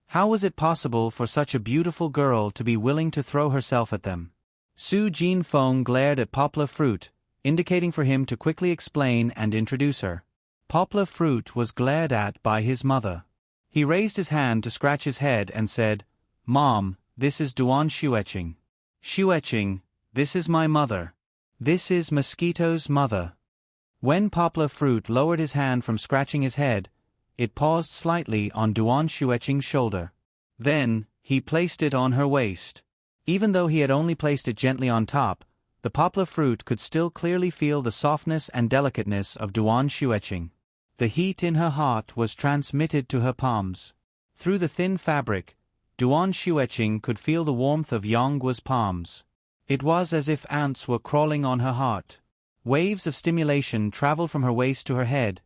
How was it possible for such a beautiful girl to be willing to throw herself at them? Su Jinfeng glared at Poplar Fruit, indicating for him to quickly explain and introduce her. Poplar Fruit was glared at by his mother. He raised his hand to scratch his head and said, "Mom, this is Duan Xueqing. Xueqing, this is my mother. This is Mosquito's mother." When Poplar Fruit lowered his hand from scratching his head, it paused slightly on Duan Xueqing's shoulder. Then, he placed it on her waist. Even though he had only placed it gently on top, the Poplar Fruit could still clearly feel the softness and delicateness of Duan Xueqing. The heat in her heart was transmitted to her palms. Through the thin fabric, Duan Xueqing could feel the warmth of Yongguo's palms. It was as if ants were crawling on her heart. Waves of stimulation traveled from her waist to her head,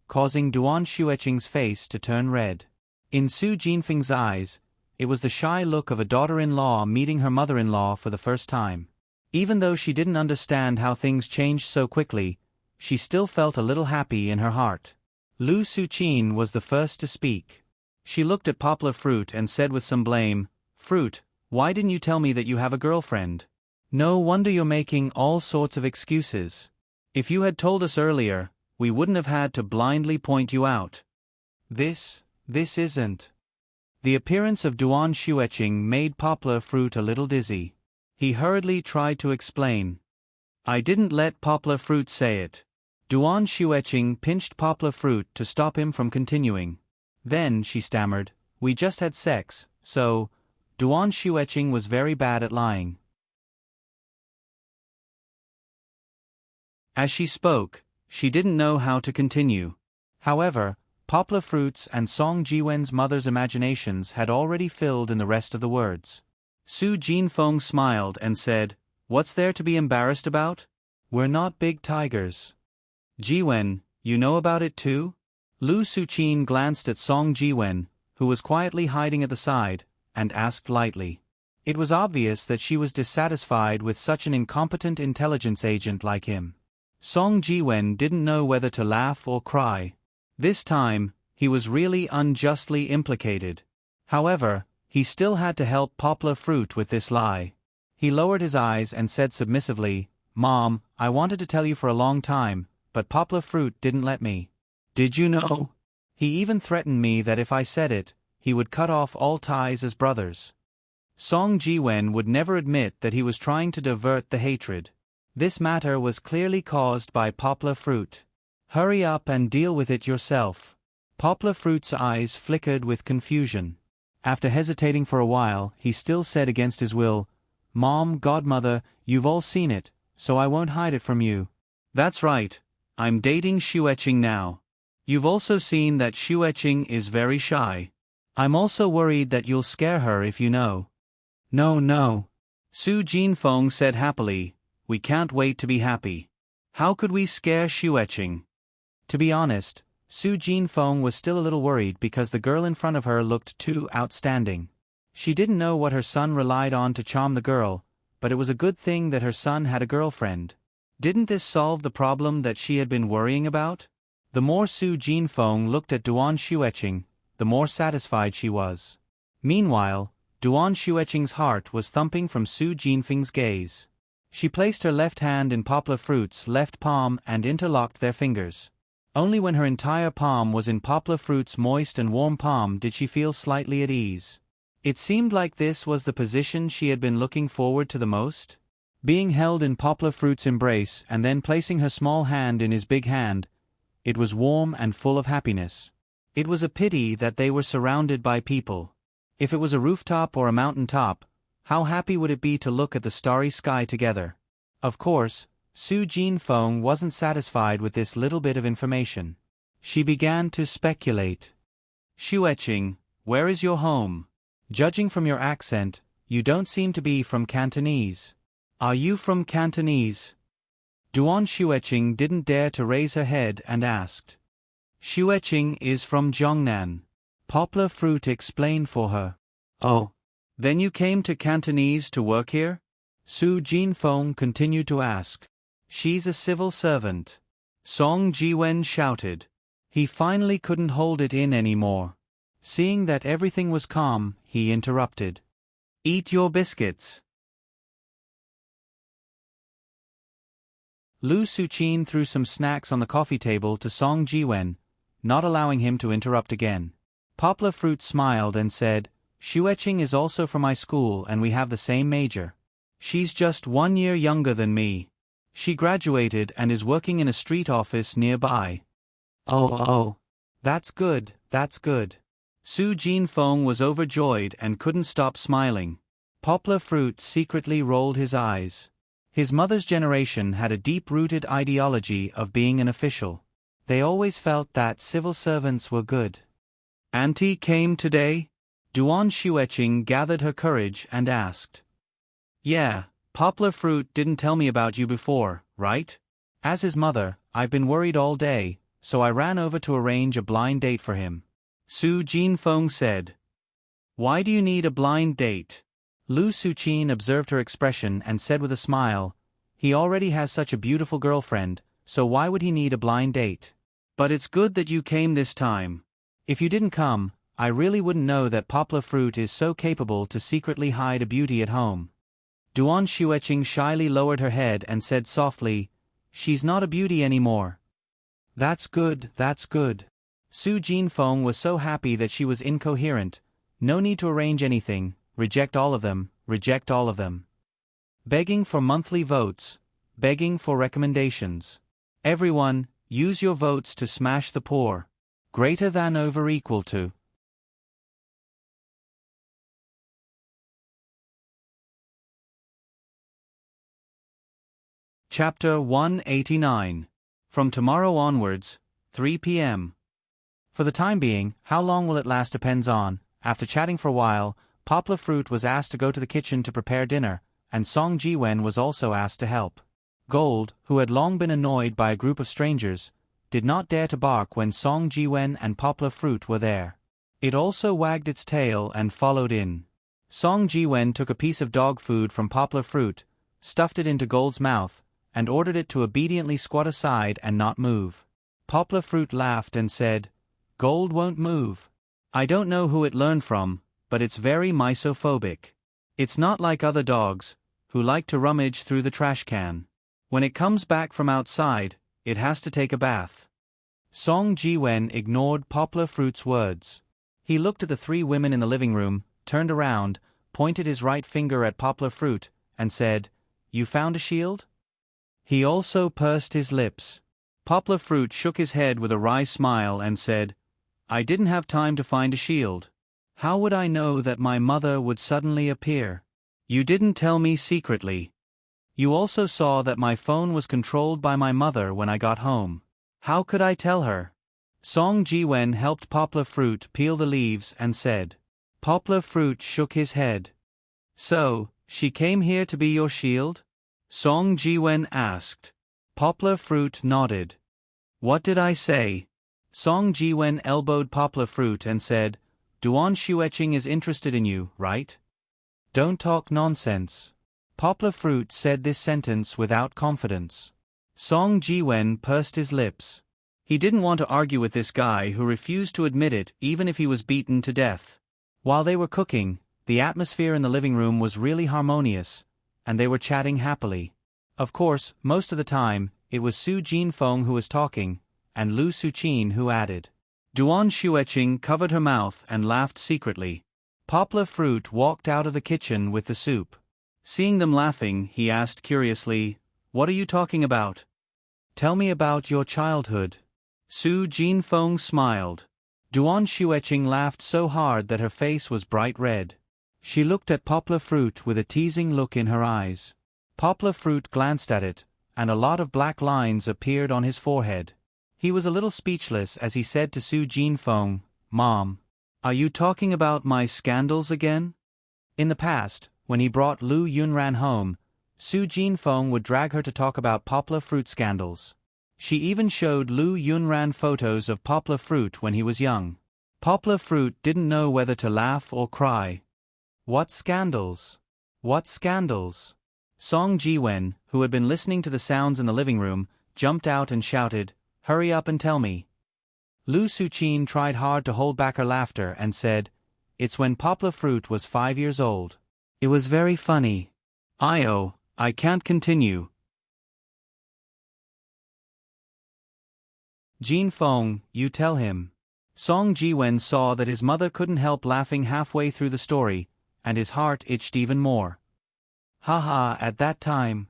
causing Duan Xueqing's face to turn red. In Su Jinfeng's eyes, it was the shy look of a daughter-in-law meeting her mother-in-law for the first time. Even though she didn't understand how things changed so quickly, she still felt a little happy in her heart. Lu Suqin was the first to speak. She looked at Poplar Fruit and said with some blame, "Fruit, why didn't you tell me that you have a girlfriend? No wonder you're making all sorts of excuses. If you had told us earlier, we wouldn't have had to blindly point you out." This isn't. The appearance of Duan Xueqing made Poplar Fruit a little dizzy. He hurriedly tried to explain. "I didn't let Poplar Fruit say it." Duan Xueqing pinched Poplar Fruit to stop him from continuing. Then, she stammered, "We just had sex, so..." Duan Xueqing was very bad at lying. As she spoke, she didn't know how to continue. However, Poplar Fruit's and Song Jiwen's mother's imaginations had already filled in the rest of the words. Su Jinfeng smiled and said, "What's there to be embarrassed about? We're not big tigers." "Jiwen, you know about it too?" Lu Suqin glanced at Song Jiwen, who was quietly hiding at the side, and asked lightly. It was obvious that she was dissatisfied with such an incompetent intelligence agent like him. Song Jiwen didn't know whether to laugh or cry. This time, he was really unjustly implicated. However, he still had to help Poplar Fruit with this lie. He lowered his eyes and said submissively, "Mom, I wanted to tell you for a long time, but Poplar Fruit didn't let me. Did you know? He even threatened me that if I said it, he would cut off all ties as brothers. Song Ji-wen would never admit that he was trying to divert the hatred. This matter was clearly caused by Poplar Fruit. Hurry up and deal with it yourself. Poplar Fruit's eyes flickered with confusion. After hesitating for a while, he still said against his will, "Mom, Godmother, you've all seen it, so I won't hide it from you." "That's right. I'm dating Xueqing now. You've also seen that Xueqing is very shy. I'm also worried that you'll scare her if you know." No. Su Jinfeng said happily, "We can't wait to be happy. How could we scare Xueqing?" To be honest, Su Jinfeng was still a little worried because the girl in front of her looked too outstanding. She didn't know what her son relied on to charm the girl, but it was a good thing that her son had a girlfriend. Didn't this solve the problem that she had been worrying about? The more Su Jinfeng looked at Duan Xueqing, the more satisfied she was. Meanwhile, Duan Xueqing's heart was thumping from Su Jinfeng's gaze. She placed her left hand in Poplar Fruit's left palm and interlocked their fingers. Only when her entire palm was in Poplar Fruit's moist and warm palm did she feel slightly at ease. It seemed like this was the position she had been looking forward to the most. Being held in Poplar Fruit's embrace and then placing her small hand in his big hand, it was warm and full of happiness. It was a pity that they were surrounded by people. If it was a rooftop or a mountain top, how happy would it be to look at the starry sky together? Of course, Su Jinfeng wasn't satisfied with this little bit of information. She began to speculate. "Xueqing, where is your home? Judging from your accent, you don't seem to be from Cantonese. Are you from Cantonese?" Duan Xueqing didn't dare to raise her head and asked. "Xueqing is from Zhongnan," Poplar Fruit explained for her. "Oh. Then you came to Cantonese to work here?" Su Jinfeng continued to ask. "She's a civil servant," Song Jiwen shouted. He finally couldn't hold it in anymore. Seeing that everything was calm, he interrupted. "Eat your biscuits." Lu Suqin threw some snacks on the coffee table to Song Jiwen, not allowing him to interrupt again. Poplar Fruit smiled and said, "Xueqing is also from my school and we have the same major. She's just 1 year younger than me. She graduated and is working in a street office nearby." Oh. That's good. Su Jinfeng was overjoyed and couldn't stop smiling. Poplar Fruit secretly rolled his eyes. His mother's generation had a deep-rooted ideology of being an official. They always felt that civil servants were good. "Auntie came today?" Duan Xueqing gathered her courage and asked. "Yeah, Poplar Fruit didn't tell me about you before, right?" As his mother, I've been worried all day, so I ran over to arrange a blind date for him, Su Jinfeng said. "Why do you need a blind date?" Lu Suqin observed her expression and said with a smile, "He already has such a beautiful girlfriend, so why would he need a blind date? But it's good that you came this time. If you didn't come, I really wouldn't know that Poplar Fruit is so capable to secretly hide a beauty at home." Duan Xueqing shyly lowered her head and said softly, "She's not a beauty anymore." That's good. Su Jinfeng was so happy that she was incoherent. No need to arrange anything, reject all of them. Begging for monthly votes, begging for recommendations. Everyone, use your votes to smash the poor. Greater than over equal to. Chapter 189. From tomorrow onwards, 3 p.m. For the time being, how long will it last depends on. After chatting for a while, Poplar Fruit was asked to go to the kitchen to prepare dinner, and Song Jiwen was also asked to help. Gold, who had long been annoyed by a group of strangers, did not dare to bark when Song Jiwen and Poplar Fruit were there. It also wagged its tail and followed in. Song Jiwen took a piece of dog food from Poplar Fruit, stuffed it into Gold's mouth, and ordered it to obediently squat aside and not move. Poplar Fruit laughed and said, "Gold won't move. I don't know who it learned from, but it's very misophobic. It's not like other dogs, who like to rummage through the trash can. When it comes back from outside, it has to take a bath. Song Ji-wen ignored Poplar Fruit's words. He looked at the three women in the living room, turned around, pointed his right finger at Poplar Fruit, and said, "You found a shield?" He also pursed his lips. Poplar Fruit shook his head with a wry smile and said, "I didn't have time to find a shield. How would I know that my mother would suddenly appear? You didn't tell me secretly. You also saw that my phone was controlled by my mother when I got home. How could I tell her?" Song Ji-wen helped Poplar Fruit peel the leaves and said. Poplar Fruit shook his head. "So, she came here to be your shield?" Song Ji-wen asked. Poplar Fruit nodded. "What did I say?" Song Ji-wen elbowed Poplar Fruit and said, "Duan Shueching is interested in you, right? Don't talk nonsense." Poplar Fruit said this sentence without confidence. Song Ji-wen pursed his lips. He didn't want to argue with this guy who refused to admit it even if he was beaten to death. While they were cooking, the atmosphere in the living room was really harmonious, and they were chatting happily. Of course, most of the time, it was Su Jinfeng who was talking, and Lu Suqin who added. Duan Shueching covered her mouth and laughed secretly. Poplar Fruit walked out of the kitchen with the soup. Seeing them laughing, he asked curiously, "What are you talking about? Tell me about your childhood." Su Jinfeng smiled. Duan Shueching laughed so hard that her face was bright red. She looked at Poplar Fruit with a teasing look in her eyes. Poplar Fruit glanced at it, and a lot of black lines appeared on his forehead. He was a little speechless as he said to Su Jinfeng, "Mom, are you talking about my scandals again?" In the past, when he brought Lu Yunran home, Su Jinfeng would drag her to talk about Poplar Fruit scandals. She even showed Lu Yunran photos of Poplar Fruit when he was young. Poplar Fruit didn't know whether to laugh or cry. What scandals? What scandals? Song Ji-wen, who had been listening to the sounds in the living room, jumped out and shouted, "Hurry up and tell me." Lu Suqin tried hard to hold back her laughter and said, "It's when Poplar Fruit was 5 years old. It was very funny. I can't continue." Jinfeng, you tell him. Song Ji-wen saw that his mother couldn't help laughing halfway through the story, and his heart itched even more. Haha, at that time.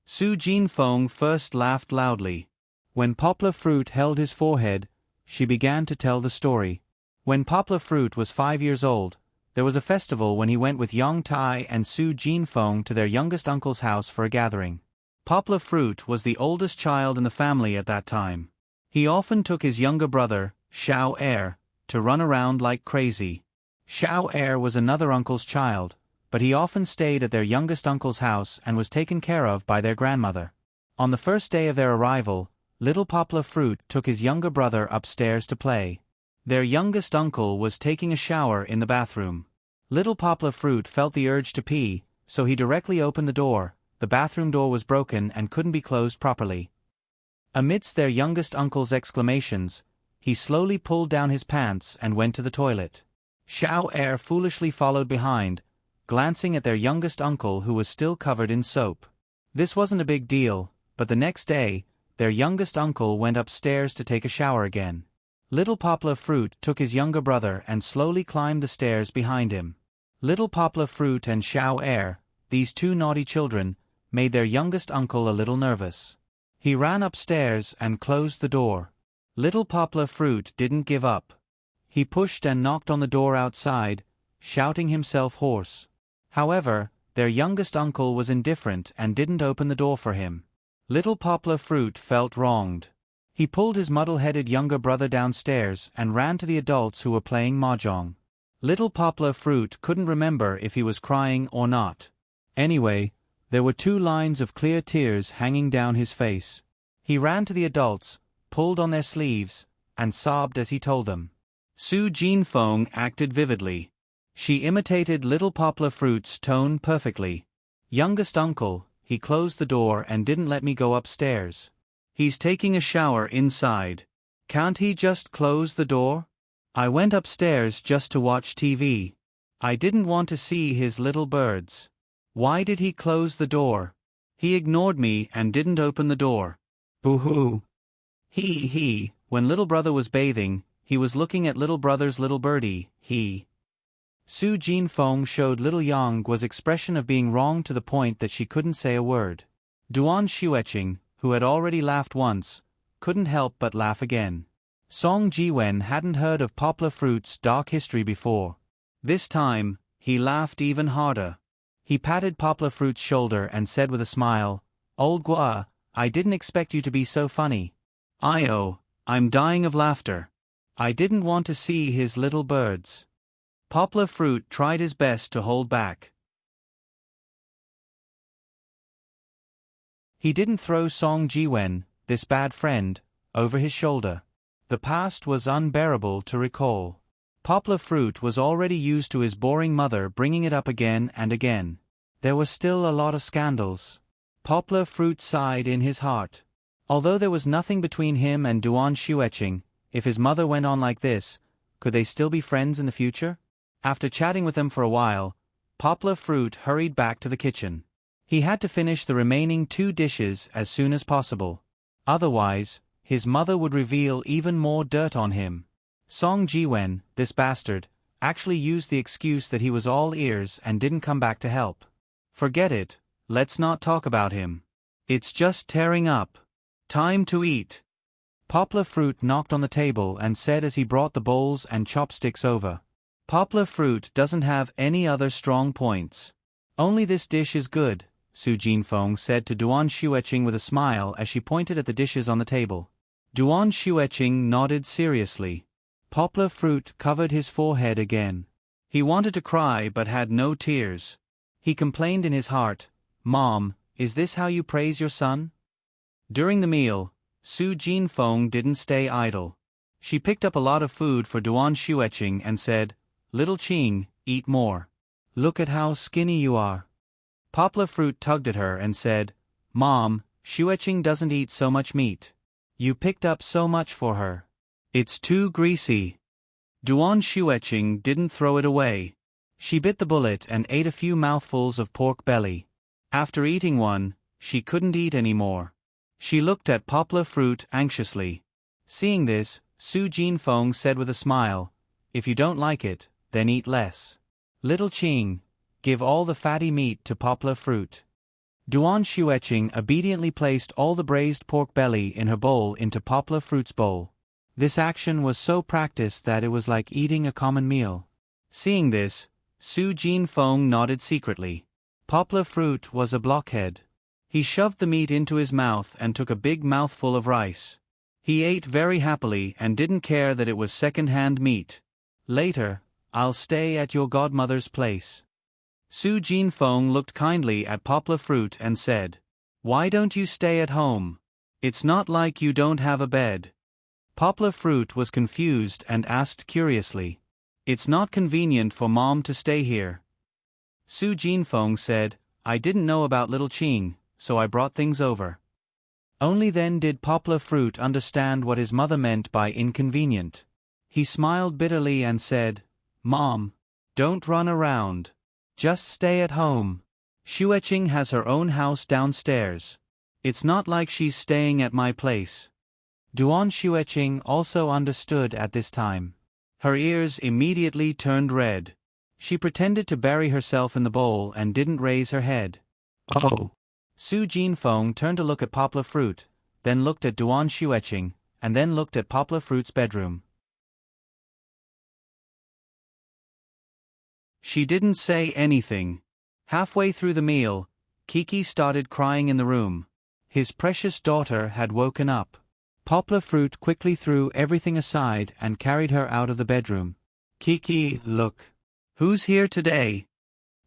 Su Jinfeng first laughed loudly. When Poplar Fruit held his forehead, she began to tell the story. When Poplar Fruit was 5 years old, there was a festival when he went with Yang Tai and Su Jinfeng to their youngest uncle's house for a gathering. Poplar Fruit was the oldest child in the family at that time. He often took his younger brother, Xiao Er, to run around like crazy. Xiao Er was another uncle's child, but he often stayed at their youngest uncle's house and was taken care of by their grandmother. On the first day of their arrival, little Poplar Fruit took his younger brother upstairs to play. Their youngest uncle was taking a shower in the bathroom. Little Poplar Fruit felt the urge to pee, so he directly opened the door. The bathroom door was broken and couldn't be closed properly. Amidst their youngest uncle's exclamations, he slowly pulled down his pants and went to the toilet. Xiao Er foolishly followed behind, glancing at their youngest uncle who was still covered in soap. This wasn't a big deal, but the next day, their youngest uncle went upstairs to take a shower again. Little Poplar Fruit took his younger brother and slowly climbed the stairs behind him. Little Poplar Fruit and Xiao Er, these two naughty children, made their youngest uncle a little nervous. He ran upstairs and closed the door. Little Poplar Fruit didn't give up. He pushed and knocked on the door outside, shouting himself hoarse. However, their youngest uncle was indifferent and didn't open the door for him. Little Poplar Fruit felt wronged. He pulled his muddle-headed younger brother downstairs and ran to the adults who were playing mahjong. Little Poplar Fruit couldn't remember if he was crying or not. Anyway, there were 2 lines of clear tears hanging down his face. He ran to the adults, pulled on their sleeves, and sobbed as he told them. Su Jinfeng acted vividly. She imitated Little Poplar Fruit's tone perfectly. "Youngest uncle," he closed the door and didn't let me go upstairs. "He's taking a shower inside. Can't he just close the door? I went upstairs just to watch TV. I didn't want to see his little birds. Why did he close the door? He ignored me and didn't open the door. Boo-hoo. He. When little brother was bathing, he was looking at little brother's little birdie, he. Su Jinfeng showed little Yang was expression of being wrong to the point that she couldn't say a word. Duan Xueqing, who had already laughed once, couldn't help but laugh again. Song Jiwen hadn't heard of Poplar Fruit's dark history before. This time, he laughed even harder. He patted Poplar Fruit's shoulder and said with a smile, "Old Gua, I didn't expect you to be so funny. I'm dying of laughter. I didn't want to see his little birds." Poplar Fruit tried his best to hold back. He didn't throw Song Jiwen, this bad friend, over his shoulder. The past was unbearable to recall. Poplar Fruit was already used to his boring mother bringing it up again and again. There was still a lot of scandals. Poplar Fruit sighed in his heart. Although there was nothing between him and Duan Xueqing, if his mother went on like this, could they still be friends in the future? After chatting with them for a while, Poplar Fruit hurried back to the kitchen. He had to finish the remaining 2 dishes as soon as possible. Otherwise, his mother would reveal even more dirt on him. Song Jiwen, this bastard, actually used the excuse that he was all ears and didn't come back to help. Forget it, let's not talk about him. It's just tearing up. Time to eat. Poplar Fruit knocked on the table and said as he brought the bowls and chopsticks over. Poplar Fruit doesn't have any other strong points. Only this dish is good, Su Jinfeng said to Duan Xueqing with a smile as she pointed at the dishes on the table. Duan Xueqing nodded seriously. Poplar Fruit covered his forehead again. He wanted to cry but had no tears. He complained in his heart, "Mom, is this how you praise your son?" During the meal, Su Jinfeng didn't stay idle. She picked up a lot of food for Duan Xueqing and said, "Little Qing, eat more. Look at how skinny you are." Poplar Fruit tugged at her and said, "Mom, Xueqing doesn't eat so much meat. You picked up so much for her. It's too greasy." Duan Xueqing didn't throw it away. She bit the bullet and ate a few mouthfuls of pork belly. After eating one, she couldn't eat any more. She looked at Poplar Fruit anxiously. Seeing this, Su Jinfeng said with a smile, "If you don't like it, then eat less. Little Qing, give all the fatty meat to Poplar Fruit." Duan Xueqing obediently placed all the braised pork belly in her bowl into Poplar Fruit's bowl. This action was so practiced that it was like eating a common meal. Seeing this, Su Jinfeng nodded secretly. Poplar Fruit was a blockhead. He shoved the meat into his mouth and took a big mouthful of rice. He ate very happily and didn't care that it was second-hand meat. "Later, I'll stay at your godmother's place." Su Jinfeng looked kindly at Poplar Fruit and said, "Why don't you stay at home? It's not like you don't have a bed." Poplar Fruit was confused and asked curiously, "It's not convenient for Mom to stay here." Su Jinfeng said, "I didn't know about Little Qing, so I brought things over." Only then did Poplar Fruit understand what his mother meant by inconvenient. He smiled bitterly and said, "Mom, don't run around. Just stay at home. Xueqing has her own house downstairs. It's not like she's staying at my place." Duan Xueqing also understood at this time. Her ears immediately turned red. She pretended to bury herself in the bowl and didn't raise her head. "Oh." Su Jinfeng turned to look at Poplar Fruit, then looked at Duan Xueqing, and then looked at Poplar Fruit's bedroom. She didn't say anything. Halfway through the meal, Kiki started crying in the room. His precious daughter had woken up. Poplar Fruit quickly threw everything aside and carried her out of the bedroom. "Kiki, look. Who's here today?"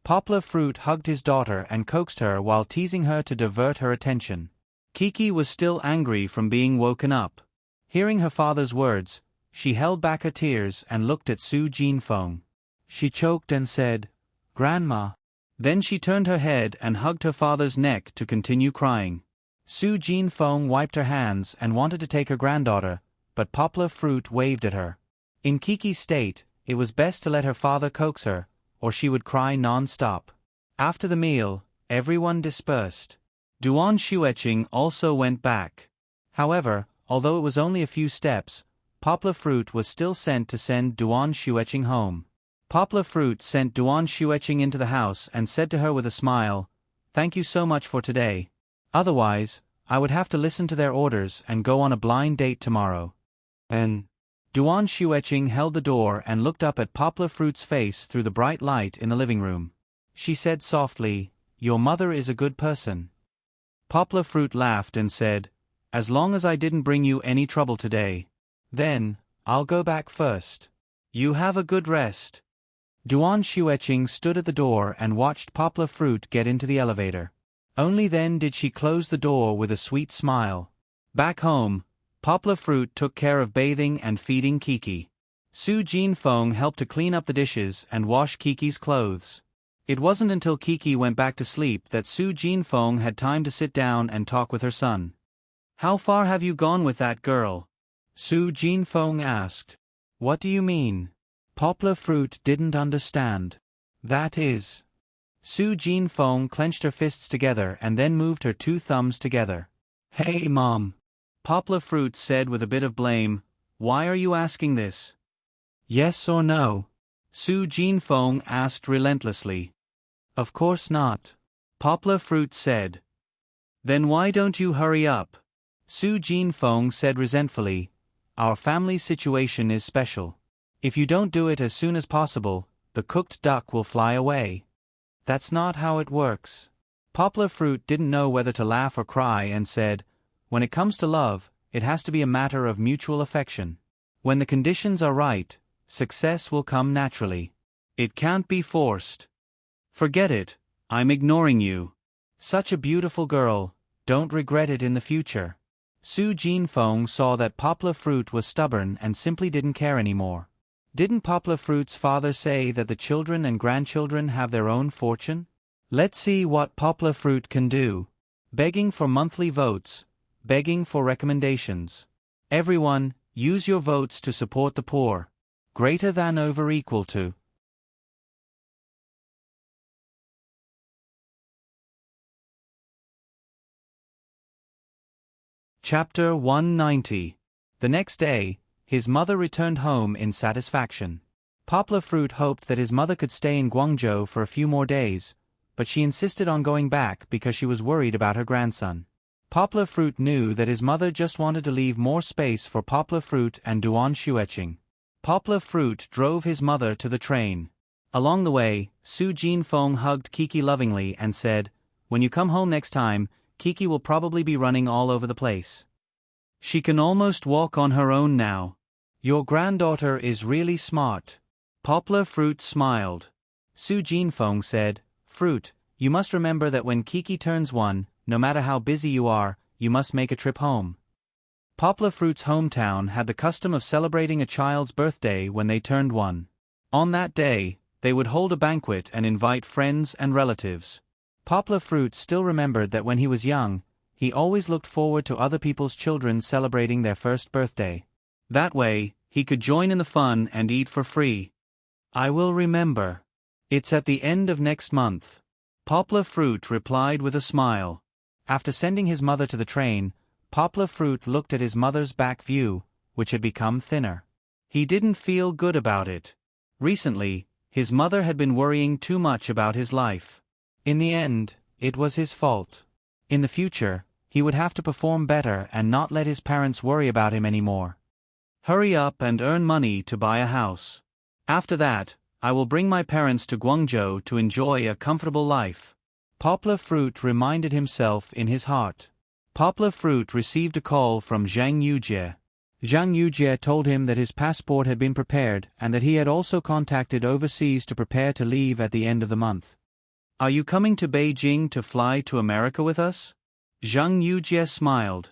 Poplar Fruit hugged his daughter and coaxed her while teasing her to divert her attention. Kiki was still angry from being woken up. Hearing her father's words, she held back her tears and looked at Su Jinfeng. She choked and said, "Grandma." Then she turned her head and hugged her father's neck to continue crying. Su Jinfeng wiped her hands and wanted to take her granddaughter, but Poplar Fruit waved at her. In Kiki's state, it was best to let her father coax her, or she would cry non-stop. After the meal, everyone dispersed. Duan Xueqing also went back. However, although it was only a few steps, Poplar Fruit was still sent to send Duan Shueching home. Poplar Fruit sent Duan Shueching into the house and said to her with a smile, "Thank you so much for today. Otherwise, I would have to listen to their orders and go on a blind date tomorrow." And Duan Shueching held the door and looked up at Poplar Fruit's face through the bright light in the living room. She said softly, "Your mother is a good person." Poplar Fruit laughed and said, "As long as I didn't bring you any trouble today. Then, I'll go back first. You have a good rest." Duan Shueching stood at the door and watched Poplar Fruit get into the elevator. Only then did she close the door with a sweet smile. Back home, Poplar Fruit took care of bathing and feeding Kiki. Su Jinfeng helped to clean up the dishes and wash Kiki's clothes. It wasn't until Kiki went back to sleep that Su Jinfeng had time to sit down and talk with her son. "How far have you gone with that girl?" Su Jinfeng asked. "What do you mean?" Poplar Fruit didn't understand. "That is." Su Jinfeng clenched her fists together and then moved her two thumbs together. "Hey, Mom," Poplar Fruit said with a bit of blame, "why are you asking this?" "Yes or no?" Su Jinfeng asked relentlessly. "Of course not," Poplar Fruit said. "Then why don't you hurry up?" Su Jinfeng said resentfully, "Our family situation is special. If you don't do it as soon as possible, the cooked duck will fly away." "That's not how it works." Poplar Fruit didn't know whether to laugh or cry and said, "When it comes to love, it has to be a matter of mutual affection. When the conditions are right, success will come naturally. It can't be forced." "Forget it, I'm ignoring you." "Such a beautiful girl, don't regret it in the future." Su Jinfeng saw that Poplar Fruit was stubborn and simply didn't care anymore. Didn't Poplar Fruit's father say that the children and grandchildren have their own fortune? Let's see what Poplar Fruit can do. Begging for monthly votes, begging for recommendations. Everyone, use your votes to support the poor. Greater than over equal to. Chapter 190. The next day, his mother returned home in satisfaction. Poplar Fruit hoped that his mother could stay in Guangzhou for a few more days, but she insisted on going back because she was worried about her grandson. Poplar Fruit knew that his mother just wanted to leave more space for Poplar Fruit and Duan Shueching. Poplar Fruit drove his mother to the train. Along the way, Su Jinfeng hugged Kiki lovingly and said, "When you come home next time, Kiki will probably be running all over the place. She can almost walk on her own now. Your granddaughter is really smart." Poplar Fruit smiled. Su Jinfeng said, "Fruit, you must remember that when Kiki turns 1, no matter how busy you are, you must make a trip home." Poplar Fruit's hometown had the custom of celebrating a child's birthday when they turned 1. On that day, they would hold a banquet and invite friends and relatives. Poplar Fruit still remembered that when he was young, he always looked forward to other people's children celebrating their first birthday. That way, he could join in the fun and eat for free. "I will remember. It's at the end of next month." Poplar Fruit replied with a smile. After sending his mother to the train, Poplar Fruit looked at his mother's back view, which had become thinner. He didn't feel good about it. Recently, his mother had been worrying too much about his life. In the end, it was his fault. In the future, he would have to perform better and not let his parents worry about him anymore. "Hurry up and earn money to buy a house. After that, I will bring my parents to Guangzhou to enjoy a comfortable life." Poplar Fruit reminded himself in his heart. Poplar Fruit received a call from Zhang Yujie. Zhang Yujie told him that his passport had been prepared and that he had also contacted overseas to prepare to leave at the end of the month. "Are you coming to Beijing to fly to America with us?" Zhang Yujie smiled.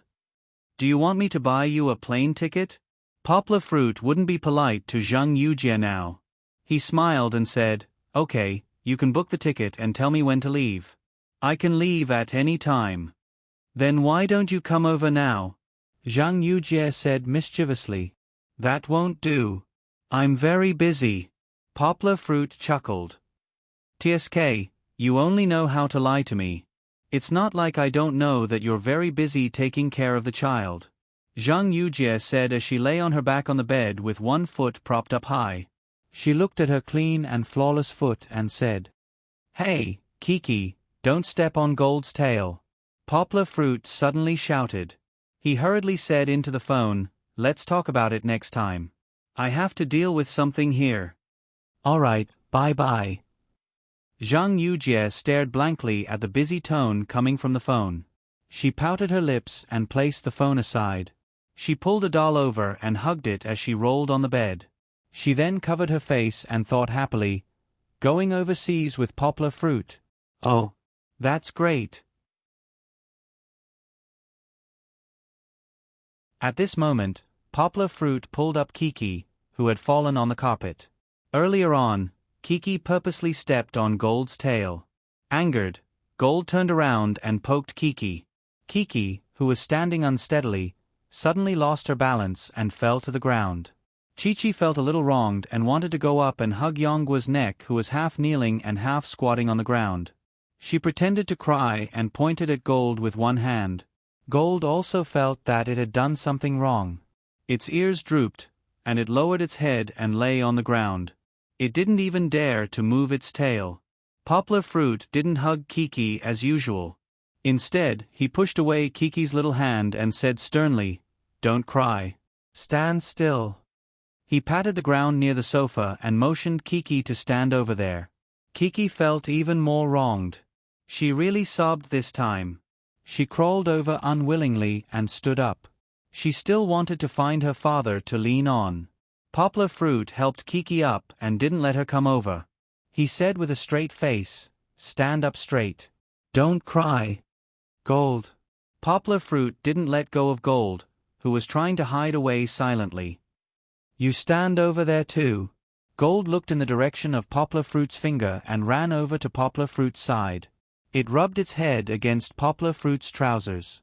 "Do you want me to buy you a plane ticket?" Poplar Fruit wouldn't be polite to Zhang Yujie now. He smiled and said, "Okay, you can book the ticket and tell me when to leave. I can leave at any time." "Then why don't you come over now?" Zhang Yujie said mischievously. "That won't do. I'm very busy." Poplar Fruit chuckled. "TSK, you only know how to lie to me. It's not like I don't know that you're very busy taking care of the child." Zhang Yujie said as she lay on her back on the bed with one foot propped up high. She looked at her clean and flawless foot and said, "Hey, Kiki, don't step on Gold's tail." Poplar Fruit suddenly shouted. He hurriedly said into the phone, "Let's talk about it next time. I have to deal with something here." "Alright, bye-bye." Zhang Yujie stared blankly at the busy tone coming from the phone. She pouted her lips and placed the phone aside. She pulled a doll over and hugged it as she rolled on the bed. She then covered her face and thought happily, "Going overseas with Poplar Fruit. Oh, that's great." At this moment, Poplar Fruit pulled up Kiki, who had fallen on the carpet. Earlier on, Kiki purposely stepped on Gold's tail. Angered, Gold turned around and poked Kiki. Kiki, who was standing unsteadily, suddenly lost her balance and fell to the ground. Chi-Chi felt a little wronged and wanted to go up and hug Yongguo's neck, who was half kneeling and half squatting on the ground. She pretended to cry and pointed at Gold with one hand. Gold also felt that it had done something wrong. Its ears drooped, and it lowered its head and lay on the ground. It didn't even dare to move its tail. Poplar Fruit didn't hug Kiki as usual. Instead, he pushed away Kiki's little hand and said sternly, "Don't cry. Stand still." He patted the ground near the sofa and motioned Kiki to stand over there. Kiki felt even more wronged. She really sobbed this time. She crawled over unwillingly and stood up. She still wanted to find her father to lean on. Poplar Fruit helped Kiki up and didn't let her come over. He said with a straight face, "Stand up straight. Don't cry." Gold. Poplar Fruit didn't let go of Gold, who was trying to hide away silently. "You stand over there too." Gold looked in the direction of Poplar Fruit's finger and ran over to Poplar Fruit's side. It rubbed its head against Poplar Fruit's trousers.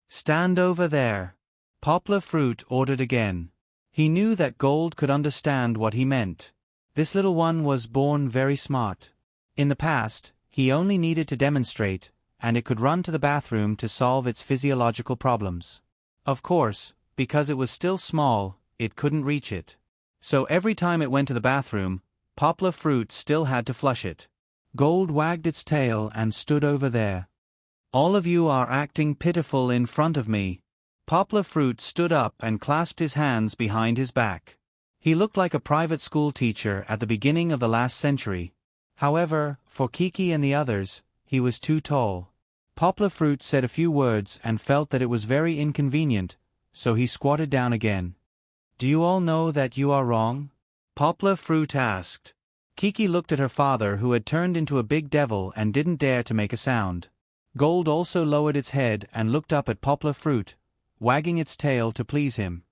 "Stand over there." Poplar Fruit ordered again. He knew that Gold could understand what he meant. This little one was born very smart. In the past, he only needed to demonstrate, and it could run to the bathroom to solve its physiological problems. Of course, because it was still small, it couldn't reach it. So every time it went to the bathroom, Poplar Fruit still had to flush it. Gold wagged its tail and stood over there. "All of you are acting pitiful in front of me." Poplar Fruit stood up and clasped his hands behind his back. He looked like a private school teacher at the beginning of the last century. However, for Kiki and the others, he was too tall. Poplar Fruit said a few words and felt that it was very inconvenient, so he squatted down again. "Do you all know that you are wrong?" Poplar Fruit asked. Kiki looked at her father, who had turned into a big devil and didn't dare to make a sound. Gold also lowered its head and looked up at Poplar Fruit, wagging its tail to please him.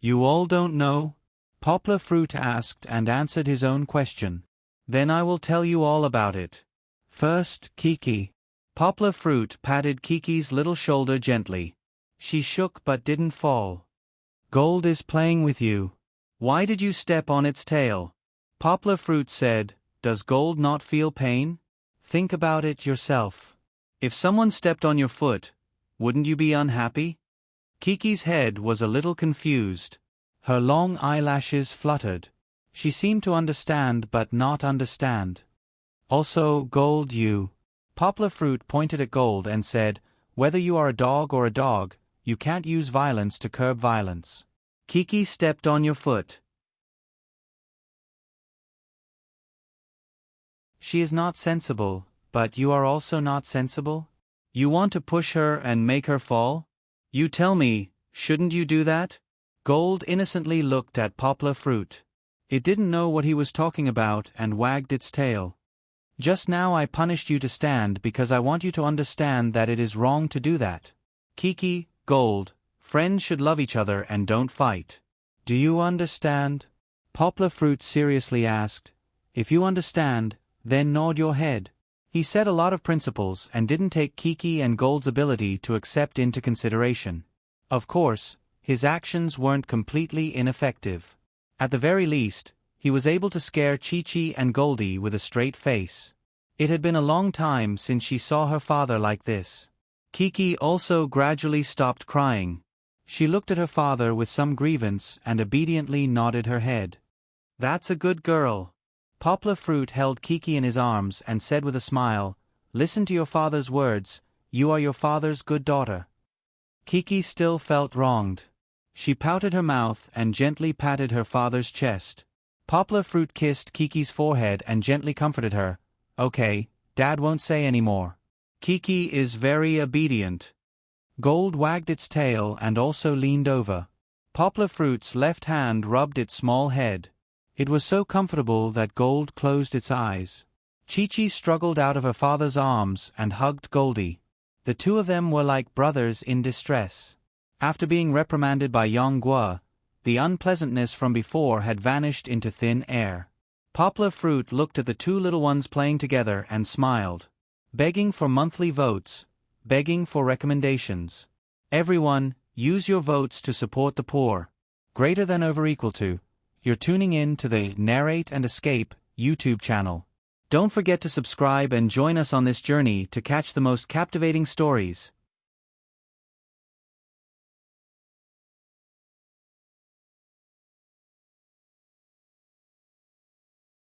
"You all don't know?" Poplar Fruit asked and answered his own question. "Then I will tell you all about it. First, Kiki." Poplar Fruit patted Kiki's little shoulder gently. She shook but didn't fall. "Gold is playing with you. Why did you step on its tail?" Poplar Fruit said, "Does Gold not feel pain? Think about it yourself. If someone stepped on your foot, wouldn't you be unhappy?" Kiki's head was a little confused. Her long eyelashes fluttered. She seemed to understand but not understand. "Also, Gold, you." Poplar Fruit pointed at Gold and said, "Whether you are a dog or a dog, you can't use violence to curb violence. Kiki stepped on your foot. She is not sensible, but you are also not sensible? You want to push her and make her fall? You tell me, shouldn't you do that?" Gold innocently looked at Poplar Fruit. It didn't know what he was talking about and wagged its tail. "Just now I punished you to stand because I want you to understand that it is wrong to do that. Kiki, Gold, friends should love each other and don't fight. Do you understand?" Poplar Fruit seriously asked. "If you understand, then nod your head." He said a lot of principles and didn't take Kiki and Gold's ability to accept into consideration. Of course, his actions weren't completely ineffective. At the very least, he was able to scare Chi-Chi and Goldie with a straight face. It had been a long time since she saw her father like this. Kiki also gradually stopped crying. She looked at her father with some grievance and obediently nodded her head. "That's a good girl." Poplar Fruit held Kiki in his arms and said with a smile, "Listen to your father's words, you are your father's good daughter." Kiki still felt wronged. She pouted her mouth and gently patted her father's chest. Poplar Fruit kissed Kiki's forehead and gently comforted her. "Okay, Dad won't say any more. Kiki is very obedient." Gold wagged its tail and also leaned over. Poplar Fruit's left hand rubbed its small head. It was so comfortable that Gold closed its eyes. Chi-Chi struggled out of her father's arms and hugged Goldie. The two of them were like brothers in distress. After being reprimanded by Yang Guo, the unpleasantness from before had vanished into thin air. Poplar Fruit looked at the two little ones playing together and smiled. Begging for monthly votes, begging for recommendations. Everyone, use your votes to support the poor. Greater than over equal to. You're tuning in to the Narrate and Escape YouTube channel. Don't forget to subscribe and join us on this journey to catch the most captivating stories.